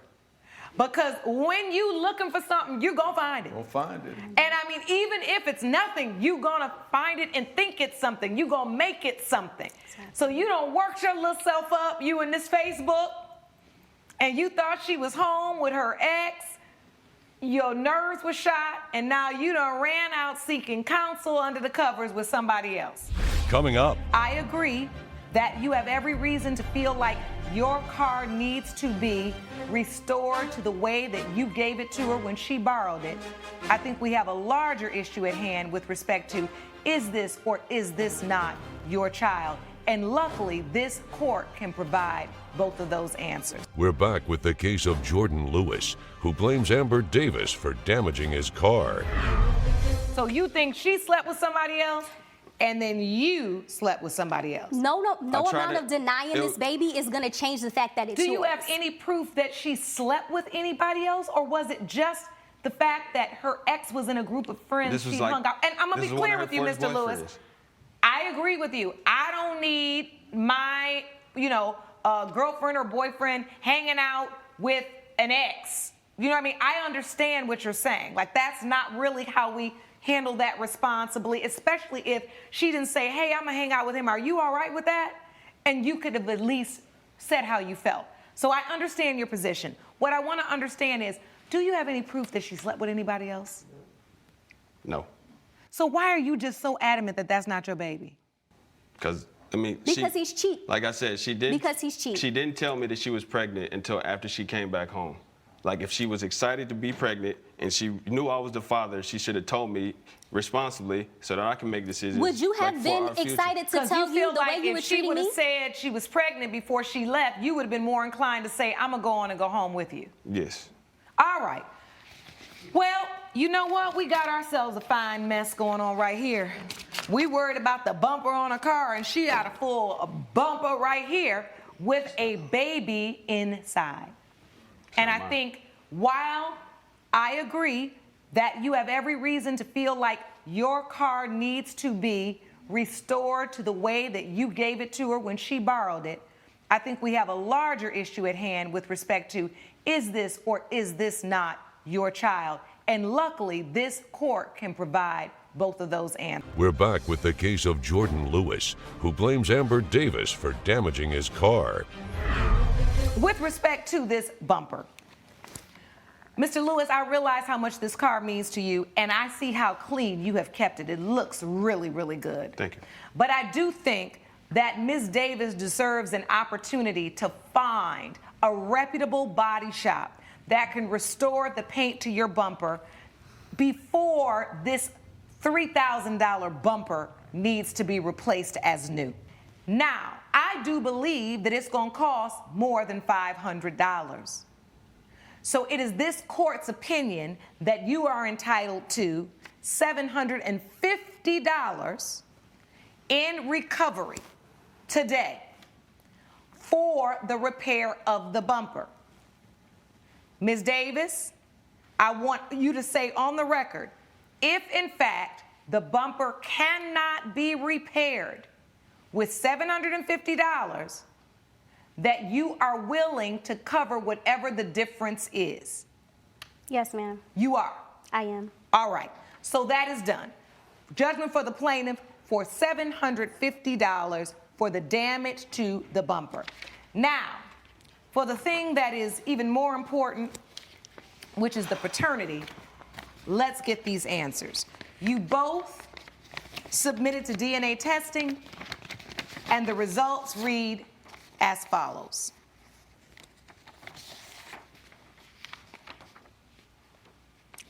Because when you looking for something, you're going to find it. We'll find it. And I mean, even if it's nothing, you're going to find it and think it's something. You're going to make it something. So you don't work your little self up, you in this Facebook, and you thought she was home with her ex. Your nerves were shot, and now you done ran out seeking counsel under the covers with somebody else. Coming up. I agree that you have every reason to feel like your car needs to be restored to the way that you gave it to her when she borrowed it. I think we have a larger issue at hand with respect to, is this or is this not your child? And luckily, this court can provide both of those answers. We're back with the case of Jordan Lewis, who blames Amber Davis for damaging his car. So you think she slept with somebody else, and then you slept with somebody else? No amount of denying this baby is going to change the fact that it's Do you yours. have any proof that she slept with anybody else, or was it just the fact that her ex was in a group of friends she hung out? And I'm going to be clear with you, Mr. Lewis. I agree with you. I don't need my, girlfriend or boyfriend hanging out with an ex. You know what I mean? I understand what you're saying. Like, that's not really how we handle that responsibly, especially if she didn't say, hey, I'm going to hang out with him. Are you all right with that? And you could have at least said how you felt. So I understand your position. What I want to understand is, do you have any proof that she slept with anybody else? No. So why are you just so adamant that that's not your baby? Because he's cheap. Like I said, she didn't. Because he's cheap. She didn't tell me that she was pregnant until after she came back home. Like, if she was excited to be pregnant and she knew I was the father, she should have told me responsibly so that I can make decisions. Would you have been excited to tell you the way you were treating me? If she would have said she was pregnant before she left, you would have been more inclined to say, I'm going to go on and go home with you. Yes. All right. Well, you know what? We got ourselves a fine mess going on right here. We worried about the bumper on a car, and she got a full bumper right here with a baby inside. And I think while I agree that you have every reason to feel like your car needs to be restored to the way that you gave it to her when she borrowed it, I think we have a larger issue at hand with respect to, is this or is this not your child? And luckily, this court can provide both of those answers. We're back with the case of Jordan Lewis, who blames Amber Davis for damaging his car. With respect to this bumper, Mr. Lewis, I realize how much this car means to you, and I see how clean you have kept it. It looks really, really good. Thank you. But I do think that Ms. Davis deserves an opportunity to find a reputable body shop that can restore the paint to your bumper before this $3,000 bumper needs to be replaced as new. Now, I do believe that it's going to cost more than $500. So it is this court's opinion that you are entitled to $750 in recovery today for the repair of the bumper. Ms. Davis, I want you to say on the record, if in fact the bumper cannot be repaired with $750, that you are willing to cover whatever the difference is. Yes, ma'am. You are? I am. All right. So that is done. Judgment for the plaintiff for $750 for the damage to the bumper. Now, for the thing that is even more important, which is the paternity, let's get these answers. You both submitted to DNA testing, and the results read as follows.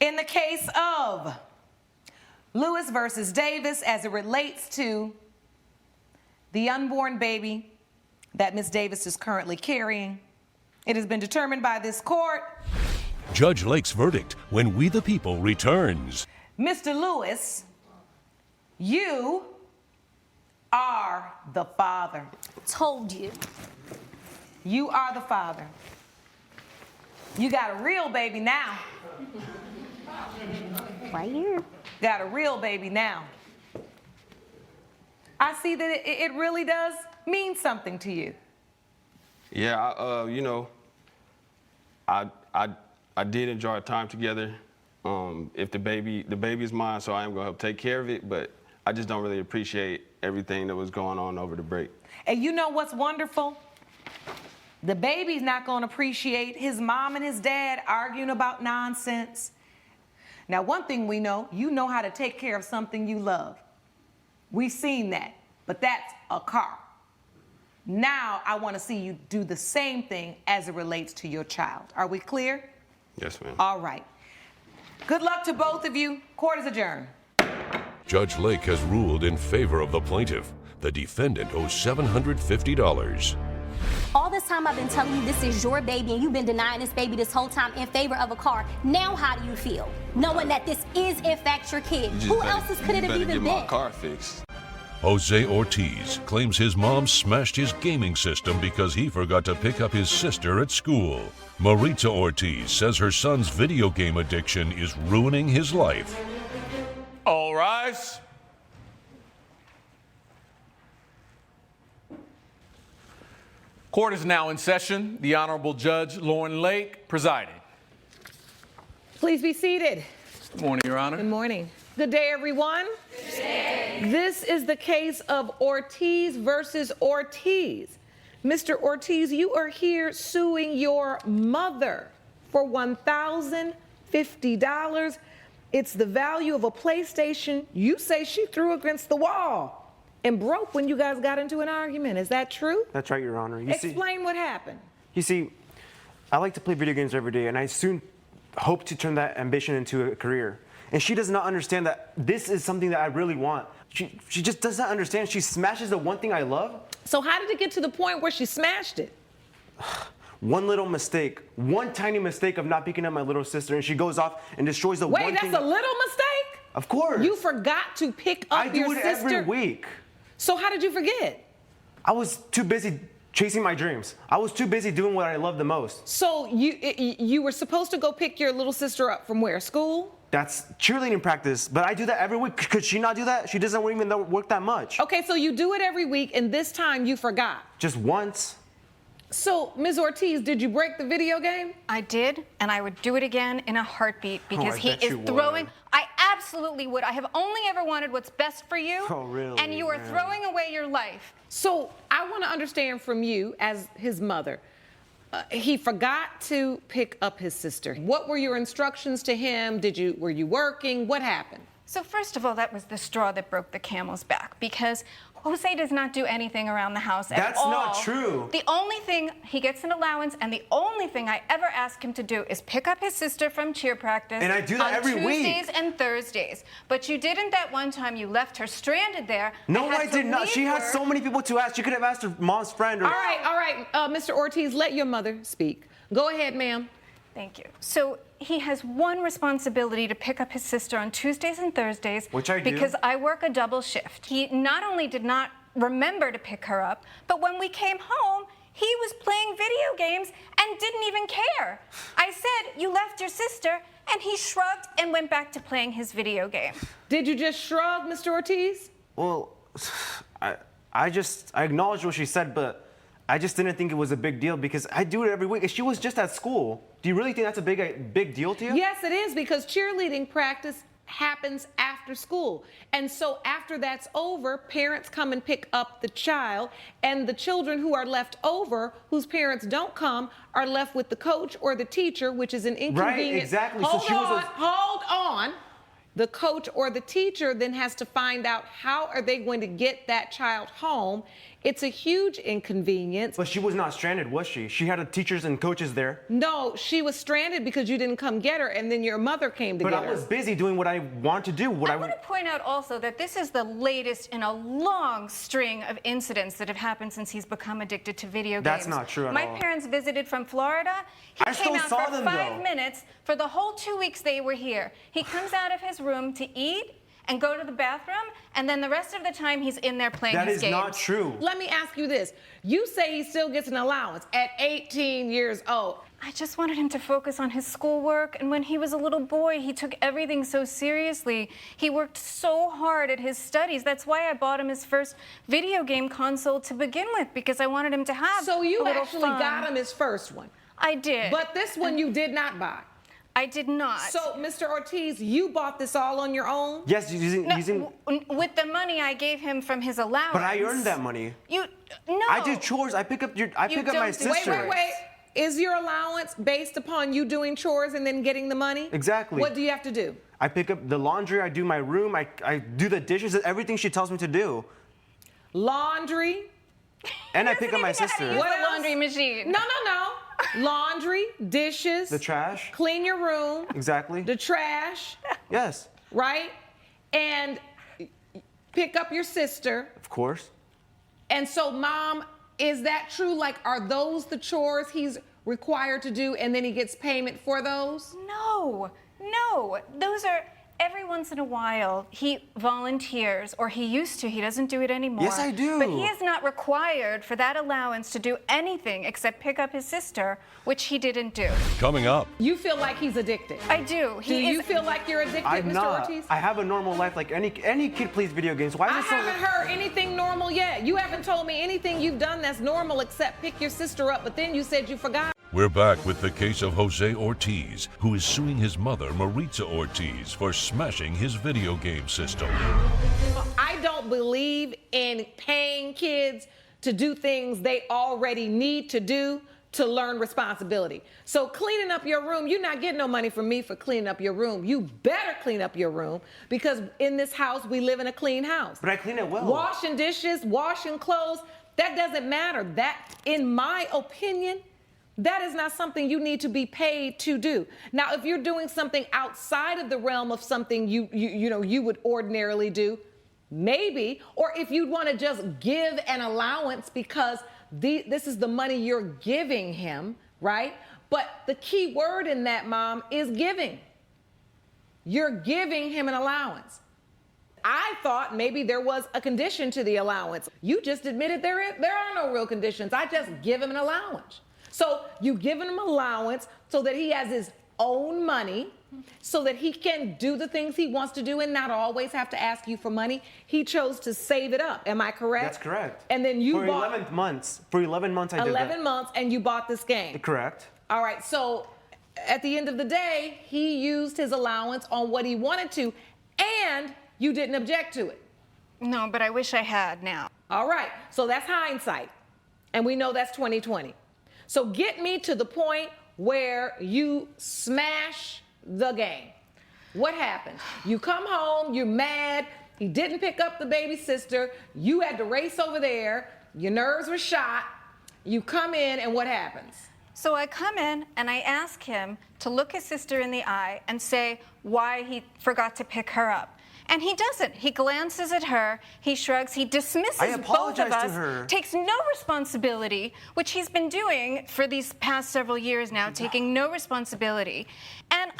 In the case of Lewis versus Davis, as it relates to the unborn baby that Ms. Davis is currently carrying, it has been determined by this court. Judge Lake's verdict when We the People returns. Mr. Lewis, you are the father. Told you. You are the father. You got a real baby now. Right here. Got a real baby now. I see that it really does mean something to you. Yeah, I did enjoy our time together. If the baby is mine, so I am gonna help take care of it, but I just don't really appreciate everything that was going on over the break. And you know what's wonderful? The baby's not going to appreciate his mom and his dad arguing about nonsense. Now, one thing we know, you know how to take care of something you love. We've seen that, but that's a car. Now, I want to see you do the same thing as it relates to your child. Are we clear? Yes, ma'am. All right. Good luck to both of you. Court is adjourned. Judge Lake has ruled in favor of the plaintiff. The defendant owes $750. All this time I've been telling you this is your baby and you've been denying this baby this whole time in favor of a car. Now how do you feel? Knowing that this is in fact your kid. Who else's could it have even get been? my car fixed. Jose Ortiz claims his mom smashed his gaming system because he forgot to pick up his sister at school. Maritza Ortiz says her son's video game addiction is ruining his life. All rise. Court is now in session. The Honorable Judge Lauren Lake presiding. Please be seated. Good morning, Your Honor. Good morning. Good day, everyone. This is the case of Ortiz versus Ortiz. Mr. Ortiz, you are here suing your mother for $1,050. It's the value of a PlayStation you say she threw against the wall and broke when you guys got into an argument. Is that true? That's right, Your Honor. Explain what happened. You see, I like to play video games every day, and I soon hope to turn that ambition into a career. And she does not understand that this is something that I really want. She just does not understand. She smashes the one thing I love. So how did it get to the point where she smashed it? One little mistake, one tiny mistake of not picking up my little sister, and she goes off and destroys the one thing. Wait, that's a little mistake? Of course. You forgot to pick up your sister? I do it every week. So how did you forget? I was too busy chasing my dreams. I was too busy doing what I love the most. So you were supposed to go pick your little sister up from where? School? That's cheerleading practice, but I do that every week. Could she not do that? She doesn't even work that much. Okay, so you do it every week, and this time you forgot. Just once. So, Ms. Ortiz, did you break the video game? I did, and I would do it again in a heartbeat because I he bet is you would. throwing. I absolutely would. I have only ever wanted what's best for you. Oh, really? And you are Man. throwing away your life. So, I want to understand from you, as his mother, he forgot to pick up his sister. What were your instructions to him? Were you working? What happened? So first of all, that was the straw that broke the camel's back because Jose does not do anything around the house at all. That's not true. The only thing, he gets an allowance, and the only thing I ever ask him to do is pick up his sister from cheer practice. And I do that every week. On Tuesdays and Thursdays. But you didn't that one time. You left her stranded there. No, I did not. She had so many people to ask. She could have asked her mom's friend. Or... All right, Mr. Ortiz, let your mother speak. Go ahead, ma'am. Thank you. So he has one responsibility to pick up his sister on Tuesdays and Thursdays. Which I do. Because I work a double shift. He not only did not remember to pick her up, but when we came home, he was playing video games and didn't even care. I said, you left your sister, and he shrugged and went back to playing his video game. Did you just shrug, Mr. Ortiz? Well, I acknowledged what she said, but I just didn't think it was a big deal because I do it every week. She was just at school. Do you really think that's a big deal to you? Yes, it is, because cheerleading practice happens after school. And so after that's over, parents come and pick up the child, and the children who are left over, whose parents don't come, are left with the coach or the teacher, which is an inconvenience. Right, exactly. Hold on. The coach or the teacher then has to find out how are they going to get that child home. It's a huge inconvenience. But she was not stranded, was she? She had teachers and coaches there. No, she was stranded because you didn't come get her, and then your mother came to get her. But I was busy doing what I wanted to do. I want to point out also that this is the latest in a long string of incidents that have happened since he's become addicted to video games. That's not true at My all. parents visited from Florida. He I came still out saw for them, 5 though. minutes for the whole 2 weeks they were here. He comes out of his room to eat and go to the bathroom, and then the rest of the time he's in there playing his games. That is not true. Let me ask you this. You say he still gets an allowance at 18 years old. I just wanted him to focus on his schoolwork, and when he was a little boy, he took everything so seriously. He worked so hard at his studies. That's why I bought him his first video game console to begin with, because I wanted him to have So you a little actually fun. got him his first one. I did. But this one you did not buy. I did not. So, Mr. Ortiz, you bought this all on your own? Yes, using. With the money I gave him from his allowance. But I earned that money. No. I do chores. I pick up my sister. Wait. Is your allowance based upon you doing chores and then getting the money? Exactly. What do you have to do? I pick up the laundry. I do my room. I do the dishes. Everything she tells me to do. Laundry. And I pick up my sister. What a laundry machine. No. Laundry, dishes. The trash. Clean your room. Exactly. The trash. Yes. Right? And pick up your sister. Of course. And so, Mom, is that true? Like, are those the chores he's required to do and then he gets payment for those? No, no. Those are every once in a while he volunteers, or he used to. He doesn't do it anymore. Yes, I do. But he is not required for that allowance to do anything except pick up his sister, which he didn't do. Coming up. You feel like he's addicted? I do. Do you feel like you're addicted, I'm Mr. not. Ortiz? I have a normal life like any kid plays video games. Why I is it so? haven't heard anything normal yet. You haven't told me anything you've done that's normal except pick your sister up, but then you said you forgot. We're back with the case of Jose Ortiz, who is suing his mother, Maritza Ortiz, for smashing his video game system. I don't believe in paying kids to do things they already need to do to learn responsibility. So cleaning up your room, you're not getting no money from me for cleaning up your room. You better clean up your room, because in this house, we live in a clean house. But I clean it well. Washing dishes, washing clothes, that doesn't matter. That, in my opinion, that is not something you need to be paid to do. Now, if you're doing something outside of the realm of something you would ordinarily do, maybe, or if you'd want to just give an allowance because this is the money you're giving him, right? But the key word in that, Mom, is giving. You're giving him an allowance. I thought maybe there was a condition to the allowance. You just admitted there are no real conditions. I just give him an allowance. So you give him allowance so that he has his own money, so that he can do the things he wants to do and not always have to ask you for money. He chose to save it up. Am I correct? That's correct. And then you for bought 11 months. For 11 months, I did that. 11 months, and you bought this game. Correct. All right. So at the end of the day, he used his allowance on what he wanted to, and you didn't object to it. No, but I wish I had now. All right. So that's hindsight, and we know that's 2020. So get me to the point where you smash the game. What happened? You come home, you're mad, he didn't pick up the baby sister, you had to race over there, your nerves were shot, you come in, and what happens? So I come in and I ask him to look his sister in the eye and say why he forgot to pick her up. And he doesn't. He glances at her, he shrugs, he dismisses both of us, takes no responsibility, which he's been doing for these past several years now, taking no responsibility. And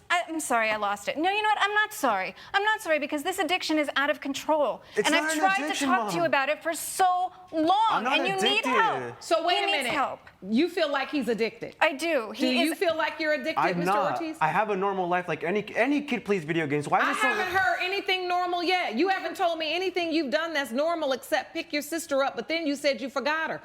I'm sorry I lost it. No, you know what? I'm not sorry. I'm not sorry, because this addiction is out of control. It's and not I've an tried addiction, to talk to you Mom. about it for so long. I'm not and you addicted. need help. So wait a minute. He needs help. You feel like he's addicted? I do. Do you feel like you're addicted, I'm Mr. not. Ortiz? I have a normal life like any kid plays video games. Why I is it so? haven't heard anything normal yet. You haven't told me anything you've done that's normal except pick your sister up, but then you said you forgot her.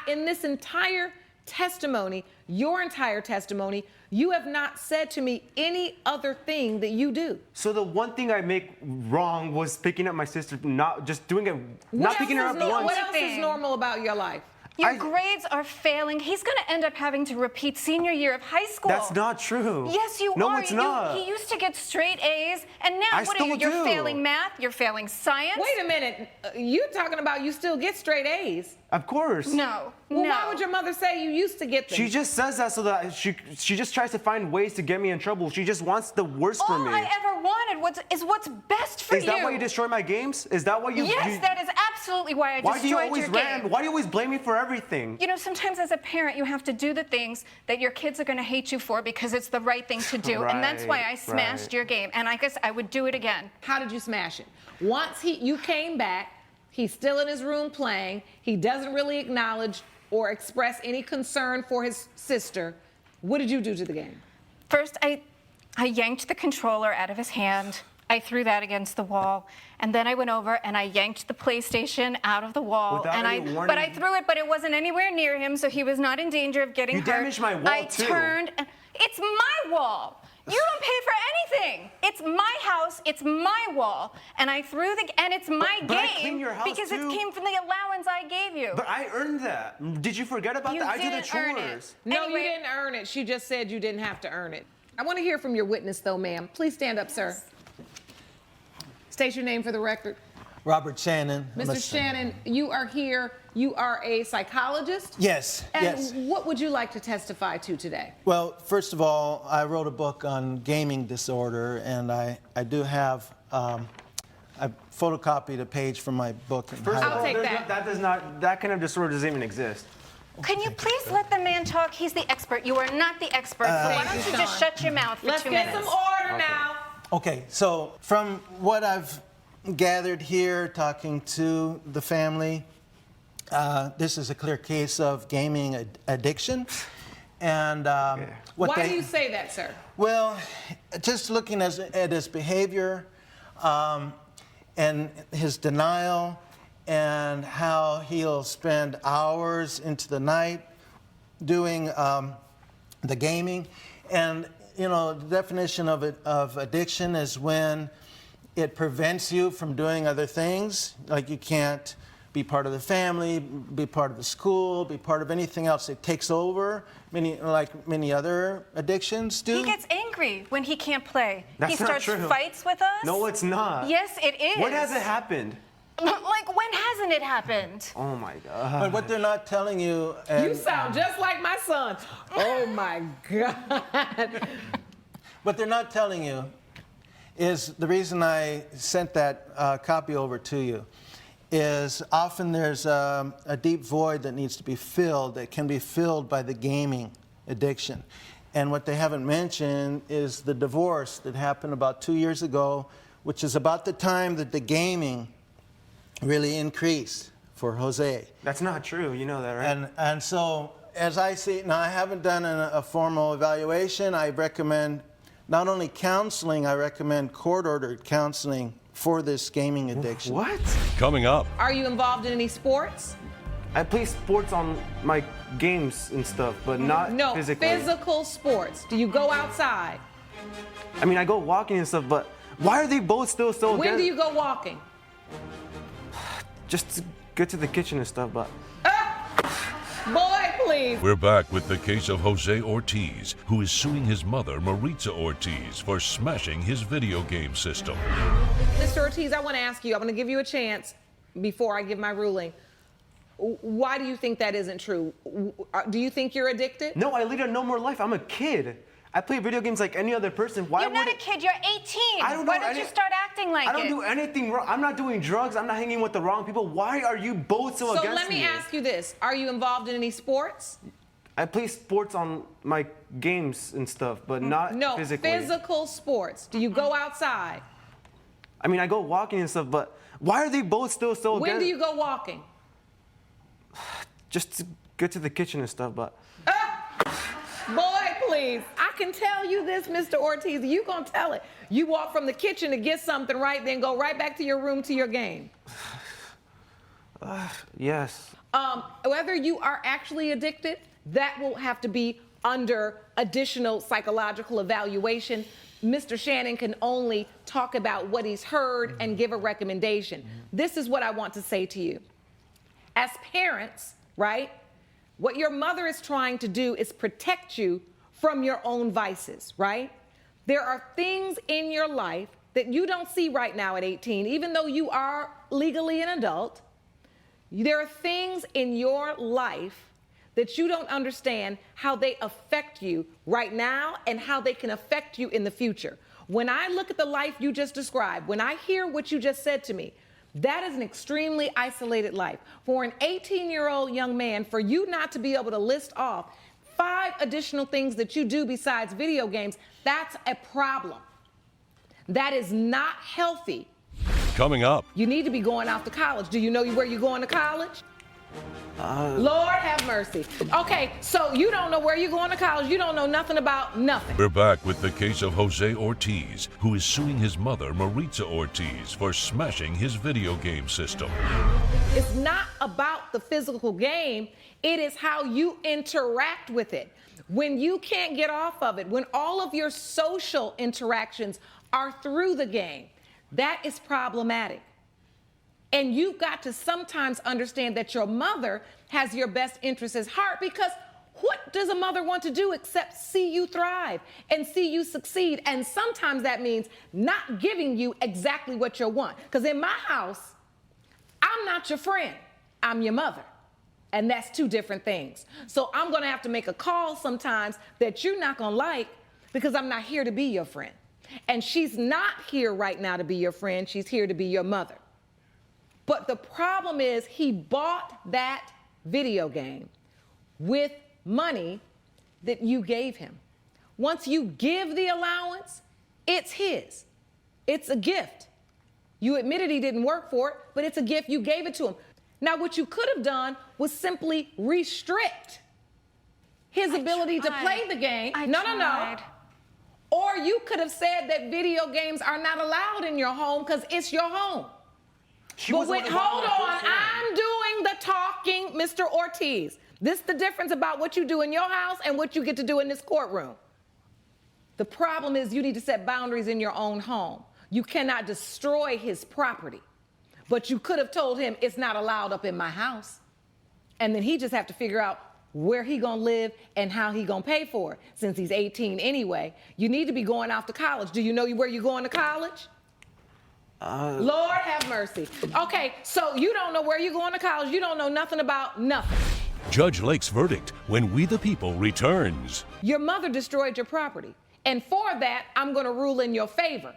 In this entire testimony, your entire testimony, you have not said to me any other thing that you do. So the one thing I make wrong was picking up my sister, not just doing it, not picking her up once. What else is normal about your life? Your grades are failing. He's going to end up having to repeat senior year of high school. That's not true. Yes, you are. No, it's not. He used to get straight A's, and now I what are you? still You're do. failing math. You're failing science. Wait a minute. You're talking about you still get straight A's. Of course. No. Well, why would your mother say you used to get them? She just says that so that she just tries to find ways to get me in trouble. She just wants the worst for me. All I ever wanted is what's best for you. Is that why you destroy my games? Is that why you? Yes, that is absolutely why I Why do you destroyed always your game. Why do you always blame me for everything? You know, sometimes as a parent, you have to do the things that your kids are going to hate you for because it's the right thing to do. And that's why I smashed your game. And I guess I would do it again. How did you smash it? Once you came back, he's still in his room playing. He doesn't really acknowledge or express any concern for his sister. What did you do to the game? First, I yanked the controller out of his hand. I threw that against the wall. And then I went over and I yanked the PlayStation out of the wall. Without any warning? But I threw it, but it wasn't anywhere near him, so he was not in danger of getting hurt. You damaged my wall, too. I turned. It's my wall. You don't pay for anything. It's my house. It's my wall. And I threw and it's my But I game cleaned your house, because too. it came from the allowance I gave you. But I earned that. Did you forget about that? I do the didn't earn it. chores. No, you didn't earn it. She just said you didn't have to earn it. I want to hear from your witness, though, ma'am. Please stand up, sir. State your name for the record. Robert Shannon. Mr. Shannon, you are here. You are a psychologist? Yes, And yes. what would you like to testify to today? Well, first of all, I wrote a book on gaming disorder, and I do have I photocopied a page from my book. And First of all, take there's that. that does not, that kind of disorder doesn't even exist. Can you please let the man talk? He's the expert. You are not the expert. So why don't you just shut your mouth for Let's 2 get minutes? some order now. Okay, so from what I've gathered here, talking to the family, this is a clear case of gaming addiction. And Why do you say that, sir? Well, just looking at his behavior and his denial and how he'll spend hours into the night doing the gaming. And, you know, the definition of addiction is when it prevents you from doing other things, like you can't be part of the family, be part of the school, be part of anything else. It takes over, like many other addictions do. He gets angry when he can't play. That's he not starts true. fights with us. No, it's not. Yes, it is. What hasn't happened? Like, when hasn't it happened? Oh my God. But what they're not telling you... You sound just like my son. Oh my God. What they're not telling you is the reason I sent that copy over to you is often there's a deep void that needs to be filled, that can be filled by the gaming addiction. And what they haven't mentioned is the divorce that happened about 2 years ago, which is about the time that the gaming really increased for Jose. That's not true. You know that, right? And so, as I see it, now I haven't done a formal evaluation. I recommend not only counseling, I recommend court-ordered counseling for this gaming addiction. What? Coming up. Are you involved in any sports? I play sports on my games and stuff, but not No, physically. physical sports. Do you go outside? I mean, I go walking and stuff, but why are they both still so When do you go walking? Just to get to the kitchen and stuff, but... Boy, please. We're back with the case of Jose Ortiz, who is suing his mother, Maritza Ortiz, for smashing his video game system. Mr. Ortiz, I want to ask you, I'm going to give you a chance before I give my ruling. Why do you think that isn't true? Do you think you're addicted? No, I lead a normal life. I'm a kid. I play video games like any other person. Why You're would not a it... kid. You're 18. I don't Why know don't you start acting like it? I don't do anything wrong. I'm not doing drugs. I'm not hanging with the wrong people. Why are you both so against me? So let me ask you this. Are you involved in any sports? I play sports on my games and stuff, but not physically. No, physical sports. Do you go outside? I mean, I go walking and stuff, but why are they both still so against? When do you go walking? Just to get to the kitchen and stuff, but... Boy, please. I can tell you this, Mr. Ortiz. You gonna tell it. You walk from the kitchen to get something right, then go right back to your room to your game. Yes. Whether you are actually addicted, that will have to be under additional psychological evaluation. Mr. Shannon can only talk about what he's heard and give a recommendation. This is what I want to say to you. As parents, right? What your mother is trying to do is protect you from your own vices, right? There are things in your life that you don't see right now at 18, even though you are legally an adult. There are things in your life that you don't understand how they affect you right now and how they can affect you in the future. When I look at the life you just described, when I hear what you just said to me, that is an extremely isolated life. For an 18-year-old young man, for you not to be able to list off 5 additional things that you do besides video games, that's a problem. That is not healthy. Coming up. You need to be going off to college. Do you know where you're going to college? Lord have mercy. Okay, so you don't know where you're going to college. You don't know nothing about nothing. We're back with the case of Jose Ortiz, who is suing his mother, Maritza Ortiz, for smashing his video game system. It's not about the physical game. It is how you interact with it. When you can't get off of it, when all of your social interactions are through the game, that is problematic. And you've got to sometimes understand that your mother has your best interests at heart, because what does a mother want to do except see you thrive and see you succeed? And sometimes that means not giving you exactly what you want. Because in my house, I'm not your friend, I'm your mother. And that's 2 different things. So I'm gonna have to make a call sometimes that you're not gonna like, because I'm not here to be your friend. And she's not here right now to be your friend. She's here to be your mother. But the problem is he bought that video game with money that you gave him. Once you give the allowance, it's his. It's a gift. You admitted he didn't work for it, but it's a gift. You gave it to him. Now, what you could have done was simply restrict his ability to play the game. No. Or you could have said that video games are not allowed in your home because it's your home. Hold on, I'm doing the talking, Mr. Ortiz. This is the difference about what you do in your house and what you get to do in this courtroom. The problem is you need to set boundaries in your own home. You cannot destroy his property. But you could have told him it's not allowed up in my house. And then he just have to figure out where he gonna live and how he gonna pay for it. Since he's 18 anyway, you need to be going off to college. Do you know where you're going to college? Lord have mercy. Okay, so you don't know where you're going to college. You don't know nothing about nothing. Judge Lake's verdict when We the People returns. Your mother destroyed your property. And for that, I'm going to rule in your favor.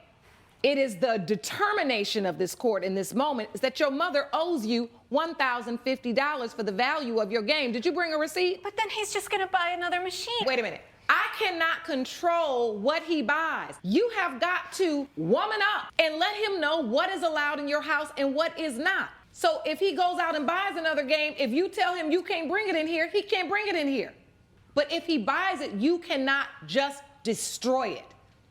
It is the determination of this court in this moment is that your mother owes you $1,050 for the value of your game. Did you bring a receipt? But then he's just gonna buy another machine. Wait a minute. I cannot control what he buys. You have got to woman up and let him know what is allowed in your house and what is not. So if he goes out and buys another game, if you tell him you can't bring it in here, he can't bring it in here. But if he buys it, you cannot just destroy it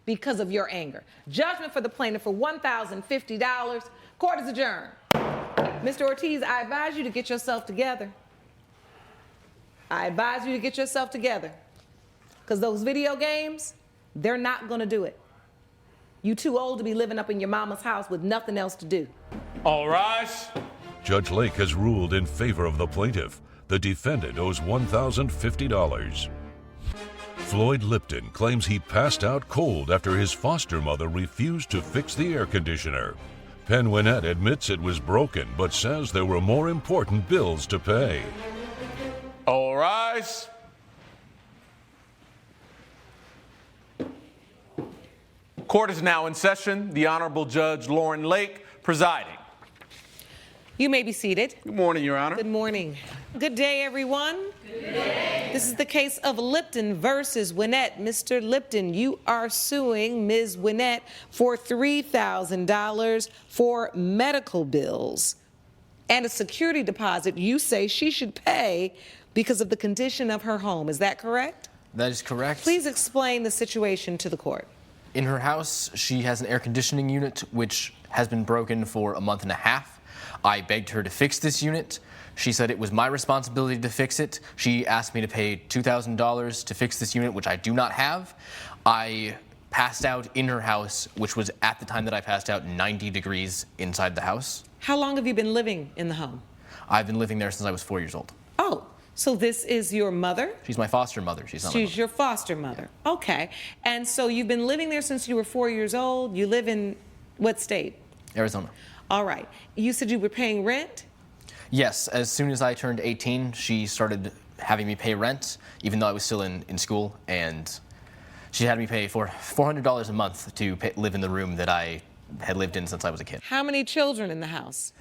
because of your anger. Judgment for the plaintiff for $1,050. Court is adjourned. Mr. Ortiz, I advise you to get yourself together. I advise you to get yourself together. Because those video games, they're not going to do it. You too old to be living up in your mama's house with nothing else to do. All rise. Judge Lake has ruled in favor of the plaintiff. The defendant owes $1,050. Floyd Lipton claims he passed out cold after his foster mother refused to fix the air conditioner. Penn Winnett admits it was broken, but says there were more important bills to pay. All rise. Court is now in session. The Honorable Judge Lauren Lake presiding. You may be seated. Good morning, Your Honor. Good morning. Good day, everyone. Good day. This is the case of Lipton versus Winnett. Mr. Lipton, you are suing Ms. Winnett for $3,000 for medical bills and a security deposit you say she should pay because of the condition of her home. Is that correct? That is correct. Please explain the situation to the court. In her house, she has an air conditioning unit which has been broken for a month and a half. I begged her to fix this unit. She said it was my responsibility to fix it. She asked me to pay $2,000 to fix this unit, which I do not have. I passed out in her house, which was at the time that I passed out 90 degrees inside the house. How long have you been living in the home? I've been living there since I was 4 years old. Oh, so this is your mother? She's my foster mother. She's not my mother. Your foster mother. Okay. And so you've been living there since you were 4 years old. You live in what state? Arizona. All right. You said you were paying rent? Yes. As soon as I turned 18, she started having me pay rent, even though I was still in school, and she had me pay for $400 a month to live in the room that I had lived in since I was a kid. How many children in the house?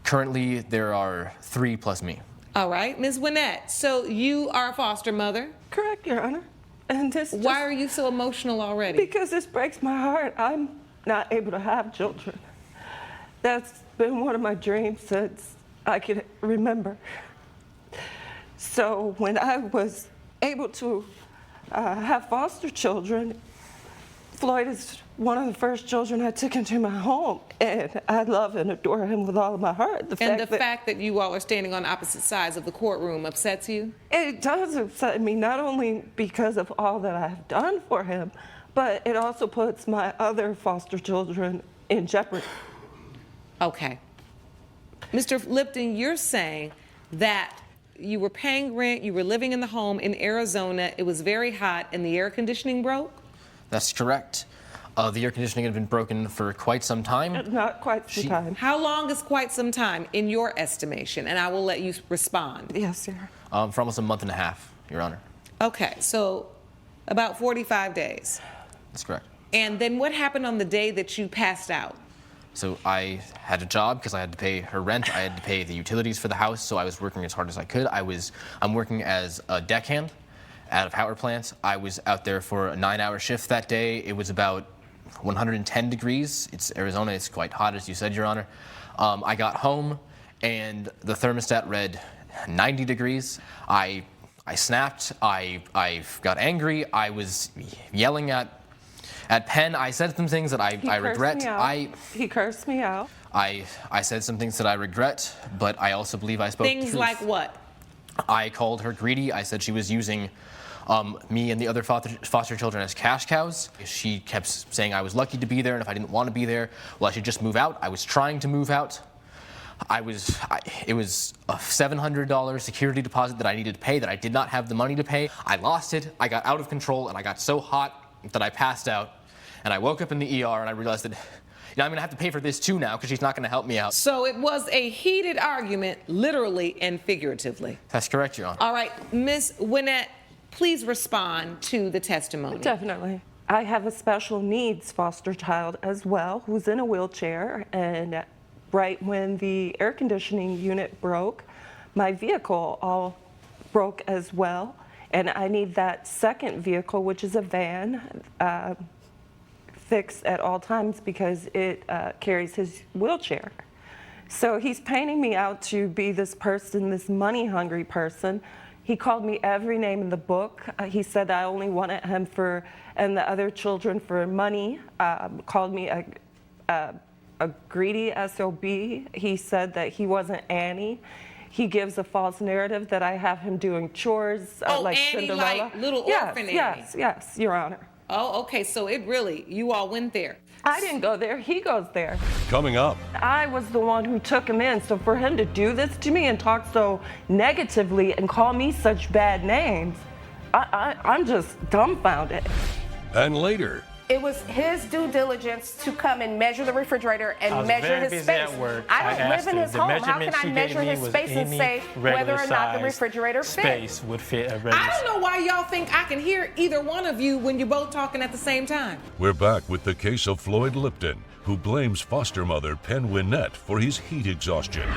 Currently, there are 3 plus me. All right. Ms. Winnett, so you are a foster mother? Correct, Your Honor. And this Why are you so emotional already? Because this breaks my heart. I'm not able to have children. That's been one of my dreams since I can remember. So when I was able to have foster children, Floyd is one of the first children I took into my home, and I love and adore him with all of my heart. The fact that you all are standing on opposite sides of the courtroom upsets you? It does upset me, not only because of all that I've done for him, but it also puts my other foster children in jeopardy. Okay. Mr. Lipton, you're saying that you were paying rent, you were living in the home in Arizona, it was very hot, and the air conditioning broke? That's correct. The air conditioning had been broken for quite some time. Not quite some time. How long is quite some time in your estimation? And I will let you respond. Yes, sir. For almost a month and a half, Your Honor. Okay, so about 45 days. That's correct. And then what happened on the day that you passed out? So I had a job because I had to pay her rent. I had to pay the utilities for the house, so I was working as hard as I could. I'm working as a deckhand at a power plant. I was out there for a 9-hour shift that day. It was about 110 degrees. It's Arizona. It's quite hot, as you said, Your Honor. I got home, and the thermostat read 90 degrees. I snapped. I got angry. I was yelling at Penn. I said some things that I regret. He cursed me out. I said some things that I regret, but I also believe I spoke Things truth. like what? I called her greedy. I said she was using me and the other foster children as cash cows. She kept saying I was lucky to be there, and if I didn't want to be there, well, I should just move out. I was trying to move out. It was a $700 security deposit that I needed to pay that I did not have the money to pay. I lost it. I got out of control, and I got so hot that I passed out. And I woke up in the ER, and I realized that I'm going to have to pay for this too now because she's not going to help me out. So it was a heated argument, literally and figuratively. That's correct, Your Honor. All right, Ms. Winnett, please respond to the testimony. Definitely. I have a special needs foster child as well who's in a wheelchair, and right when the air conditioning unit broke, my vehicle all broke as well, and I need that second vehicle, which is a van, fixed at all times because it carries his wheelchair. So he's painting me out to be this person, this money-hungry person. He called me every name in the book. He said I only wanted him and the other children for money. Called me a greedy SOB. He said that he wasn't Annie. He gives a false narrative that I have him doing chores like Annie, Cinderella. like little orphan Annie. Yes, Your Honor. Oh, okay, so you all went there. I didn't go there, he goes there. Coming up. I was the one who took him in, so for him to do this to me and talk so negatively and call me such bad names, I'm just dumbfounded. And later. It was his due diligence to come and measure the refrigerator I and was measure very his busy space. at work. I don't live in his The home. How can measurement I she measure gave me his was space and any say whether or not the regular refrigerator size fit? space would fit a regular I don't know why y'all think I can hear either one of you when you're both talking at the same time. We're back with the case of Floyd Lipton, who blames foster mother Penn Winnett for his heat exhaustion.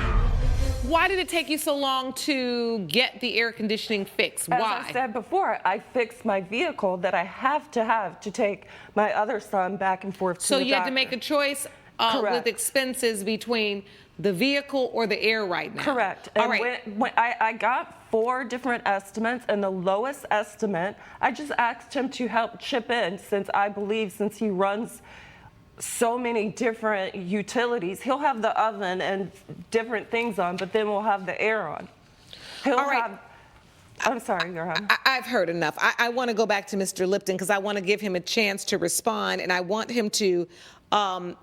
Why did it take you so long to get the air conditioning fixed? As Why? I said before, I fixed my vehicle that I have to take my other son back and forth to So the you had to doctor. make a choice Correct. with expenses between the vehicle or the air right now. Correct. All And right. when I got 4 different estimates, and the lowest estimate, I just asked him to help chip in since he runs so many different utilities. He'll have the oven and different things on, but then we'll have the air on. I'm sorry, Your Honor. I've heard enough. I want to go back to Mr. Lipton because I want to give him a chance to respond, and I want him to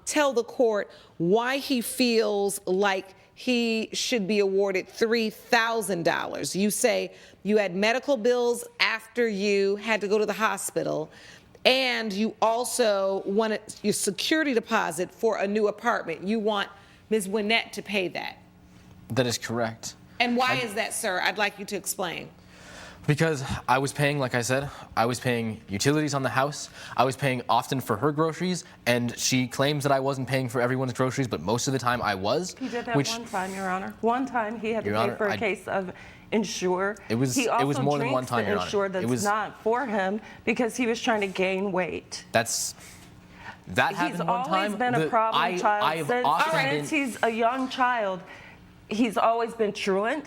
tell the court why he feels like he should be awarded $3,000. You say you had medical bills after you had to go to the hospital, and you also wanted your security deposit for a new apartment. You want Ms. Winnett to pay that. That is correct. And why is that, sir? I'd like you to explain. Because I was paying, like I said, I was paying utilities on the house. I was paying often for her groceries, and she claims that I wasn't paying for everyone's groceries, but most of the time I was. He did that one time, Your Honor. One time he had to Your pay Honor, for a case of Ensure. It was more than one time, Your Honor. Ensure that's not for him because he was trying to gain weight. That happened He's one time. always been a problem child since he's a young child. He's always been truant.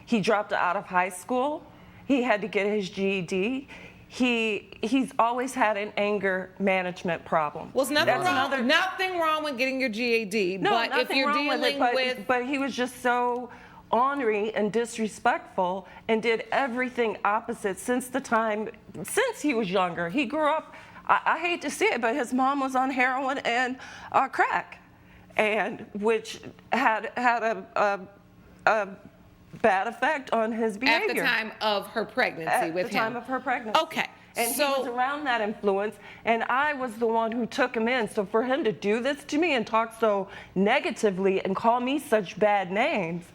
He dropped out of high school. He had to get his GED. He's always had an anger management problem. Well, there's nothing wrong with getting your GED, No, but if nothing you're wrong dealing with it, with but he was just so ornery and disrespectful and did everything opposite since he was younger. He grew up, I hate to see it, but his mom was on heroin and crack, and which had a bad effect on his behavior. at the time of her pregnancy with him. At the time of her pregnancy. Okay. And he was around that influence, and I was the one who took him in. So for him to do this to me and talk so negatively and call me such bad names,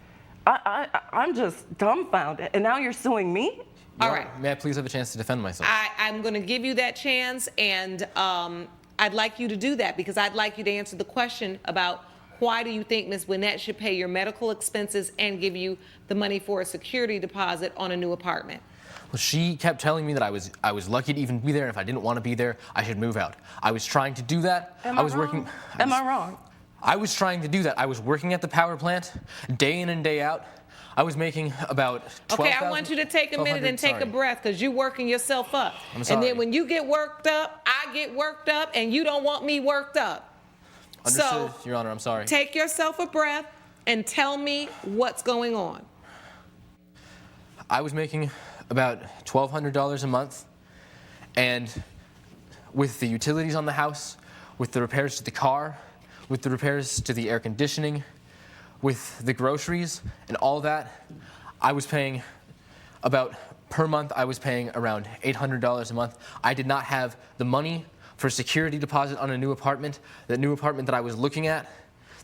I'm just dumbfounded. And now you're suing me? All right. May I please have a chance to defend myself? I'm going to give you that chance, and I'd like you to do that because I'd like you to answer the question about why do you think Ms. Winnett should pay your medical expenses and give you the money for a security deposit on a new apartment? Well, she kept telling me that I was lucky to even be there, and if I didn't want to be there, I should move out. I was trying to do that. Am I wrong? Am I wrong? I was trying to do that. I was working at the power plant day in and day out. I was making about $12,000. Okay, I want you to take a minute and take a breath because you're working yourself up. I'm sorry. And then when you get worked up, I get worked up, and you don't want me worked up. Understood, So, Your Honor, I'm sorry. Take yourself a breath and tell me what's going on. I was making about $1,200 a month, and with the utilities on the house, with the repairs to the car, with the repairs to the air conditioning, with the groceries and all that, I was paying about, per month, I was paying around $800 a month. I did not have the money for security deposit on a new apartment. The new apartment that I was looking at,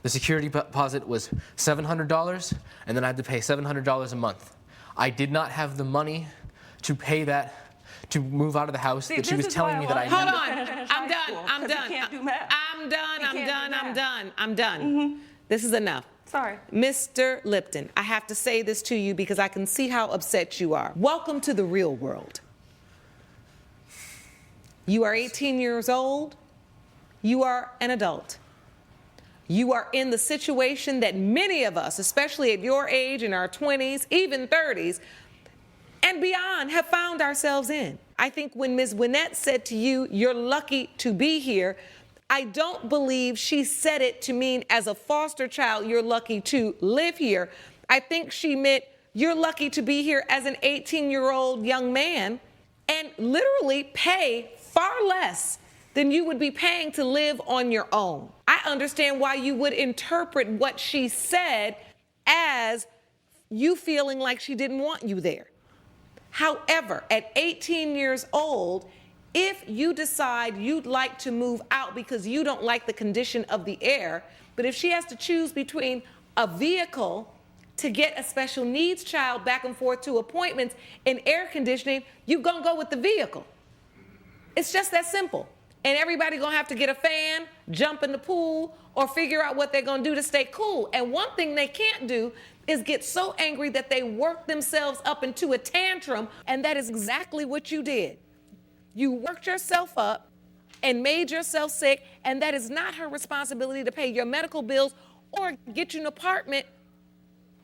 the security deposit was $700, and then I had to pay $700 a month. I did not have the money to pay that, to move out of the house that she was telling me that I needed. Hold on. I'm done. I'm done. Mm-hmm. This is enough. Sorry. Mr. Lipton, I have to say this to you because I can see how upset you are. Welcome to the real world. You are 18 years old. You are an adult. You are in the situation that many of us, especially at your age, in our 20s, even 30s, and beyond, have found ourselves in. I think when Ms. Winnett said to you, you're lucky to be here, I don't believe she said it to mean as a foster child, you're lucky to live here. I think she meant you're lucky to be here as an 18-year-old young man and literally pay far less than you would be paying to live on your own. I understand why you would interpret what she said as you feeling like she didn't want you there. However, at 18 years old, if you decide you'd like to move out because you don't like the condition of the air, but if she has to choose between a vehicle to get a special needs child back and forth to appointments and air conditioning, you're gonna go with the vehicle. It's just that simple. And everybody gonna have to get a fan, jump in the pool, or figure out what they're gonna do to stay cool. And one thing they can't do is get so angry that they work themselves up into a tantrum, and that is exactly what you did. You worked yourself up and made yourself sick, and that is not her responsibility to pay your medical bills or get you an apartment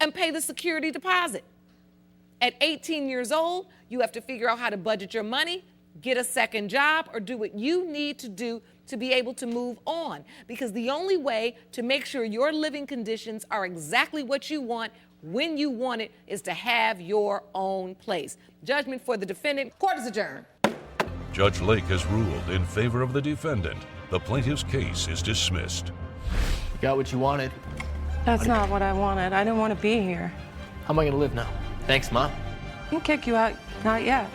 and pay the security deposit. At 18 years old, you have to figure out how to budget your money, get a second job, or do what you need to do to be able to move on. Because the only way to make sure your living conditions are exactly what you want when you want it is to have your own place. Judgment for the defendant. Court is adjourned. Judge Lake has ruled in favor of the defendant. The plaintiff's case is dismissed. You got what you wanted. That's not what I wanted. I didn't want to be here. How am I gonna live now? Thanks, Mom. I can kick you out. Not yet.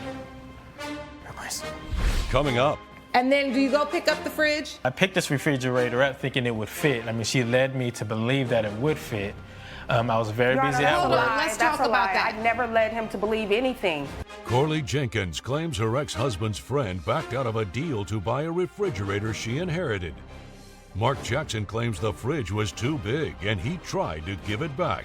Coming up. And then do you go pick up the fridge? I picked this refrigerator up thinking it would fit. I mean, she led me to believe that it would fit. I was very busy at work. Let's talk about that. I never led him to believe anything. Corley Jenkins claims her ex-husband's friend backed out of a deal to buy a refrigerator she inherited. Mark Jackson claims the fridge was too big and he tried to give it back.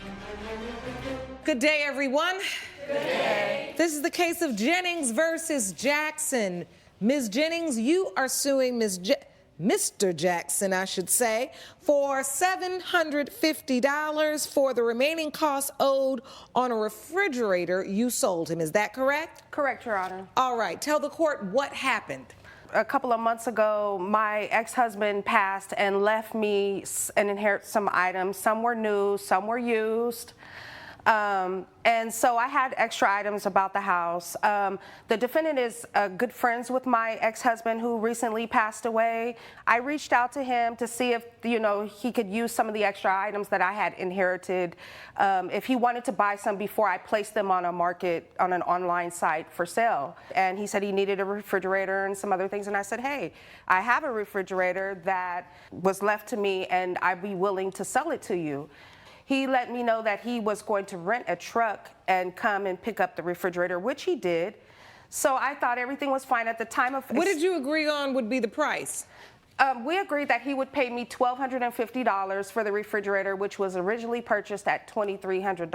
Good day, everyone. Good day. This is the case of Jennings versus Jackson. Ms. Jennings, you are suing Mr. Jackson, I should say, for $750 for the remaining costs owed on a refrigerator you sold him. Is that correct? Correct, Your Honor. All right. Tell the court what happened. A couple of months ago, my ex-husband passed and left me and inherited some items. Some were new, some were used. And so I had extra items about the house. The defendant is good friends with my ex-husband who recently passed away. I reached out to him to see if, he could use some of the extra items that I had inherited. If he wanted to buy some before I placed them on an online site for sale. And he said he needed a refrigerator and some other things. And I said, hey, I have a refrigerator that was left to me and I'd be willing to sell it to you. He let me know that he was going to rent a truck and come and pick up the refrigerator, which he did. So I thought everything was fine at the time of... What did you agree on would be the price? We agreed that he would pay me $1,250 for the refrigerator, which was originally purchased at $2,300.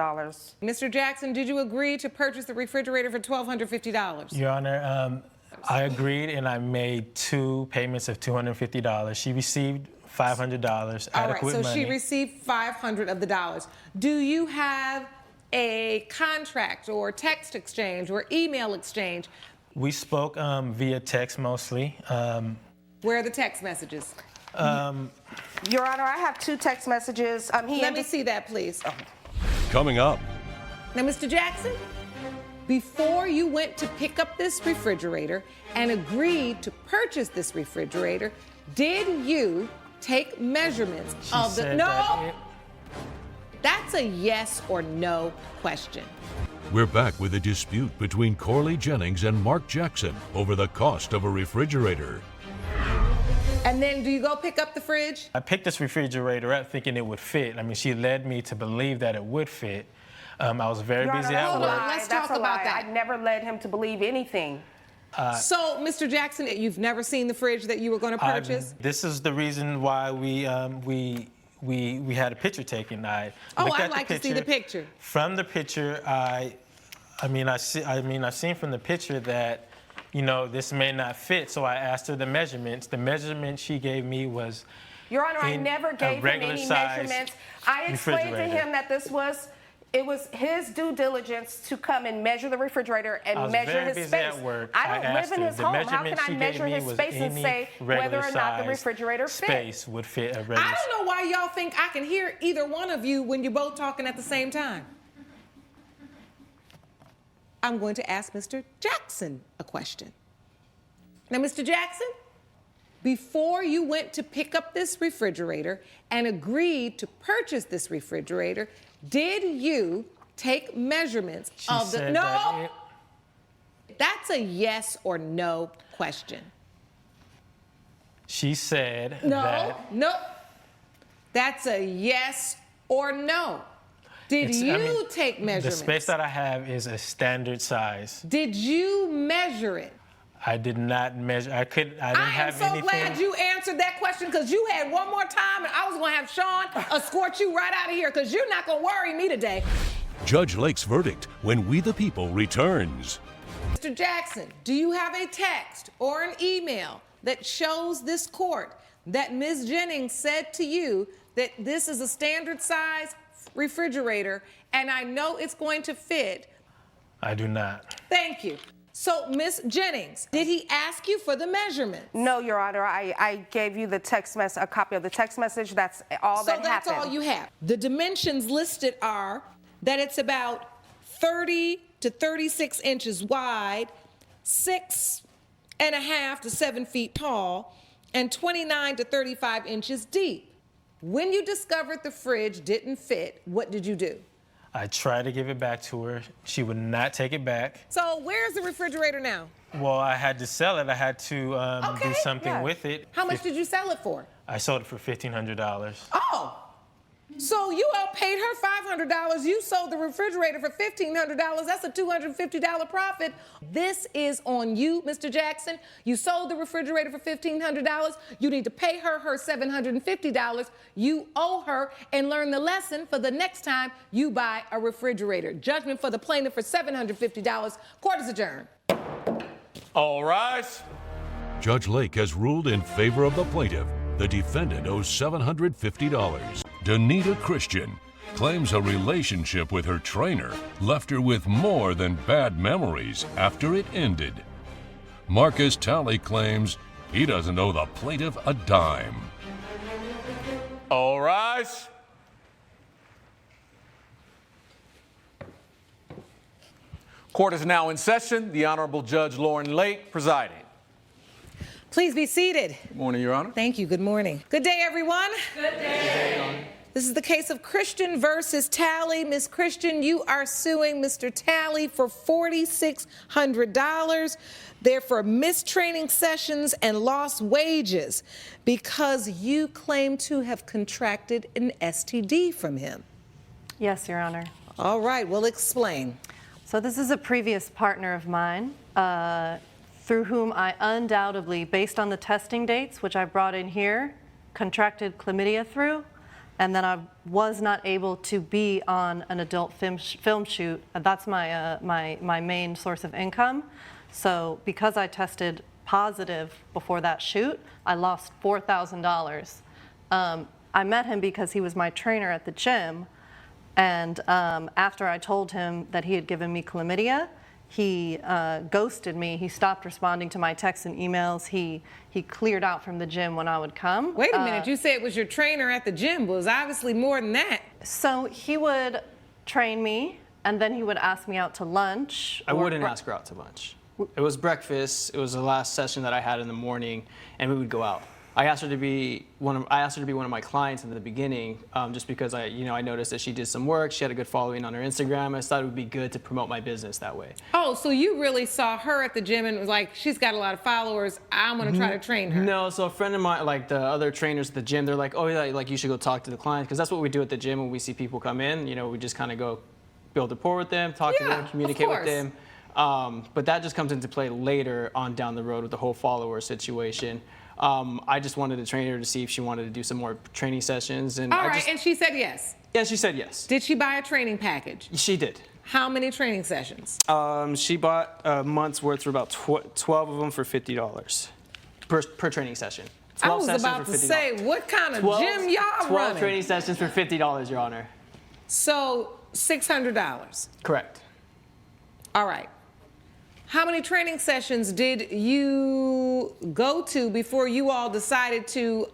Mr. Jackson, did you agree to purchase the refrigerator for $1,250? Your Honor, I agreed and I made 2 payments of $250. She received $500, All right, adequate so money. she received $500 of the dollars. Do you have a contract or text exchange or email exchange? We spoke via text mostly. Where are the text messages? Your Honor, I have 2 text messages. Let me see that, please. Oh. Coming up. Now, Mr. Jackson, before you went to pick up this refrigerator and agreed to purchase this refrigerator, did you take measurements of the... No! That's a yes or no question. We're back with a dispute between Corley Jennings and Mark Jackson over the cost of a refrigerator. And then do you go pick up the fridge? I picked this refrigerator up thinking it would fit. I mean, she led me to believe that it would fit. I was very Your busy Honor, at work. Let's that's talk a about lie. that. I never led him to believe anything. So, Mr. Jackson, you've never seen the fridge that you were going to purchase? This is the reason why we had a picture taken. I'd like to see the picture. From the picture, I've seen from the picture that, you know, this may not fit. So I asked her the measurements. The measurement she gave me was Your Honor, I never gave him any measurements. I explained to him that it was his due diligence to come and measure the refrigerator and measure his space. I don't live in his home. How can I measure his space and say whether or not the refrigerator space would fit a regular? I don't know why y'all think I can hear either one of you when you're both talking at the same time. I'm going to ask Mr. Jackson a question. Now, Mr. Jackson, before you went to pick up this refrigerator and agreed to purchase this refrigerator, did you take measurements of the... No! That's a yes or no question. She said No. That's a yes or no. Did you take measurements? The space that I have is a standard size. Did you measure it? I did not measure. I didn't have anything. I am so glad you answered that question because you had one more time and I was going to have Sean escort you right out of here because you're not going to worry me today. Judge Lake's verdict when We the People returns. Mr. Jackson, do you have a text or an email that shows this court that Ms. Jennings said to you that this is a standard size refrigerator and I know it's going to fit? I do not. Thank you. So, Ms. Jennings, did he ask you for the measurements? No, Your Honor. I gave you the text message, a copy of the text message. That's all that happened. So that's all you have. The dimensions listed are that it's about 30 to 36 inches wide, 6.5 to 7 feet tall, and 29 to 35 inches deep. When you discovered the fridge didn't fit, what did you do? I tried to give it back to her. She would not take it back. So where's the refrigerator now? Well, I had to sell it. I had to do something with it. How much did you sell it for? I sold it for $1,500. Oh, so you outpaid her $500. You sold the refrigerator for $1,500. That's a $250 profit. This is on you, Mr. Jackson. You sold the refrigerator for $1,500. You need to pay her $750. You owe her and learn the lesson for the next time you buy a refrigerator. Judgment for the plaintiff for $750. Court is adjourned. All rise. Judge Lake has ruled in favor of the plaintiff. The defendant owes $750. Danita Christian claims a relationship with her trainer left her with more than bad memories after it ended. Marcus Talley claims he doesn't owe the plaintiff a dime. All rise. Court is now in session. The Honorable Judge Lauren Lake presiding. Please be seated. Good morning, Your Honor. Thank you. Good morning. Good day, everyone. Good day. This is the case of Christian versus Talley. Ms. Christian, you are suing Mr. Talley for $4,600. They're for missed training sessions and lost wages because you claim to have contracted an STD from him. Yes, Your Honor. All right, well, explain. So this is a previous partner of mine. through whom I undoubtedly, based on the testing dates, which I brought in here, contracted chlamydia through, and then I was not able to be on an adult film shoot. That's my main source of income. So because I tested positive before that shoot, I lost $4,000. I met him because he was my trainer at the gym, and after I told him that he had given me chlamydia, he ghosted me. He stopped responding to my texts and emails. He cleared out from the gym when I would come. Wait a minute, you said it was your trainer at the gym, but it was obviously more than that. So he would train me, and then he would ask me out to lunch. I wouldn't ask her out to lunch. It was breakfast. It was the last session that I had in the morning, and we would go out. I asked her to be one of my clients in the beginning, just because I noticed that she did some work. She had a good following on her Instagram. I thought it would be good to promote my business that way. Oh, so you really saw her at the gym and was like, she's got a lot of followers. I'm gonna try to train her. No, so a friend of mine, like the other trainers at the gym, they're like, oh yeah, like you should go talk to the clients, because that's what we do at the gym when we see people come in. We just kind of go build rapport with them, talk to them, communicate with them. But that just comes into play later on down the road with the whole follower situation. I just wanted to train her to see if she wanted to do some more training sessions. And All right, and she said yes. Yeah, she said yes. Did she buy a training package? She did. How many training sessions? She bought a month's worth for about 12 of them for $50 per training session. 12 I was sessions about for to $50. say, what kind of gym y'all 12 running? training sessions for $50, Your Honor. So $600. Correct. All right. How many training sessions did you go to before you all decided to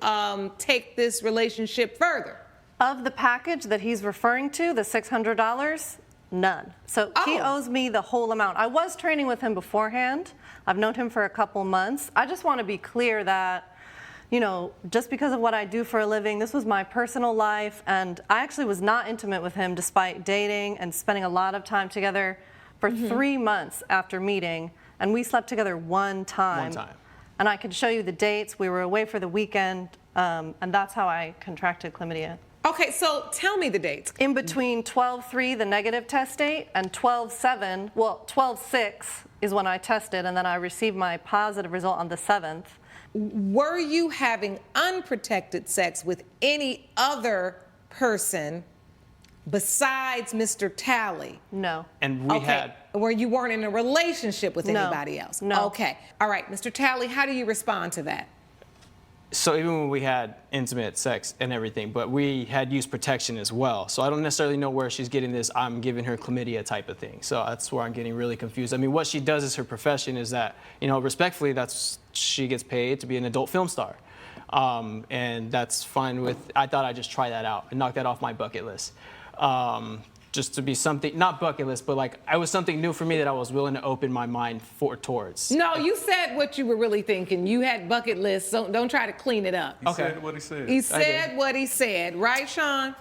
take this relationship further? Of the package that he's referring to, the $600, none. So he owes me the whole amount. I was training with him beforehand. I've known him for a couple months. I just want to be clear that, just because of what I do for a living, this was my personal life, and I actually was not intimate with him despite dating and spending a lot of time together for 3 months after meeting, and we slept together one time. One time. And I could show you the dates. We were away for the weekend, and that's how I contracted chlamydia. Okay, so tell me the dates. In between 12/3, the negative test date, and 12/7, well, 12/6 is when I tested, and then I received my positive result on the 7th. Were you having unprotected sex with any other person besides Mr. Talley? No. And we had... Where you weren't in a relationship with No. anybody else? No. Okay. All right, Mr. Talley, how do you respond to that? So even when we had intimate sex and everything, but we had used protection as well. So I don't necessarily know where she's getting this, I'm giving her chlamydia type of thing. So that's where I'm getting really confused. I mean, what she does as her profession is that, respectfully, she gets paid to be an adult film star. And that's fine with, I thought I'd just try that out and knock that off my bucket list. Just to be something, not bucket list, but it was something new for me that I was willing to open my mind towards. No, you said what you were really thinking. You had bucket lists, so don't try to clean it up. He said what he said. He said what he said, right, Sean?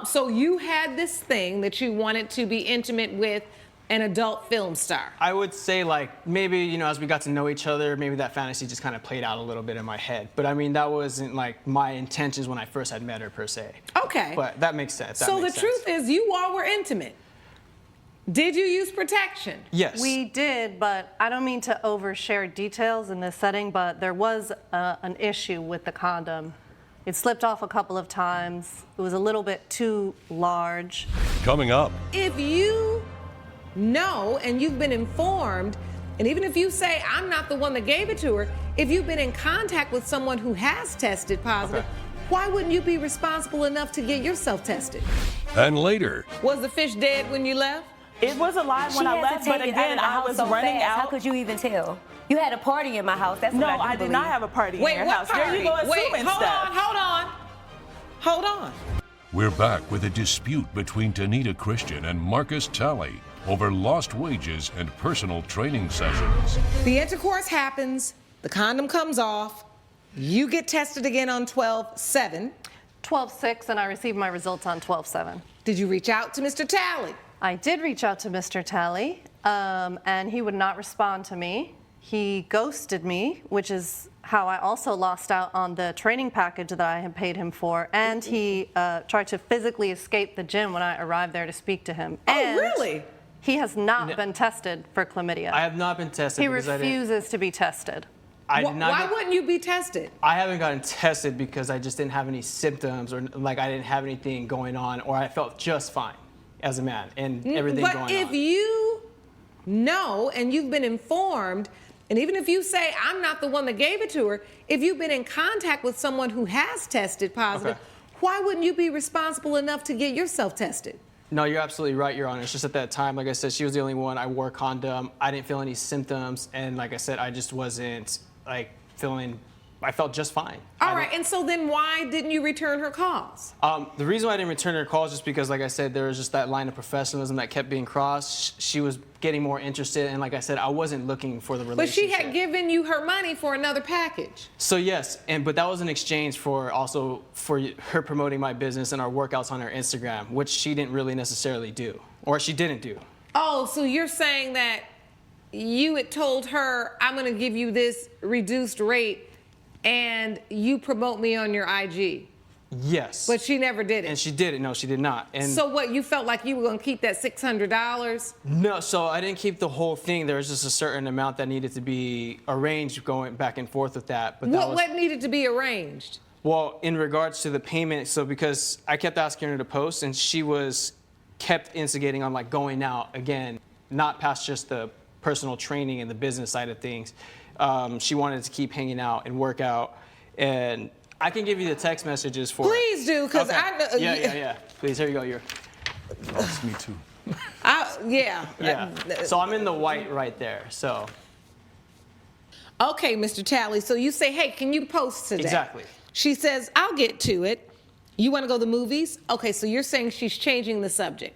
So you had this thing that you wanted to be intimate with an adult film star. I would say maybe, as we got to know each other, maybe that fantasy just kind of played out a little bit in my head. But I mean, that wasn't my intentions when I first had met her per se. Okay. But that makes sense. So the truth is you all were intimate. Did you use protection? Yes. We did, but I don't mean to overshare details in this setting, but there was an issue with the condom. It slipped off a couple of times. It was a little bit too large. Coming up. If you know and you've been informed, and even if you say, I'm not the one that gave it to her, if you've been in contact with someone who has tested positive, why wouldn't you be responsible enough to get yourself tested? And later. Was the fish dead when you left? It was alive when I left, but again, I was running out. How could you even tell? You had a party in my house. That's No, what I I did not have a party in your house. There you go assuming stuff. Hold on. We're back with a dispute between Danita Christian and Marcus Talley over lost wages and personal training sessions. The intercourse happens, the condom comes off, you get tested again on 12/7. 12/6, and I received my results on 12/7. Did you reach out to Mr. Talley? I did reach out to Mr. Talley, and he would not respond to me. He ghosted me, which is how I also lost out on the training package that I had paid him for, and he tried to physically escape the gym when I arrived there to speak to him. Oh, really? He has not been tested for chlamydia. I have not been tested. He because refuses to be tested. I did not Why get- wouldn't you be tested? I haven't gotten tested because I just didn't have any symptoms, or like I didn't have anything going on, or I felt just fine as a man and everything But going if on. you know and you've been informed, and even if you say, I'm not the one that gave it to her, if you've been in contact with someone who has tested positive, Okay. why wouldn't you be responsible enough to get yourself tested? No, you're absolutely right, Your Honor. It's just at that time, like I said, she was the only one. I wore a condom. I didn't feel any symptoms, and like I said, I just wasn't like feeling. I felt just fine. All right, and so then why didn't you return her calls? The reason why I didn't return her calls is because, like I said, there was just that line of professionalism that kept being crossed. She was getting more interested, and like I said, I wasn't looking for the But relationship. she had given you her money for another package. So yes, but that was in exchange for also for her promoting my business and our workouts on her Instagram, which she didn't really necessarily do, or she didn't do. Oh, so you're saying that you had told her, I'm going to give you this reduced rate and you promote me on your IG. Yes. But she never did it. And she didn't. No, she did not. And So what, you felt like you were going to keep that $600? no, so I didn't keep the whole thing. There was just a certain amount that needed to be arranged going back and forth with that. But that was, What needed to be arranged? well, in regards to the payment, so because I kept asking her to post, and she was kept instigating on like going out again, not past just the personal training and the business side of things. She wanted to keep hanging out and work out, and I can give you the text messages for. Please do, because Okay. I know. Yeah. Please, here you go. It's me too. Yeah. Yeah. So I'm in the white right there. So. Okay, Mr. Talley. So you say, hey, can you post today? Exactly. She says, I'll get to it. You want to go to the movies? Okay, so you're saying she's changing the subject.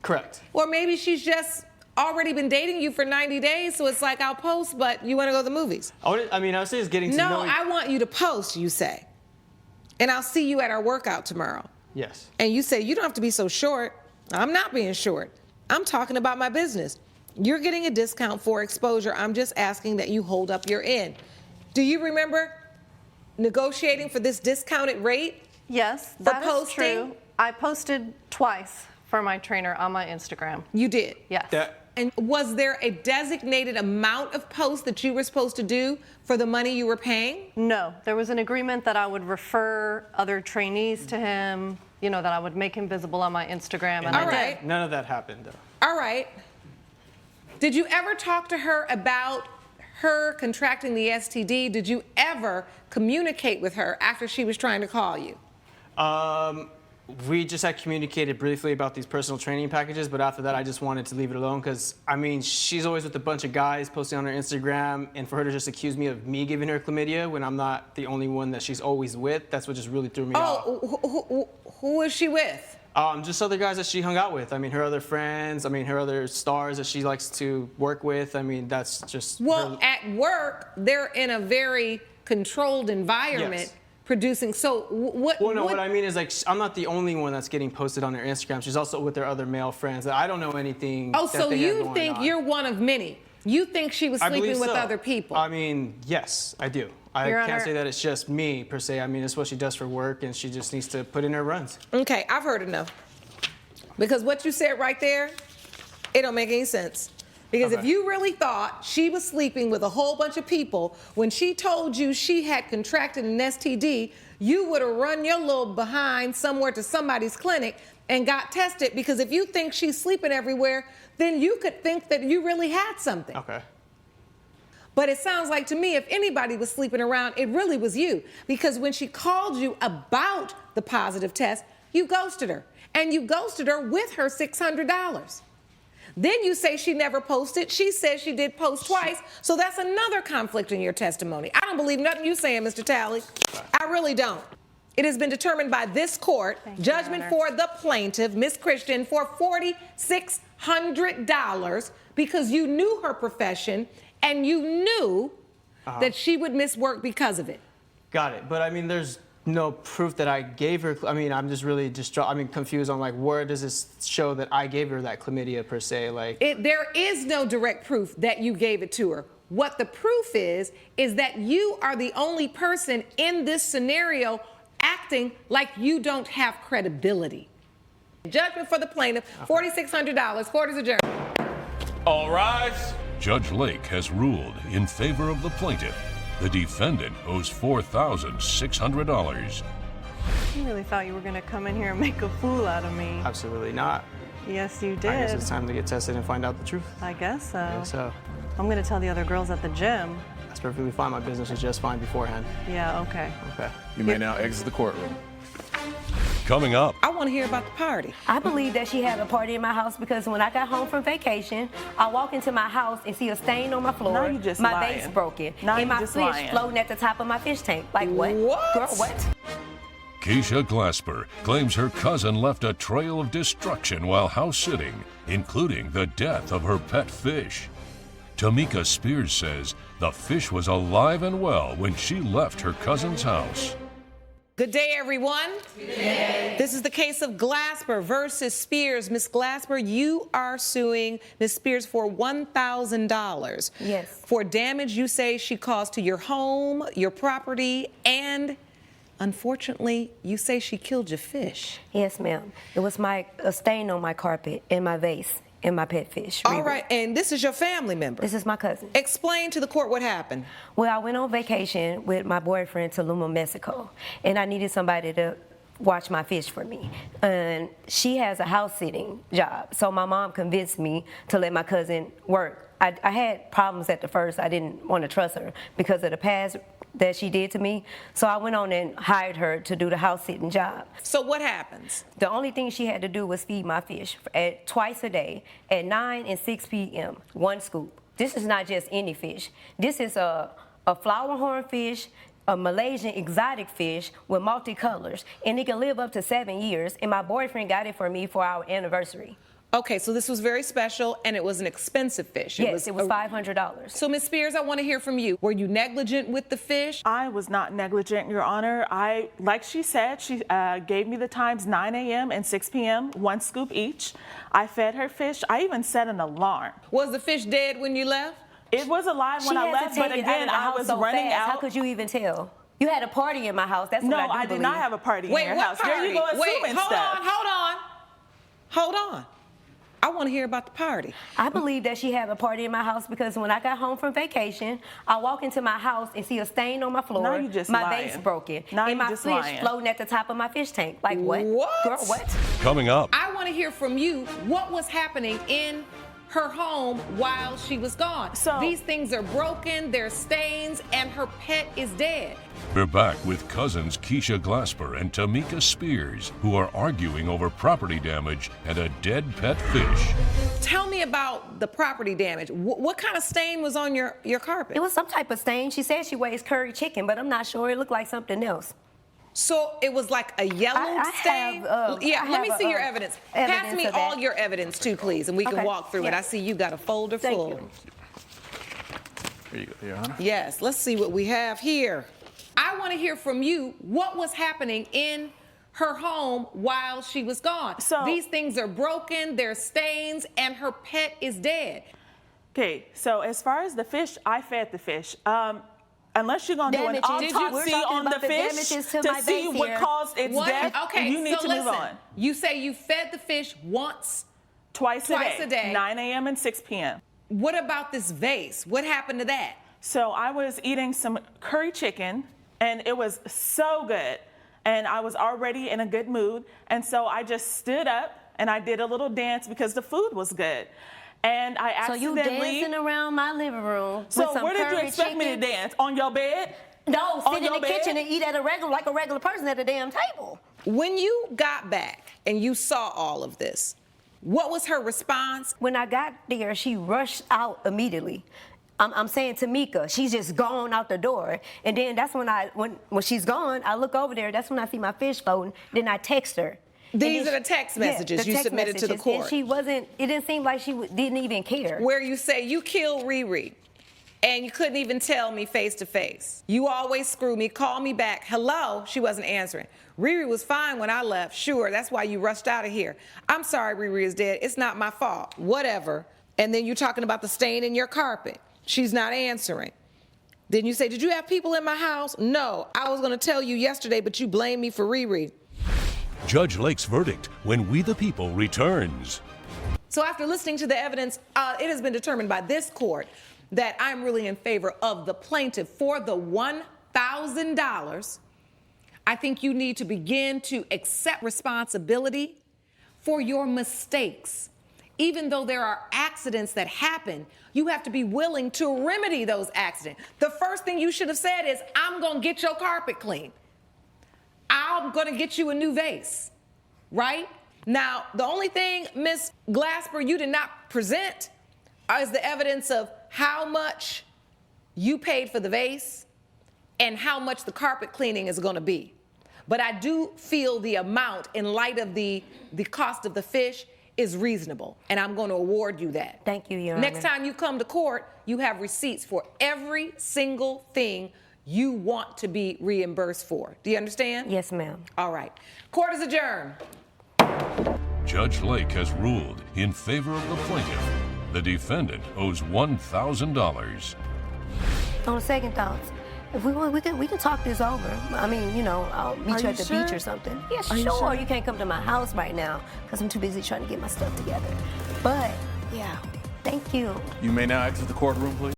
Correct. Or maybe she's just already been dating you for 90 days, so it's like, I'll post, but you want to go to the movies. I would say it's getting to No, know. I want you to post, you say. And I'll see you at our workout tomorrow. Yes. And you say, you don't have to be so short. I'm not being short. I'm talking about my business. You're getting a discount for exposure. I'm just asking that you hold up your end. Do you remember negotiating for this discounted rate? Yes, For that is posting? true. I posted twice for my trainer on my Instagram. You did? Yes. And was there a designated amount of posts that you were supposed to do for the money you were paying? No, there was an agreement that I would refer other trainees to him, you know, that I would make him visible on my Instagram, and I did. None of that happened though. All right. Did you ever talk to her about her contracting the STD? Did you ever communicate with her after she was trying to call you? We just had communicated briefly about these personal training packages, but after that, I just wanted to leave it alone because, I mean, she's always with a bunch of guys posting on her Instagram, and for her to just accuse me of me giving her chlamydia when I'm not the only one that she's always with, that's what just really threw me off. Who is she with? Just other guys that she hung out with. I mean, her other friends, her other stars that she likes to work with. I mean, that's just. Well, at work, they're in a very controlled environment. Yes. Producing. So what? Well, no, what I mean is like I'm not the only one that's getting posted on her Instagram. She's also with her other male friends. I don't know anything. Oh, that so they have you going think on. you're one of many? You think she was I sleeping believe with so. other people? I mean, yes, I do. I Your can't Honor- say that it's just me per se. I mean, it's what she does for work, and she just needs to put in her runs. Okay, I've heard enough. Because what you said right there, it don't make any sense. Because if Okay. you really thought she was sleeping with a whole bunch of people, when she told you she had contracted an STD, you would have run your little behind somewhere to somebody's clinic and got tested. Because if you think she's sleeping everywhere, then you could think that you really had something. Okay. But it sounds like to me, if anybody was sleeping around, it really was you. Because when she called you about the positive test, you ghosted her. And you ghosted her with her $600. Then you say she never posted. She says she did post twice. So that's another conflict in your testimony. I don't believe nothing you're saying, Mr. Talley. I really don't. It has been determined by this court, judgment for the plaintiff, Miss Christian, for $4,600 because you knew her profession and you knew that she would miss work because of it. Got it. But I mean, there's no proof that I gave her. I mean, I'm just really confused on like where does this show that I gave her that chlamydia per se? Like There is no direct proof that you gave it to her. What the proof is that you are the only person in this scenario acting like you don't have credibility. Judgment for the plaintiff, $4,600. Court is adjourned. All rise. Judge Lake has ruled in favor of the plaintiff. The defendant owes $4,600. I really thought you were going to come in here and make a fool out of me. Absolutely not. Yes, you did. I guess it's time to get tested and find out the truth. I guess so. I guess so. I'm going to tell the other girls at the gym. That's perfectly fine. My business was just fine beforehand. Yeah, okay. Okay. You may now exit the courtroom. Coming up. I want to hear about the party. I believe that she had a party in my house because when I got home from vacation, I walk into my house and see a stain on my floor. Now you just my lying. vase broken. Now and you my just fish lying. floating at the top of my fish tank. Like what? What? Girl, what? Keisha Glasper claims her cousin left a trail of destruction while house sitting, including the death of her pet fish. Tamika Spears says the fish was alive and well when she left her cousin's house. Good day, everyone. Good day. This is the case of Glasper versus Spears. Miss Glasper, you are suing Miss Spears for $1,000. Yes. For damage you say she caused to your home, your property, and unfortunately, you say she killed your fish. Yes, ma'am. It was a stain on my carpet in my vase and my pet fish. All right, and this is your family member. This is my cousin. Explain to the court what happened. Well, I went on vacation with my boyfriend to Luma, Mexico, and I needed somebody to watch my fish for me. And she has a house sitting job, so my mom convinced me to let my cousin work. I had problems at the first. I didn't want to trust her because of the past that she did to me. So I went on and hired her to do the house sitting job. So what happens? The only thing she had to do was feed my fish twice a day at 9 and 6 p.m., one scoop. This is not just any fish. This is a flower horn fish, a Malaysian exotic fish with multicolors, and it can live up to 7 years. And my boyfriend got it for me for our anniversary. Okay, so this was very special, and it was an expensive fish. Yes, it was $500. So, Ms. Spears, I want to hear from you. Were you negligent with the fish? I was not negligent, Your Honor. Like she said, she gave me the times 9 a.m. and 6 p.m., one scoop each. I fed her fish. I even set an alarm. Was the fish dead when you left? It was alive when I left, but again, I was running out. How could you even tell? You had a party in my house. That's what I do No, I did not have a party in your house. Party? There you go assuming stuff. Hold on. I want to hear about the party. I believe that she had a party in my house because when I got home from vacation, I walk into my house and see a stain on my floor. Now you just my lying. vase broken. Now and you my just fish lying. floating at the top of my fish tank. Like what? What? Girl, what? Coming up. I want to hear from you what was happening in her home while she was gone. So these things are broken, there's stains, and her pet is dead. We're back with cousins Keisha Glasper and Tamika Spears, who are arguing over property damage and a dead pet fish. Tell me about the property damage. What kind of stain was on your carpet? It was some type of stain. She said she weighs curry chicken, but I'm not sure. It looked like something else. So it was like a yellow stain? Let me see your evidence. Pass me all your evidence too, please, and we can walk through it. I see you got a folder full. Here you go, Your Honor. Yes, let's see what we have here. I want to hear from you what was happening in her home while she was gone. So these things are broken, there's stains, and her pet is dead. Okay, so as far as the fish, I fed the fish. Unless you're going to do an autopsy on the fish to see what caused its death, okay, you need so to move listen, on. You say you fed the fish twice a day, 9 a.m. and 6 p.m. What about this vase? What happened to that? So I was eating some curry chicken, and it was so good, and I was already in a good mood, and so I just stood up and I did a little dance because the food was good. And I accidentally... So you dancing around my living room So with some where did you curry expect me to chicken? dance? On your bed? No, On sit in your the bed? kitchen and eat like a regular person at a damn table. When you got back and you saw all of this, what was her response? When I got there, she rushed out immediately. I'm saying Tamika, she's just gone out the door. And then that's when when she's gone, I look over there, that's when I see my fish floating. Then I text her. These are the text messages you submitted to the court. And she wasn't, it didn't seem like she didn't even care. Where you say you killed Riri and you couldn't even tell me face to face. You always screw me, call me back. Hello, she wasn't answering. Riri was fine when I left. Sure, that's why you rushed out of here. I'm sorry Riri is dead. It's not my fault. Whatever. And then you're talking about the stain in your carpet. She's not answering. Then you say, did you have people in my house? No, I was going to tell you yesterday, but you blame me for Riri. Judge Lake's verdict when We the People returns. So after listening to the evidence, it has been determined by this court that I'm really in favor of the plaintiff for the $1,000. I think you need to begin to accept responsibility for your mistakes. Even though there are accidents that happen, you have to be willing to remedy those accidents. The first thing you should have said is, I'm going to get your carpet clean. I'm going to get you a new vase, right? Now, the only thing, Ms. Glasper, you did not present is the evidence of how much you paid for the vase and how much the carpet cleaning is going to be. But I do feel the amount, in light of the cost of the fish, is reasonable, and I'm going to award you that. Thank you, Your Honor. Next time you come to court, you have receipts for every single thing you want to be reimbursed for. Do you understand? Yes, ma'am. All right. Court is adjourned. Judge Lake has ruled in favor of the plaintiff. The defendant owes $1,000. On second thoughts, if we want, we can talk this over. I mean, you know, I'll meet you at the beach or something. Yeah, sure. You can't come to my house right now because I'm too busy trying to get my stuff together. But yeah, thank you. You may now exit the courtroom, please.